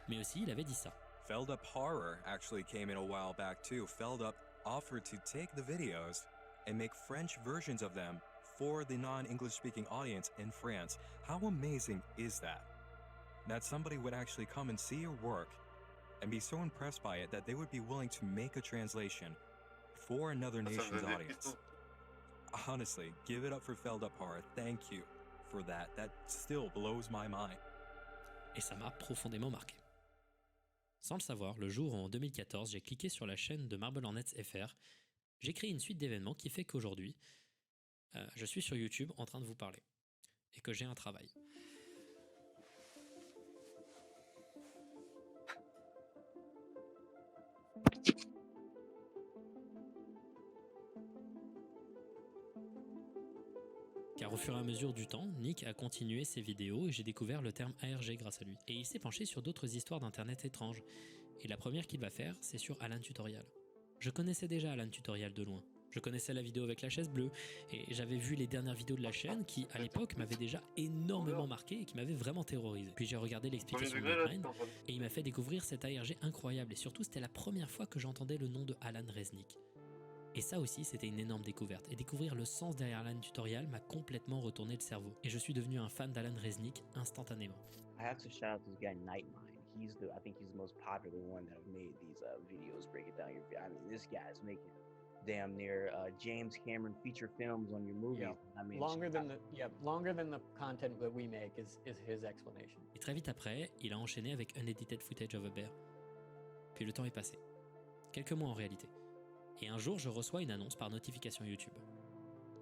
K: mais aussi il avait dit ça.
L: Feld Up Horror actually came in a while back too. Feld Up offered to take the videos and make French versions of them for the non-English speaking audience in France. How amazing is that? That somebody would actually come and see your work and be so impressed by it that they would be willing to make a translation for another
C: Ah, ça me
L: nation's
C: donne des
L: audience.
C: frissons.
L: Honestly, give it up for Feld Up Horror. Thank you for that. That still blows my mind.
K: Et ça m'a profondément marqué. Sans le savoir, le jour où en 2014 j'ai cliqué sur la chaîne de Marble Hornets FR, j'ai créé une suite d'événements qui fait qu'aujourd'hui, je suis sur YouTube en train de vous parler. Et que j'ai un travail. Car au fur et à mesure du temps, Nick a continué ses vidéos et j'ai découvert le terme ARG grâce à lui. Et il s'est penché sur d'autres histoires d'internet étranges. Et la première qu'il va faire, c'est sur Alan Tutorial. Je connaissais déjà Alan Tutorial de loin. Je connaissais la vidéo avec la chaise bleue et j'avais vu les dernières vidéos de la chaîne qui, à l'époque, m'avaient déjà énormément marqué et qui m'avaient vraiment terrorisé. Puis j'ai regardé l'explication de
C: Premier degré, là,
K: Nightmind
C: t'es en train de-
K: et il m'a fait découvrir cet ARG incroyable et surtout c'était la première fois que j'entendais le nom de Alan Resnick. Et ça aussi c'était une énorme découverte et découvrir le sens derrière Alan Tutorial m'a complètement retourné le cerveau et je suis devenu un fan d'Alan Resnick instantanément.
M: I have to shout out this guy Nightmind. I think he's the most popular one that have made these videos breaking down your. I mean, this guy's making damn near James Cameron feature films on your movies.
I: Yeah.
M: I mean,
I: Longer than the content that we make is his explanation.
K: Et très vite après, il a enchaîné avec Unedited Footage of a Bear. Puis le temps est passé. Quelques mois en réalité. Et un jour, je reçois une annonce par notification YouTube.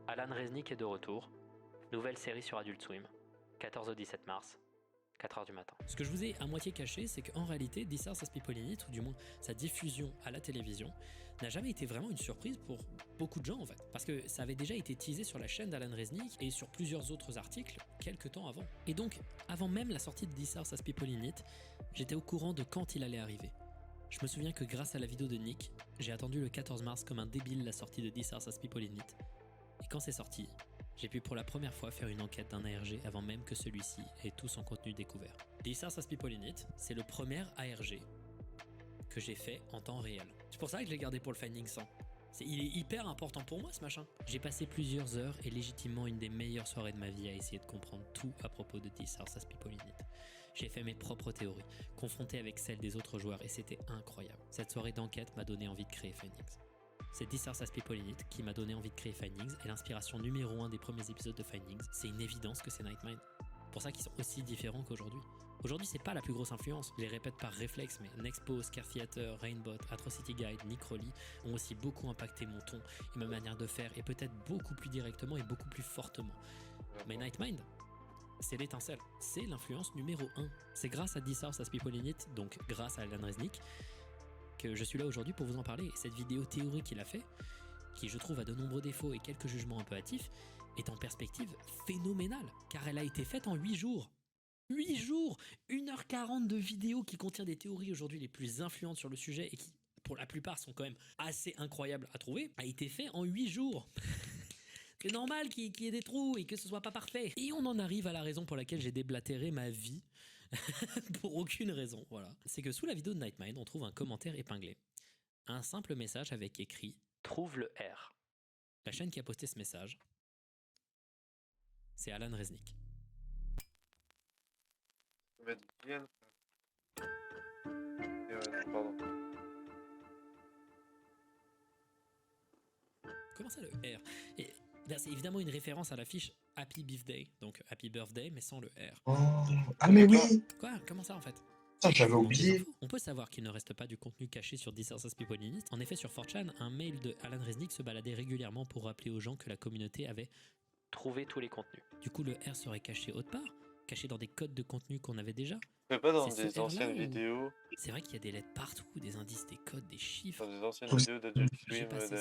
D: Alan Resnick est de retour. Nouvelle série sur Adult Swim. 14 au 17 mars. 4h du matin.
K: Ce que je vous ai à moitié caché, c'est qu'en réalité, This House Has People in It, ou du moins sa diffusion à la télévision, n'a jamais été vraiment une surprise pour beaucoup de gens en fait. Parce que ça avait déjà été teasé sur la chaîne d'Alan Resnick et sur plusieurs autres articles quelques temps avant. Et donc, avant même la sortie de This House Has People in It, j'étais au courant de quand il allait arriver. Je me souviens que grâce à la vidéo de Nick, j'ai attendu le 14 mars comme un débile la sortie de This House Has People in It. Et quand c'est sorti, j'ai pu pour la première fois faire une enquête d'un ARG avant même que celui-ci ait tout son contenu découvert. This House Has People in It, c'est le premier ARG que j'ai fait en temps réel. C'est pour ça que je l'ai gardé pour le Finding 100. Il est hyper important pour moi ce machin. J'ai passé plusieurs heures et légitimement une des meilleures soirées de ma vie à essayer de comprendre tout à propos de This House Has People in It. J'ai fait mes propres théories, confrontées avec celles des autres joueurs et c'était incroyable. Cette soirée d'enquête m'a donné envie de créer Findings. C'est This House Has People in It qui m'a donné envie de créer Findings et l'inspiration numéro 1 des premiers épisodes de Findings, c'est une évidence que c'est Nightmind. Pour ça qu'ils sont aussi différents qu'aujourd'hui. Aujourd'hui, c'est pas la plus grosse influence, je les répète par réflexe, mais Nexpo, Scare Theater, Rainbot, Atrocity Guide, Nick Rolly ont aussi beaucoup impacté mon ton et ma manière de faire, et peut-être beaucoup plus directement et beaucoup plus fortement. Mais Nightmind, c'est l'étincelle, c'est l'influence numéro 1. C'est grâce à This House Has People in It, donc grâce à Alan Resnick, que je suis là aujourd'hui pour vous en parler. Et cette vidéo théorique qu'il a fait, qui je trouve a de nombreux défauts et quelques jugements un peu hâtifs, est en perspective phénoménale, car elle a été faite en 8 jours. 8 jours, 1h40 de vidéos qui contient des théories aujourd'hui les plus influentes sur le sujet et qui, pour la plupart, sont quand même assez incroyables à trouver, a été fait en 8 jours. C'est normal qu'il y ait des trous et que ce soit pas parfait. Et on en arrive à la raison pour laquelle j'ai déblatéré ma vie. Pour aucune raison, voilà. C'est que sous la vidéo de Nightmind, on trouve un commentaire épinglé. Un simple message avec écrit « Trouve le R ». La chaîne qui a posté ce message, c'est Alan Resnick.
C: Ça va être bien. Et non, pardon.
K: Comment ça le R? Et, ben, c'est évidemment une référence à l'affiche Happy Birthday, donc Happy Birthday mais sans le R.
J: Oh. Ah mais oui.
K: Quoi? Comment ça en fait?
J: Putain, j'avais oublié.
K: On peut savoir qu'il ne reste pas du contenu caché sur This Earth Has People in It. En effet, sur 4chan, un mail de Alan Resnick se baladait régulièrement pour rappeler aux gens que la communauté avait trouvé tous les contenus. Du coup, le R serait caché autre part, caché dans des codes de contenu qu'on avait déjà.
C: Mais pas dans
K: C'est ce
C: des
K: R-là
C: anciennes
K: ou-
C: vidéos.
K: C'est vrai qu'il y a des lettres partout, des indices, des codes, des chiffres.
C: Dans des anciennes vidéos d'Adult
K: J'ai
C: Swim,
K: passé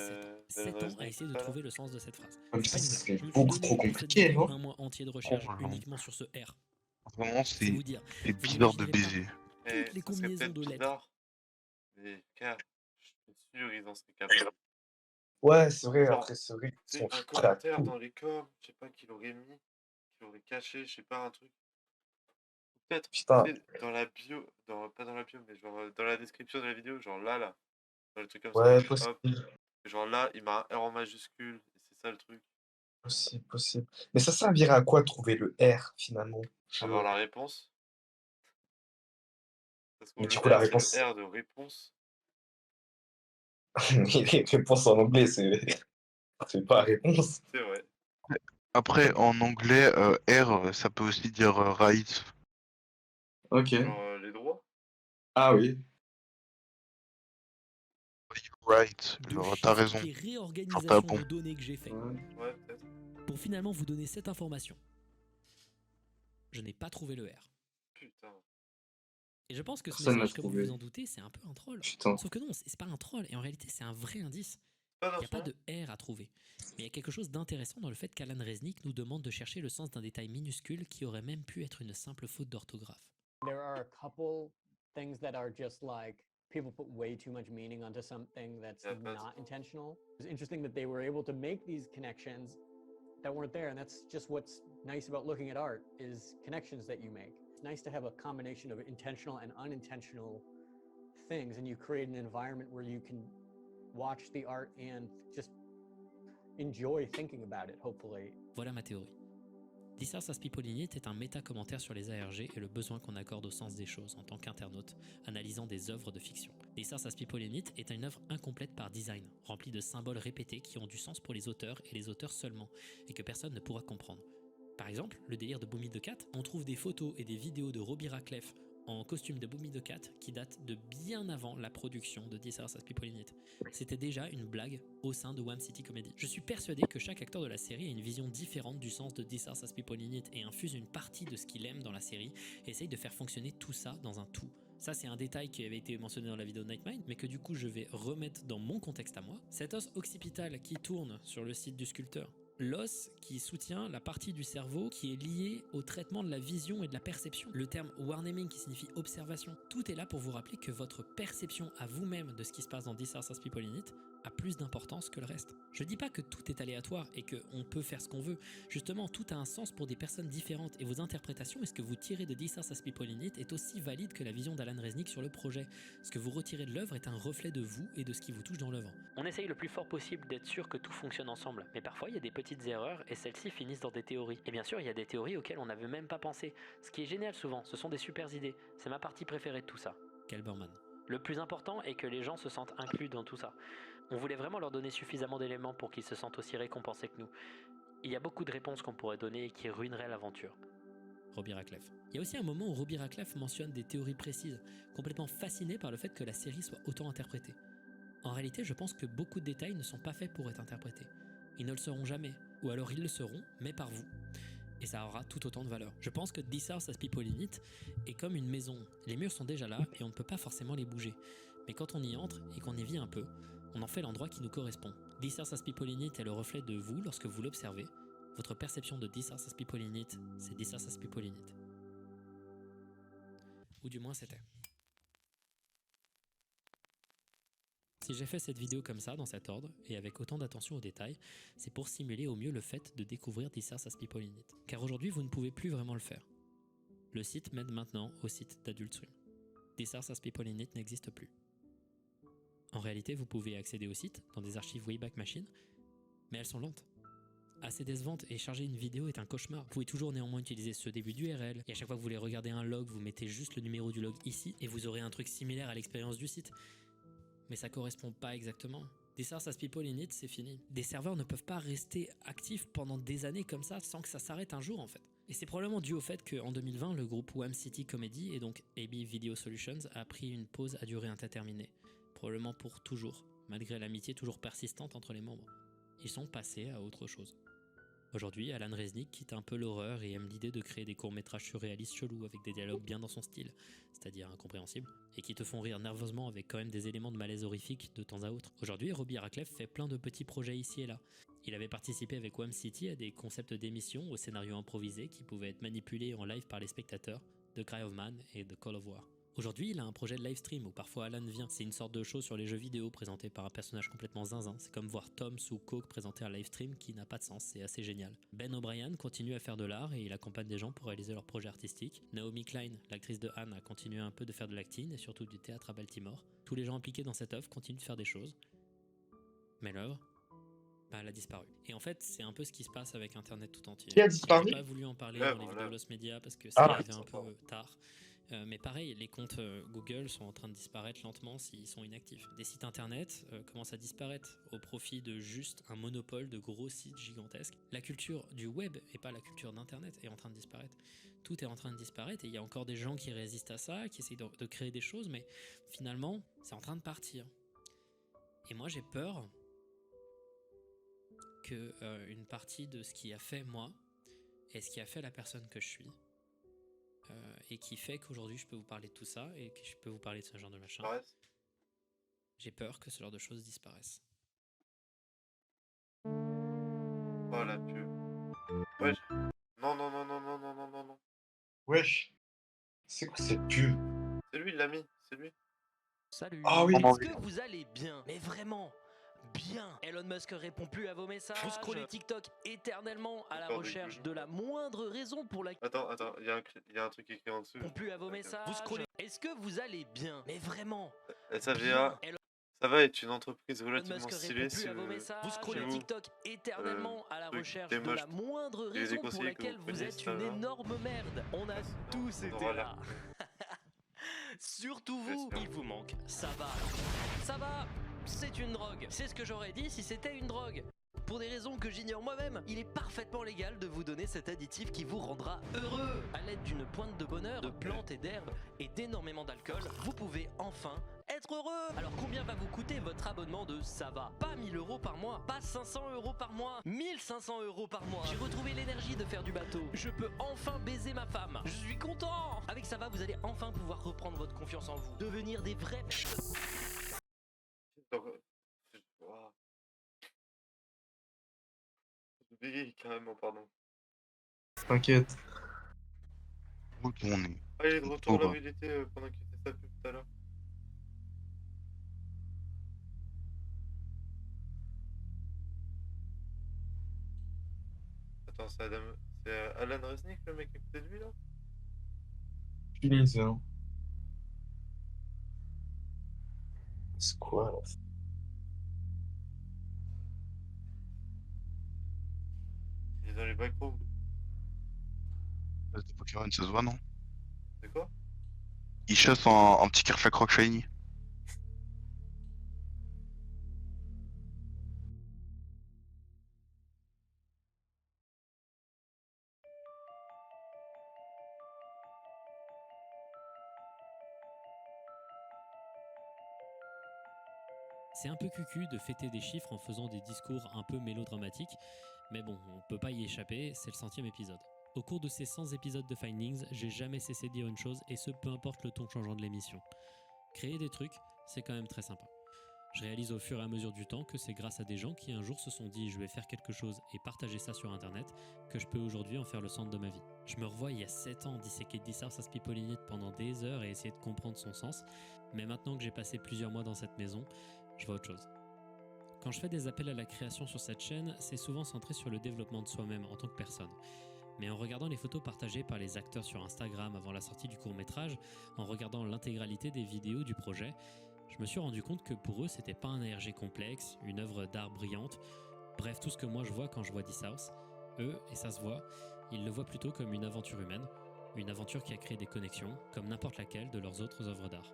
K: 7 ans à essayer de trouver le sens de cette phrase.
J: Ah, mais
K: C'est
J: ça,
K: pas une
J: ça
K: blague.
J: serait
K: Je me suis
J: beaucoup
K: donné
J: trop
K: pour cette
J: compliqué,
K: vidéo
J: non?
K: un mois entier de recherche
B: Oh, non.
K: uniquement sur ce R.
B: Vraiment,
K: C'est
B: c'est
K: vous dire.
B: c'est
K: Vous
B: bizarre de
K: imaginerez pas
B: baiser.
C: Et
K: toutes les
C: ça serait
K: combinaisons
C: peut-être
K: de lettres.
C: bizarre. Mais car, je suis sûr, ils en seraient capables.
J: Ouais, c'est vrai,
C: Genre,
J: après, c'est vrai qu'ils
C: c'est
J: sont
C: un
J: prêts à
C: commentaire
J: tout.
C: dans les coms, je sais pas, qu'il aurait mis, qu'il aurait caché, je sais pas, un truc. Peut-être, tu
J: Putain.
C: sais, dans la bio, pas dans la bio, mais genre dans la description de la vidéo, genre là, dans les trucs comme ça,
J: Ouais,
C: hop,
J: possible.
C: genre là, il m'a un R en majuscule, et c'est ça le truc.
J: Possible. Mais ça servirait à quoi trouver le R finalement?
C: Avoir la réponse. Parce que
J: Mais
C: le
J: du coup, la
C: R, c'est
J: réponse.
C: le R de réponse.
J: Les réponses en anglais, c'est pas réponse.
C: C'est vrai.
B: Après, en anglais, R, ça peut aussi dire right.
J: Ok.
C: Genre les droits.
J: Ah oui.
B: Right,
K: de
B: genre t'as
K: chiffres
B: raison.
K: et
B: Genre t'as
K: réorganisation
B: bon.
K: de données que j'ai fait
C: Ouais, peut-être.
K: pour finalement vous donner cette information. Je n'ai pas trouvé le R.
C: Putain.
K: Et je pense que ce
J: Personne l'a
K: message, comme vous
J: trouvé.
K: vous en doutez, c'est un peu un troll.
J: Putain.
K: Sauf que non, c'est pas un troll, et en réalité c'est un vrai indice.
C: Pas
K: Il
C: dans
K: n'y a pas
C: ce
K: de R à trouver. Mais il y a quelque chose d'intéressant dans le fait qu'Alan Resnick nous demande de chercher le sens d'un détail minuscule qui aurait même pu être une simple faute d'orthographe.
I: There are a couple things that are just like people put way too much meaning onto something that's
C: Yeah, that's
I: not
C: cool.
I: intentional. It's interesting that they were able to make these connections that weren't there, and that's just what's nice about looking at art is connections that you make. It's nice to have a combination of intentional and unintentional things, and you create an environment where you can watch the art and just enjoy thinking about it, hopefully.
K: Voilà ma théorie. This Earth Has People in It est un méta-commentaire sur les ARG et le besoin qu'on accorde au sens des choses en tant qu'internaute, analysant des œuvres de fiction. This Earth Has People in It est une œuvre incomplète par design, remplie de symboles répétés qui ont du sens pour les auteurs et les auteurs seulement, et que personne ne pourra comprendre. Par exemple, le délire de Boomy the Cat, on trouve des photos et des vidéos de Robbie Radcliffe en costume de Boomy the Cat qui datent de bien avant la production de This Earth Has People in It. C'était déjà une blague au sein de One City Comedy. Je suis persuadé que chaque acteur de la série a une vision différente du sens de This Earth Has People in It et infuse une partie de ce qu'il aime dans la série et essaye de faire fonctionner tout ça dans un tout. Ça, c'est un détail qui avait été mentionné dans la vidéo de Nightmind, mais que du coup je vais remettre dans mon contexte à moi. Cet os occipital qui tourne sur le site du sculpteur, l'os qui soutient la partie du cerveau qui est liée au traitement de la vision et de la perception. Le terme warnaming qui signifie observation. Tout est là pour vous rappeler que votre perception à vous-même de ce qui se passe dans This Earth Has People in It a plus d'importance que le reste. Je dis pas que tout est aléatoire et qu'on peut faire ce qu'on veut. Justement, tout a un sens pour des personnes différentes et vos interprétations et ce que vous tirez de This Earth Has People in It est aussi valide que la vision d'Alan Resnick sur le projet. Ce que vous retirez de l'œuvre est un reflet de vous et de ce qui vous touche dans l'œuvre. On essaye le plus fort possible d'être sûr que tout fonctionne ensemble, mais parfois il y a des petites erreurs et celles-ci finissent dans des théories. Et bien sûr, il y a des théories auxquelles on n'avait même pas pensé. Ce qui est génial souvent, ce sont des super idées. C'est ma partie préférée de tout ça. Kelberman. Le plus important est que les gens se sentent inclus dans tout ça. On voulait vraiment leur donner suffisamment d'éléments pour qu'ils se sentent aussi récompensés que nous. Il y a beaucoup de réponses qu'on pourrait donner et qui ruineraient l'aventure. Robbie Radcliffe. Il y a aussi un moment où Robbie Radcliffe mentionne des théories précises, complètement fasciné par le fait que la série soit autant interprétée. En réalité, je pense que beaucoup de détails ne sont pas faits pour être interprétés. Ils ne le seront jamais, ou alors ils le seront, mais par vous. Et ça aura tout autant de valeur. Je pense que This Earth Has People in It est comme une maison. Les murs sont déjà là et on ne peut pas forcément les bouger. Mais quand on y entre et qu'on y vit un peu, on en fait l'endroit qui nous correspond. This Earth Has People in It est le reflet de vous lorsque vous l'observez. Votre perception de This Earth Has People in It, c'est This Earth Has People in It. Ou du moins c'était. Si j'ai fait cette vidéo comme ça, dans cet ordre, et avec autant d'attention aux détails, c'est pour simuler au mieux le fait de découvrir This Earth as People in It. Car aujourd'hui, vous ne pouvez plus vraiment le faire. Le site mène maintenant au site d'Adult Swim. This Earth as People in It n'existe plus. En réalité, vous pouvez accéder au site dans des archives Wayback Machine, mais elles sont lentes. Assez décevantes, et charger une vidéo est un cauchemar. Vous pouvez toujours néanmoins utiliser ce début d'URL, et à chaque fois que vous voulez regarder un log, vous mettez juste le numéro du log ici, et vous aurez un truc similaire à l'expérience du site. Mais ça correspond pas exactement. This Earth as People in It, c'est fini. Des serveurs ne peuvent pas rester actifs pendant des années comme ça sans que ça s'arrête un jour en fait. Et c'est probablement dû au fait qu'en 2020, le groupe Wham City Comedy et donc AB Video Solutions a pris une pause à durée indéterminée. Probablement pour toujours, malgré l'amitié toujours persistante entre les membres. Ils sont passés à autre chose. Aujourd'hui, Alan Resnick quitte un peu l'horreur et aime l'idée de créer des courts-métrages surréalistes chelous avec des dialogues bien dans son style, c'est-à-dire incompréhensibles, et qui te font rire nerveusement avec quand même des éléments de malaise horrifique de temps à autre. Aujourd'hui, Robbie Radcliffe fait plein de petits projets ici et là. Il avait participé avec Wham City à des concepts d'émissions au scénario improvisé qui pouvaient être manipulés en live par les spectateurs, The Cry of Man et The Call of War. Aujourd'hui, il a un projet de live stream où parfois Alan vient. C'est une sorte de show sur les jeux vidéo présenté par un personnage complètement zinzin. C'est comme voir Tom sous Coke présenter un live stream qui n'a pas de sens, c'est assez génial. Ben O'Brien continue à faire de l'art et il accompagne des gens pour réaliser leurs projets artistiques. Naomi Klein, l'actrice de Anne, a continué un peu de faire de l'acting et surtout du théâtre à Baltimore. Tous les gens impliqués dans cette œuvre continuent de faire des choses. Mais l'œuvre, elle a disparu. Et en fait, c'est un peu ce qui se passe avec Internet tout entier.
J: Qui a disparu?
K: J'ai pas voulu en parler dans les vidéos Lost Media parce que ça arrivait un peu tard. Mais pareil, les comptes Google sont en train de disparaître lentement s'ils sont inactifs. Des sites internet commencent à disparaître au profit de juste un monopole de gros sites gigantesques. La culture du web et pas la culture d'internet est en train de disparaître. Tout est en train de disparaître et il y a encore des gens qui résistent à ça, qui essayent de créer des choses, mais finalement, c'est en train de partir. Et moi, j'ai peur que une partie de ce qui a fait moi et ce qui a fait la personne que je suis et qui fait qu'aujourd'hui je peux vous parler de tout ça et que je peux vous parler de ce genre de machin. J'ai peur que ce genre de choses disparaissent.
C: Oh la pub. Wesh. Non, non, non, non, non, non, non, non, non.
J: Wesh. C'est quoi cette pub?
C: C'est lui, il l'a mis, c'est lui.
N: Salut.
J: Ah oui.
N: Est-ce que vous allez bien? Mais vraiment bien. Elon Musk répond plus à vos messages. Vous scrollez TikTok éternellement à la recherche de la moindre raison pour laquelle.
C: Attends, il y a un truc écrit en dessous.
N: Répond plus à vos messages. Vous scrollez. Est-ce que vous allez bien? Mais vraiment.
C: SAVA. Ça va être une entreprise relativement
N: Musk
C: stylée
N: répond plus à vos messages. Vous scrollez TikTok éternellement à la recherche de la moindre raison pour laquelle vous êtes une énorme merde. On a tous été là. Surtout vous, il vous manque. Ça va. Ça va. C'est une drogue. C'est ce que j'aurais dit si c'était une drogue. Pour des raisons que j'ignore moi-même, il est parfaitement légal de vous donner cet additif qui vous rendra heureux. À l'aide d'une pointe de bonheur, de plantes et d'herbes et d'énormément d'alcool, vous pouvez enfin être heureux. Alors combien va vous coûter votre abonnement de Ça va? Pas 1000 € par mois, pas 500 € par mois, 1500 € par mois. J'ai retrouvé l'énergie de faire du bateau. Je peux enfin baiser ma femme. Je suis content. Avec Ça va, vous allez enfin pouvoir reprendre votre confiance en vous, devenir des vrais...
C: Wow. Je bégaye carrément, pardon.
J: T'inquiète.
B: Retourner.
C: Ah, il est de retour là où il était pendant qu'il était sa pub tout à l'heure. Attends, c'est Alan Resnick le mec à côté de lui là?
J: Punaise, hein. C'est quoi là?
C: Il est dans les backrooms.
B: C'est Pokémon, ça se voit, non?
C: C'est quoi?
B: Il chasse en petit Kerfak Rock Shiny.
K: C'est un peu cucu de fêter des chiffres en faisant des discours un peu mélodramatiques, mais bon, on peut pas y échapper, c'est le 100e épisode. Au cours de ces 100 épisodes de Findings, j'ai jamais cessé de dire une chose, et ce peu importe le ton changeant de l'émission. Créer des trucs, c'est quand même très sympa. Je réalise au fur et à mesure du temps que c'est grâce à des gens qui un jour se sont dit je vais faire quelque chose et partager ça sur internet que je peux aujourd'hui en faire le centre de ma vie. Je me revois il y a 7 ans disséquer This House as People in It pendant des heures et essayer de comprendre son sens, mais maintenant que j'ai passé plusieurs mois dans cette maison, je vois autre chose. Quand je fais des appels à la création sur cette chaîne, c'est souvent centré sur le développement de soi-même en tant que personne. Mais en regardant les photos partagées par les acteurs sur Instagram avant la sortie du court-métrage, en regardant l'intégralité des vidéos du projet, je me suis rendu compte que pour eux, c'était pas un ARG complexe, une œuvre d'art brillante, bref, tout ce que moi je vois quand je vois This House. Eux, et ça se voit, ils le voient plutôt comme une aventure humaine, une aventure qui a créé des connexions, comme n'importe laquelle de leurs autres œuvres d'art.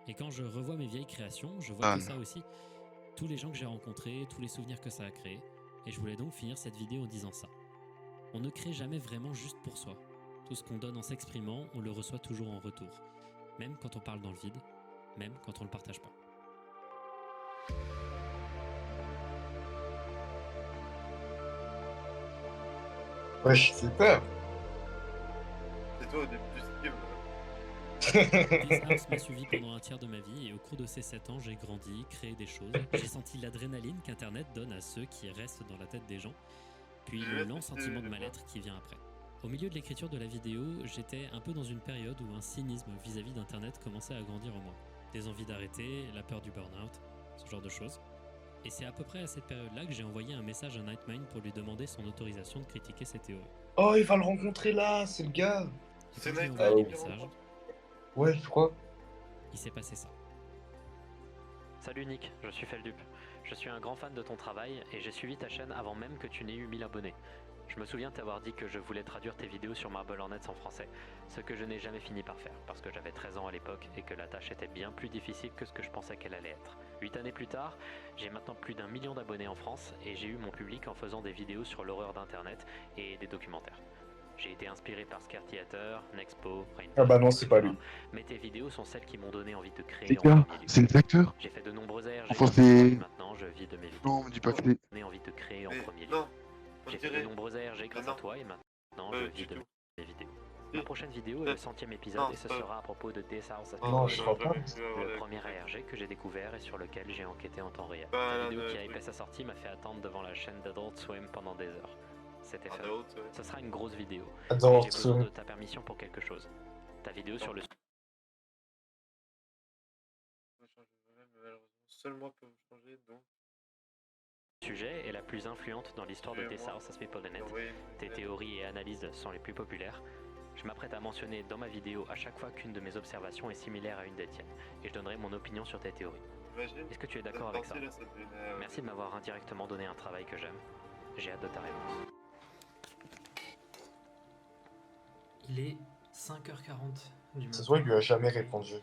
K: Et quand je revois mes vieilles créations, je vois que ça aussi, tous les gens que j'ai rencontrés, tous les souvenirs que ça a créé, et je voulais donc finir cette vidéo en disant ça. On ne crée jamais vraiment juste pour soi. Tout ce qu'on donne en s'exprimant, on le reçoit toujours en retour, même quand on parle dans le vide, même quand on le partage pas.
J: Ouais, j'ai peur.
C: C'est toi au début du stream.
K: This House m'a suivi pendant un tiers de ma vie et au cours de ces 7 ans, j'ai grandi, créé des choses. J'ai senti l'adrénaline qu'Internet donne à ceux qui restent dans la tête des gens, puis le lent sentiment de mal-être qui vient après. Au milieu de l'écriture de la vidéo, j'étais un peu dans une période où un cynisme vis-à-vis d'Internet commençait à grandir en moi. Des envies d'arrêter, la peur du burn-out, ce genre de choses. Et c'est à peu près à cette période-là que j'ai envoyé un message à Nightmind pour lui demander son autorisation de critiquer ses théories.
J: Oh, il va le rencontrer là, c'est le gars.
K: C'est Nightmind les messages.
J: Ouais, je crois.
K: Il s'est passé ça.
D: Salut Nick, je suis Feldup. Je suis un grand fan de ton travail et j'ai suivi ta chaîne avant même que tu n'aies eu 1000 abonnés. Je me souviens t'avoir dit que je voulais traduire tes vidéos sur Marble Hornets en français, ce que je n'ai jamais fini par faire, parce que j'avais 13 ans à l'époque et que la tâche était bien plus difficile que ce que je pensais qu'elle allait être. 8 années plus tard, j'ai maintenant plus d'1 million d'abonnés en France et j'ai eu mon public en faisant des vidéos sur l'horreur d'internet et des documentaires. J'ai été inspiré par Scare Theater, Nexpo, Rainforest,
J: Ah bah non, c'est pas lui.
D: mais tes vidéos sont celles qui m'ont donné envie de créer
B: Les
D: en
B: gars,
D: premier lieu.
B: c'est les acteurs.
D: J'ai fait de nombreux ARG
B: Enfin,
D: et
B: c'est...
D: maintenant je vis de mes vidéos.
B: Non, me dis pas que c'est...
D: J'ai envie de créer en
C: Mais
D: premier lieu.
C: non, on
D: J'ai fait
C: dirait.
D: de nombreux ARG grâce
C: non.
D: à toi et maintenant je vis
C: du
D: de
C: tout.
D: mes vidéos. Ma prochaine vidéo est le 100e épisode
C: Non,
D: et ce
C: c'est pas
D: sera à propos de This House as
J: Oh non,
D: People
J: je
D: in
J: crois
D: It,
J: pas.
D: le premier ARG que j'ai découvert et sur lequel j'ai enquêté en temps réel.
C: Bah,
D: Ta vidéo
C: le
D: qui a
C: truc.
D: hypé sa sortie m'a fait attendre devant la chaîne d'Adult Swim pendant des heures. C'était fun.
C: Adult, ouais.
D: Ce sera une grosse vidéo.
J: Adult
D: Mais j'ai besoin
J: Swim.
D: de ta permission pour quelque chose. Ta vidéo sur le
C: Malheureusement, seul moi peut changer, donc.
D: sujet est la plus influente dans l'histoire de This House as People in It. Tes théories et analyses sont les plus populaires. Je m'apprête à mentionner dans ma vidéo à chaque fois qu'une de mes observations est similaire à une des tiennes, et je donnerai mon opinion sur tes théories. Est-ce que tu es d'accord avec ça? Merci de m'avoir indirectement donné un travail que j'aime. J'ai hâte de ta réponse.
K: Il est 5h40 du matin.
J: Ça se voit, il lui a jamais répondu.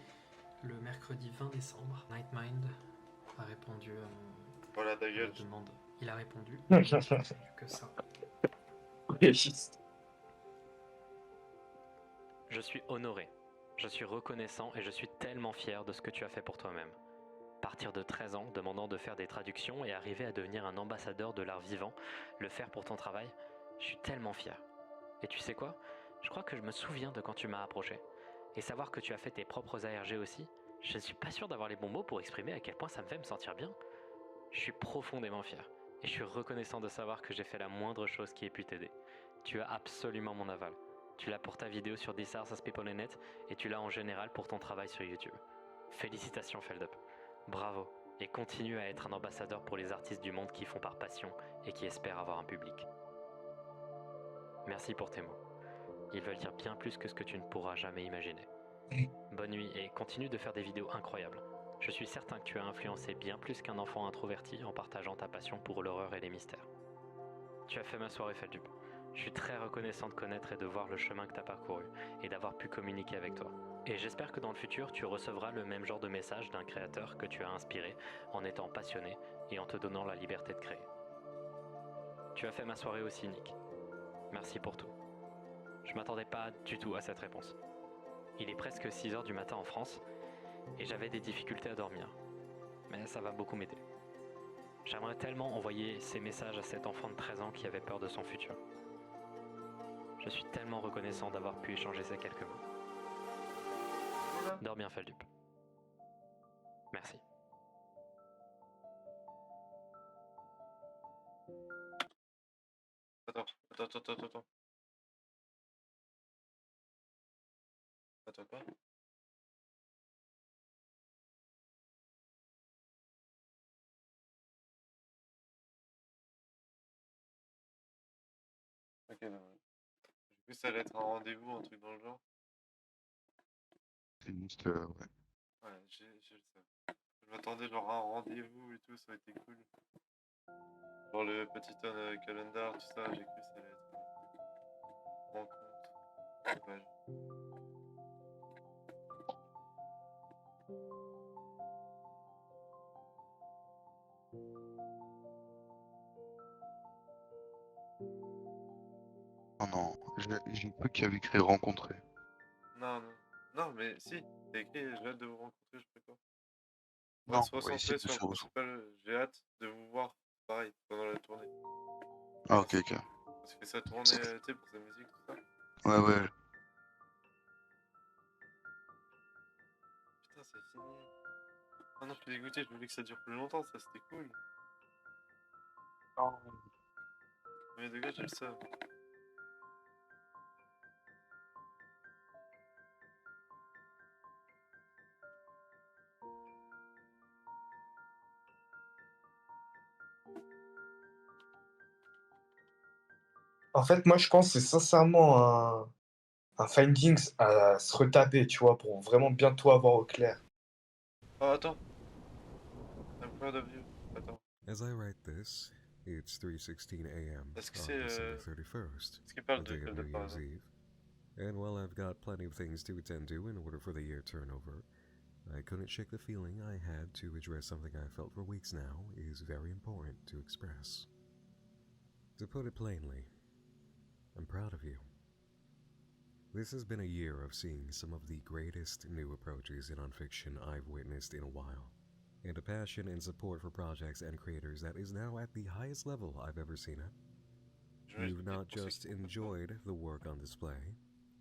K: Le mercredi 20 décembre, Nightmind a répondu à
C: Voilà, ta
K: ma
C: gueule.
K: demande. Il a répondu. Que ça.
D: Je suis honoré, je suis reconnaissant et je suis tellement fier de ce que tu as fait pour toi-même. Partir de 13 ans, demandant de faire des traductions et arriver à devenir un ambassadeur de l'art vivant, le faire pour ton travail, je suis tellement fier. Et tu sais quoi? Je crois que je me souviens de quand tu m'as approché. Et savoir que tu as fait tes propres ARG aussi, je ne suis pas sûr d'avoir les bons mots pour exprimer à quel point ça me fait me sentir bien. Je suis profondément fier. Et je suis reconnaissant de savoir que j'ai fait la moindre chose qui ait pu t'aider. Tu as absolument mon aval. Tu l'as pour ta vidéo sur This House as People in It et tu l'as en général pour ton travail sur YouTube. Félicitations Feldup. Bravo. Et continue à être un ambassadeur pour les artistes du monde qui font par passion et qui espèrent avoir un public. Merci pour tes mots. Ils veulent dire bien plus que ce que tu ne pourras jamais imaginer. Bonne nuit et continue de faire des vidéos incroyables. Je suis certain que tu as influencé bien plus qu'un enfant introverti en partageant ta passion pour l'horreur et les mystères. Tu as fait ma soirée Feldup. Je suis très reconnaissant de connaître et de voir le chemin que tu as parcouru et d'avoir pu communiquer avec toi. Et j'espère que dans le futur, tu recevras le même genre de message d'un créateur que tu as inspiré en étant passionné et en te donnant la liberté de créer. Tu as fait ma soirée aussi, Nick. Merci pour tout. Je m'attendais pas du tout à cette réponse. Il est presque 6h du matin en France et j'avais des difficultés à dormir. Mais ça va beaucoup m'aider. J'aimerais tellement envoyer ces messages à cet enfant de 13 ans qui avait peur de son futur. Je suis tellement reconnaissant d'avoir pu échanger ces quelques mots. Dors bien, Feldup. Merci.
C: Attends. Attends quoi? Ok, non. J'ai cru que ça allait être un rendez-vous, un truc dans le genre.
B: C'est juste, ouais.
C: Ouais, j'ai le seum. Je m'attendais genre à un rendez-vous et tout, ça aurait été cool. Genre le petit calendar, tout ça, j'ai cru que ça allait être rencontre. Dommage.
B: Oh non, j'ai cru qu'il y avait écrit rencontrer.
C: Non, mais si, t'as écrit j'ai hâte de vous rencontrer, je sais pas quoi. On va
B: Non,
C: se
B: ouais,
C: recentrer
B: c'est
C: sur le
B: sur.
C: principal, j'ai hâte de vous voir, pareil, pendant la tournée.
B: Ah, ok, ok.
C: Parce que ça tournait,
B: C'est-
C: tu sais, pour sa musique, tout ça.
B: Ouais, ouais.
C: Putain, c'est fini. Ah non, je suis dégoûté, je voulais que ça dure plus longtemps, ça c'était cool. Mais de gars, j'ai le seum.
J: En fait, moi, je pense que c'est sincèrement un findings à se retaper, tu vois, pour vraiment bien tout avoir au clair.
C: Oh, attends. I'm proud of you. Attends.
L: As I write this, it's 3:16 a.m.
C: Est-ce que
L: on
C: c'est.
L: December 31st,
C: Est-ce qu'il parle
L: the
C: de
L: day of
C: École de
L: New
C: par
L: Year's
C: hasard?
L: Eve. And while I've got plenty of things to attend to in order for the year turnover, I couldn't shake the feeling I had to address something I felt for weeks now is very important to express. To put it plainly, I'm proud of you. This has been a year of seeing some of the greatest new approaches in nonfiction I've witnessed in a while, and a passion and support for projects and creators that is now at the highest level I've ever seen it. You've not just enjoyed the work on display.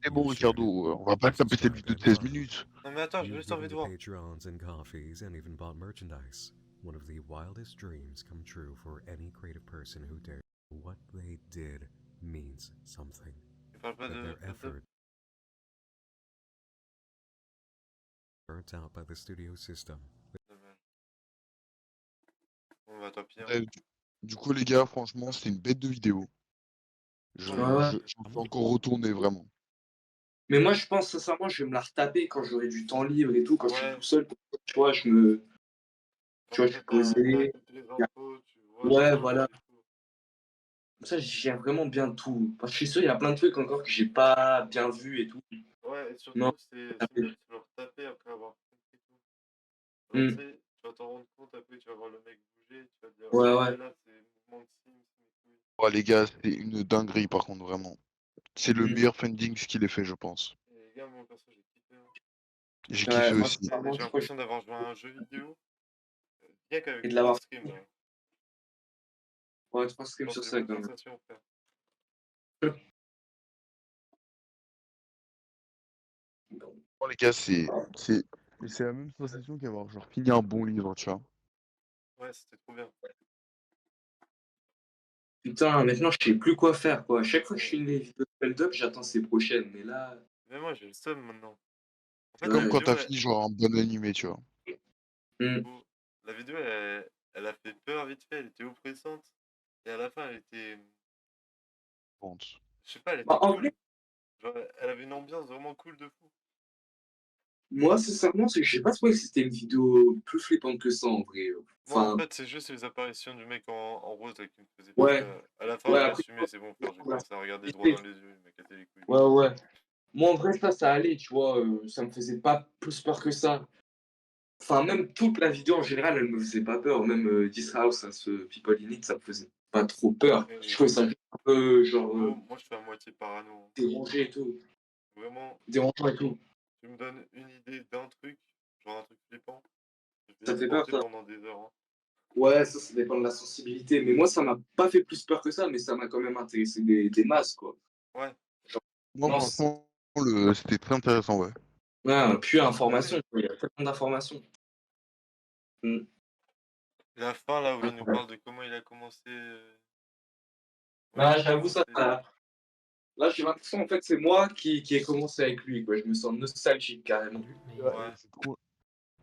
B: C'est bon, Ricardo, on va pas taper cette vidéo de 16 minutes.
C: Non, mais attends, j'ai
L: You've
C: juste envie
L: given
C: de
L: to
C: voir.
L: Patreons and coffees and even bought merchandise. One of the wildest dreams come true for any creative person who dares. What they did means something.
C: Il parle pas
L: That
C: de.
L: their effort burnt out by the studio system.
C: Dommage. Bon, bah tant pis. Hein.
B: Ouais, du coup, les gars, franchement, c'était une bête de vidéo. J'en suis encore retourné, vraiment.
J: Mais moi, je pense sincèrement, je vais me la retaper quand j'aurai du temps libre et tout, quand je suis tout seul. Tu vois, je me. Tu vois, je suis posé.
C: Toutes les infos, tu vois.
J: Ouais, voilà. Comme ça, je gère vraiment bien tout. Parce que je suis sûr, il y a plein de trucs encore que j'ai pas bien vu et tout.
C: Ouais, et surtout,
J: Non.
C: c'est mieux de se le retaper après avoir compris tout.
J: Hmm.
C: Tu sais, tu vas t'en rendre compte après, tu vas voir le mec bouger, tu vas te dire,
J: Ouais,
C: ok,
J: ouais.
C: là, c'est mouvement de Sims, mes couilles.
B: Oh, les gars, c'est une dinguerie, par contre, vraiment. C'est le meilleur funding qu'il ait fait, je pense.
C: Et les gars, moi, perso, j'ai kiffé. Hein.
B: J'ai kiffé
J: moi,
B: aussi.
J: sincèrement,
C: J'ai l'impression d'avoir joué à un jeu vidéo. Rien qu'avec
J: Et de
C: 3
J: l'avoir.
C: streams. Là.
J: Ouais, 3 streams sur ça, quand même.
C: Sensation, frère.
B: Bon, les gars, c'est la même sensation qu'avoir genre fini un bon livre, tu vois.
C: Ouais, c'était trop bien.
J: Putain, maintenant, je sais plus quoi faire, quoi. À chaque fois que je filme les vidéos de build-up, j'attends ces prochaines. Mais là.
C: Mais moi, j'ai le seum maintenant. En
B: C'est
C: fait,
B: comme
C: la
B: quand
C: vidéo,
B: t'as fini genre un bon animé, tu vois.
C: La vidéo, elle a fait peur vite fait, elle était oppressante. Et à la fin, elle était.
B: Honte.
C: Je sais pas, elle était
J: Bah, en
C: cool.
J: vrai-
C: Genre, elle avait une ambiance vraiment cool de fou.
J: Moi, sincèrement, c'est que j'ai pas trouvé que c'était une vidéo plus flippante que ça, en vrai.
C: Moi, en
J: Enfin,
C: fait, c'est juste les apparitions du mec en rose là, qui me faisait
J: ouais.
C: peur. À la fin,
J: Ouais,
C: j'ai
J: après,
C: assumé, c'est bon, frère, j'ai
J: voilà.
C: commencé à regarder droit dans les yeux, il m'a cassé les couilles.
J: Ouais, ouais. Moi, en vrai, ça allait, tu vois. Ça me faisait pas plus peur que ça. Enfin, même toute la vidéo en général, elle me faisait pas peur. Même This House, hein, ce People in It, ça me faisait pas trop peur. Je trouvais ça un peu, genre,
C: Moi, je suis à moitié parano. Hein.
J: dérangé et tout.
C: Vraiment.
J: Dérangeant et tout.
C: Tu me donnes une idée d'un truc, genre un truc flippant. Je
J: Ça
C: vais y
J: fait peur,
C: penser
J: ça.
C: pendant des heures. Hein.
J: Ouais, ça dépend de la sensibilité. Mais moi, ça m'a pas fait plus peur que ça, mais ça m'a quand même intéressé des masses, quoi.
C: Ouais.
J: Genre,
B: Moi,
J: non,
B: franchement, c'était très intéressant, ouais.
J: ouais, puis information, il y a tellement d'informations. Mm.
C: La fin, là, où il nous parle de comment il a commencé
J: Bah, j'avoue ça, là j'ai l'impression en fait c'est moi qui ai commencé avec lui quoi. Je me sens nostalgique carrément.
C: Ouais.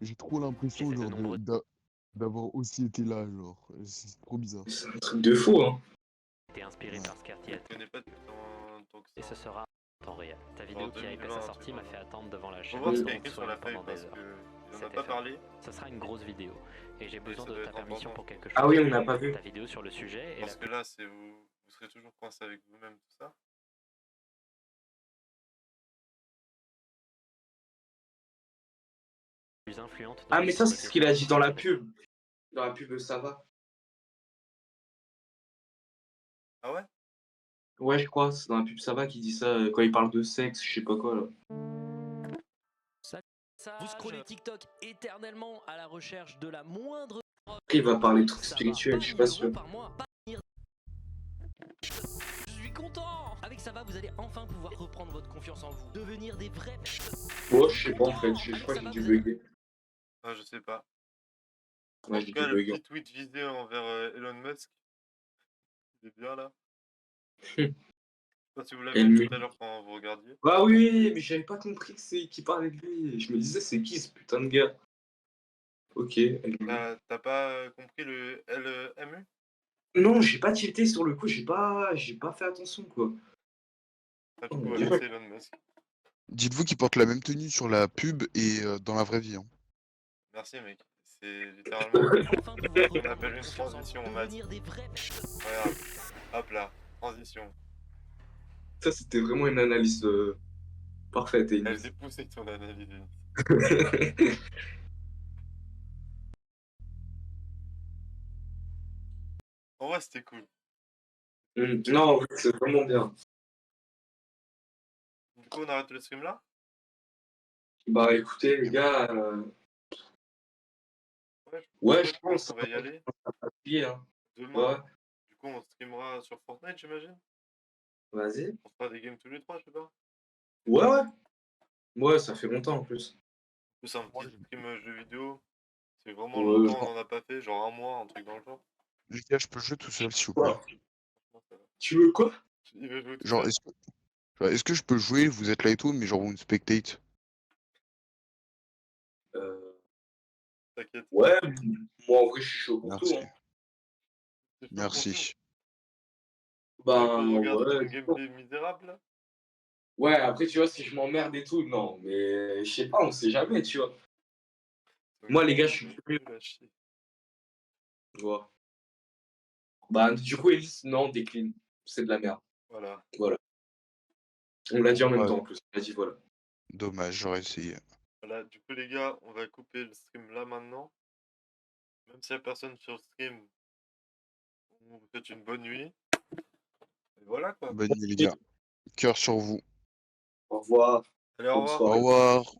B: J'ai trop l'impression genre d'avoir aussi été là, genre. C'est trop bizarre.
J: C'est un truc de fou hein.
D: T'es inspiré par ce quartier
C: Je connais pas depuis tant que
D: et ce sera en temps réel. Ta vidéo
C: Genre
D: qui a
C: 2020,
D: hypé sa
C: un
D: sortie
C: truc
D: m'a
C: comme
D: fait
C: ça.
D: attendre devant la
C: Faut
D: chaîne
C: voir ce
D: de
C: qu'il y a écrit sur la
D: Sony
C: feuille
D: pendant
C: parce
D: des heures.
C: que il en a
D: C'était
C: pas
D: fait.
C: parlé.
D: Ce sera une grosse vidéo et j'ai besoin
C: ça
D: de
C: doit
D: ta
C: être
D: permission
C: important.
D: pour quelque chose.
J: Ah oui, on n'a pas vu.
D: Ta vidéo sur le sujet et
C: Parce que là, c'est vous serez toujours coincé avec vous-même, tout ça.
D: plus influente.
J: Ah mais ça c'est ce qu'il a dit dans la pub. Dans la pub ça va.
C: Ah ouais?
J: Ouais je crois, c'est dans la pub ça va qui dit ça quand il parle de sexe, je sais pas quoi là.
N: Vous scrollez TikTok éternellement à la recherche de la moindre.
J: Après il va parler de trucs
N: Ça va,
J: spirituels,
N: pas
J: je suis
N: 1000
J: pas
N: euros
J: sûr.
N: par mois, pas 1000. Je suis content. Avec ça va, vous allez enfin pouvoir reprendre votre confiance en vous, devenir des vrais.
J: Ouais je sais pas en fait, je crois que j'ai dû bugger.
C: Ah, je sais pas.
J: Ouais
C: En
J: j'ai
C: tout
J: dû
C: cas, le
J: bugger.
C: petit tweet visé envers Elon Musk, il est bien là. Je
J: Hum.
C: sais pas si vous
J: Et
C: l'avez vu
J: lui.
C: tout à l'heure quand vous regardiez.
J: Bah oui, mais j'avais pas compris que c'est qu'il parlait de lui. Je me disais c'est qui ce putain de gars. Ok.
C: T'as pas compris le LMU?
J: Non, j'ai pas tilté sur le coup, j'ai pas fait attention quoi.
C: Ah, du coup, voilà, c'est Elon Musk.
B: Dites-vous qu'il porte la même tenue sur la pub et dans la vraie vie. Hein.
C: Merci, mec. C'est littéralement ce qu'on appelle une transition au mat. Regarde. Hop là. Transition.
J: Ça c'était vraiment une analyse parfaite et
C: Elle dépoussait ton analyse. En vrai, c'était cool.
J: Non, c'est vraiment bien.
C: Du coup, on arrête le stream là?
J: Bah écoutez les gars, ouais je pense
C: on va y aller.
J: Hein.
C: Demain,
J: Ouais.
C: du coup, on streamera sur Fortnite, j'imagine.
J: Vas-y.
C: On fera des games tous les trois, je sais pas.
J: Ouais. Ouais, ça fait longtemps en plus.
C: C'est un petit stream jeu vidéo. C'est vraiment
J: Ouais.
C: longtemps, on en a pas fait, genre un mois, un truc dans le genre.
B: Les gars, je peux jouer tout seul, s'il vous plaît.
J: Tu veux quoi?
C: Il veut jouer tout
B: Genre,
C: seul.
B: est-ce que je peux jouer, vous êtes là et tout, mais genre vous me spectate?
C: T'inquiète.
J: Ouais, moi en vrai je suis chaud pour
B: Merci.
J: tout. Hein.
B: Merci.
J: Bah
C: Regarde ton
J: ouais.
C: gameplay misérable là.
J: Ouais, après tu vois, si je m'emmerde et tout, non, mais je sais pas, on sait jamais, tu vois. Moi les gars, je suis curieux. Ouais. Bah du coup, Elise, non, décline. C'est de la merde.
C: Voilà.
J: Voilà. On l'a dit en même
B: Ouais.
J: temps en plus. On l'a dit voilà.
B: Dommage, j'aurais essayé.
C: Voilà, du coup les gars, on va couper le stream là maintenant. Même s'il y a personne sur le stream, on vous souhaite une bonne nuit. Et voilà quoi.
B: Bonne nuit les gars. Cœur sur vous.
J: Au revoir.
C: Allez, au revoir.
B: Au revoir.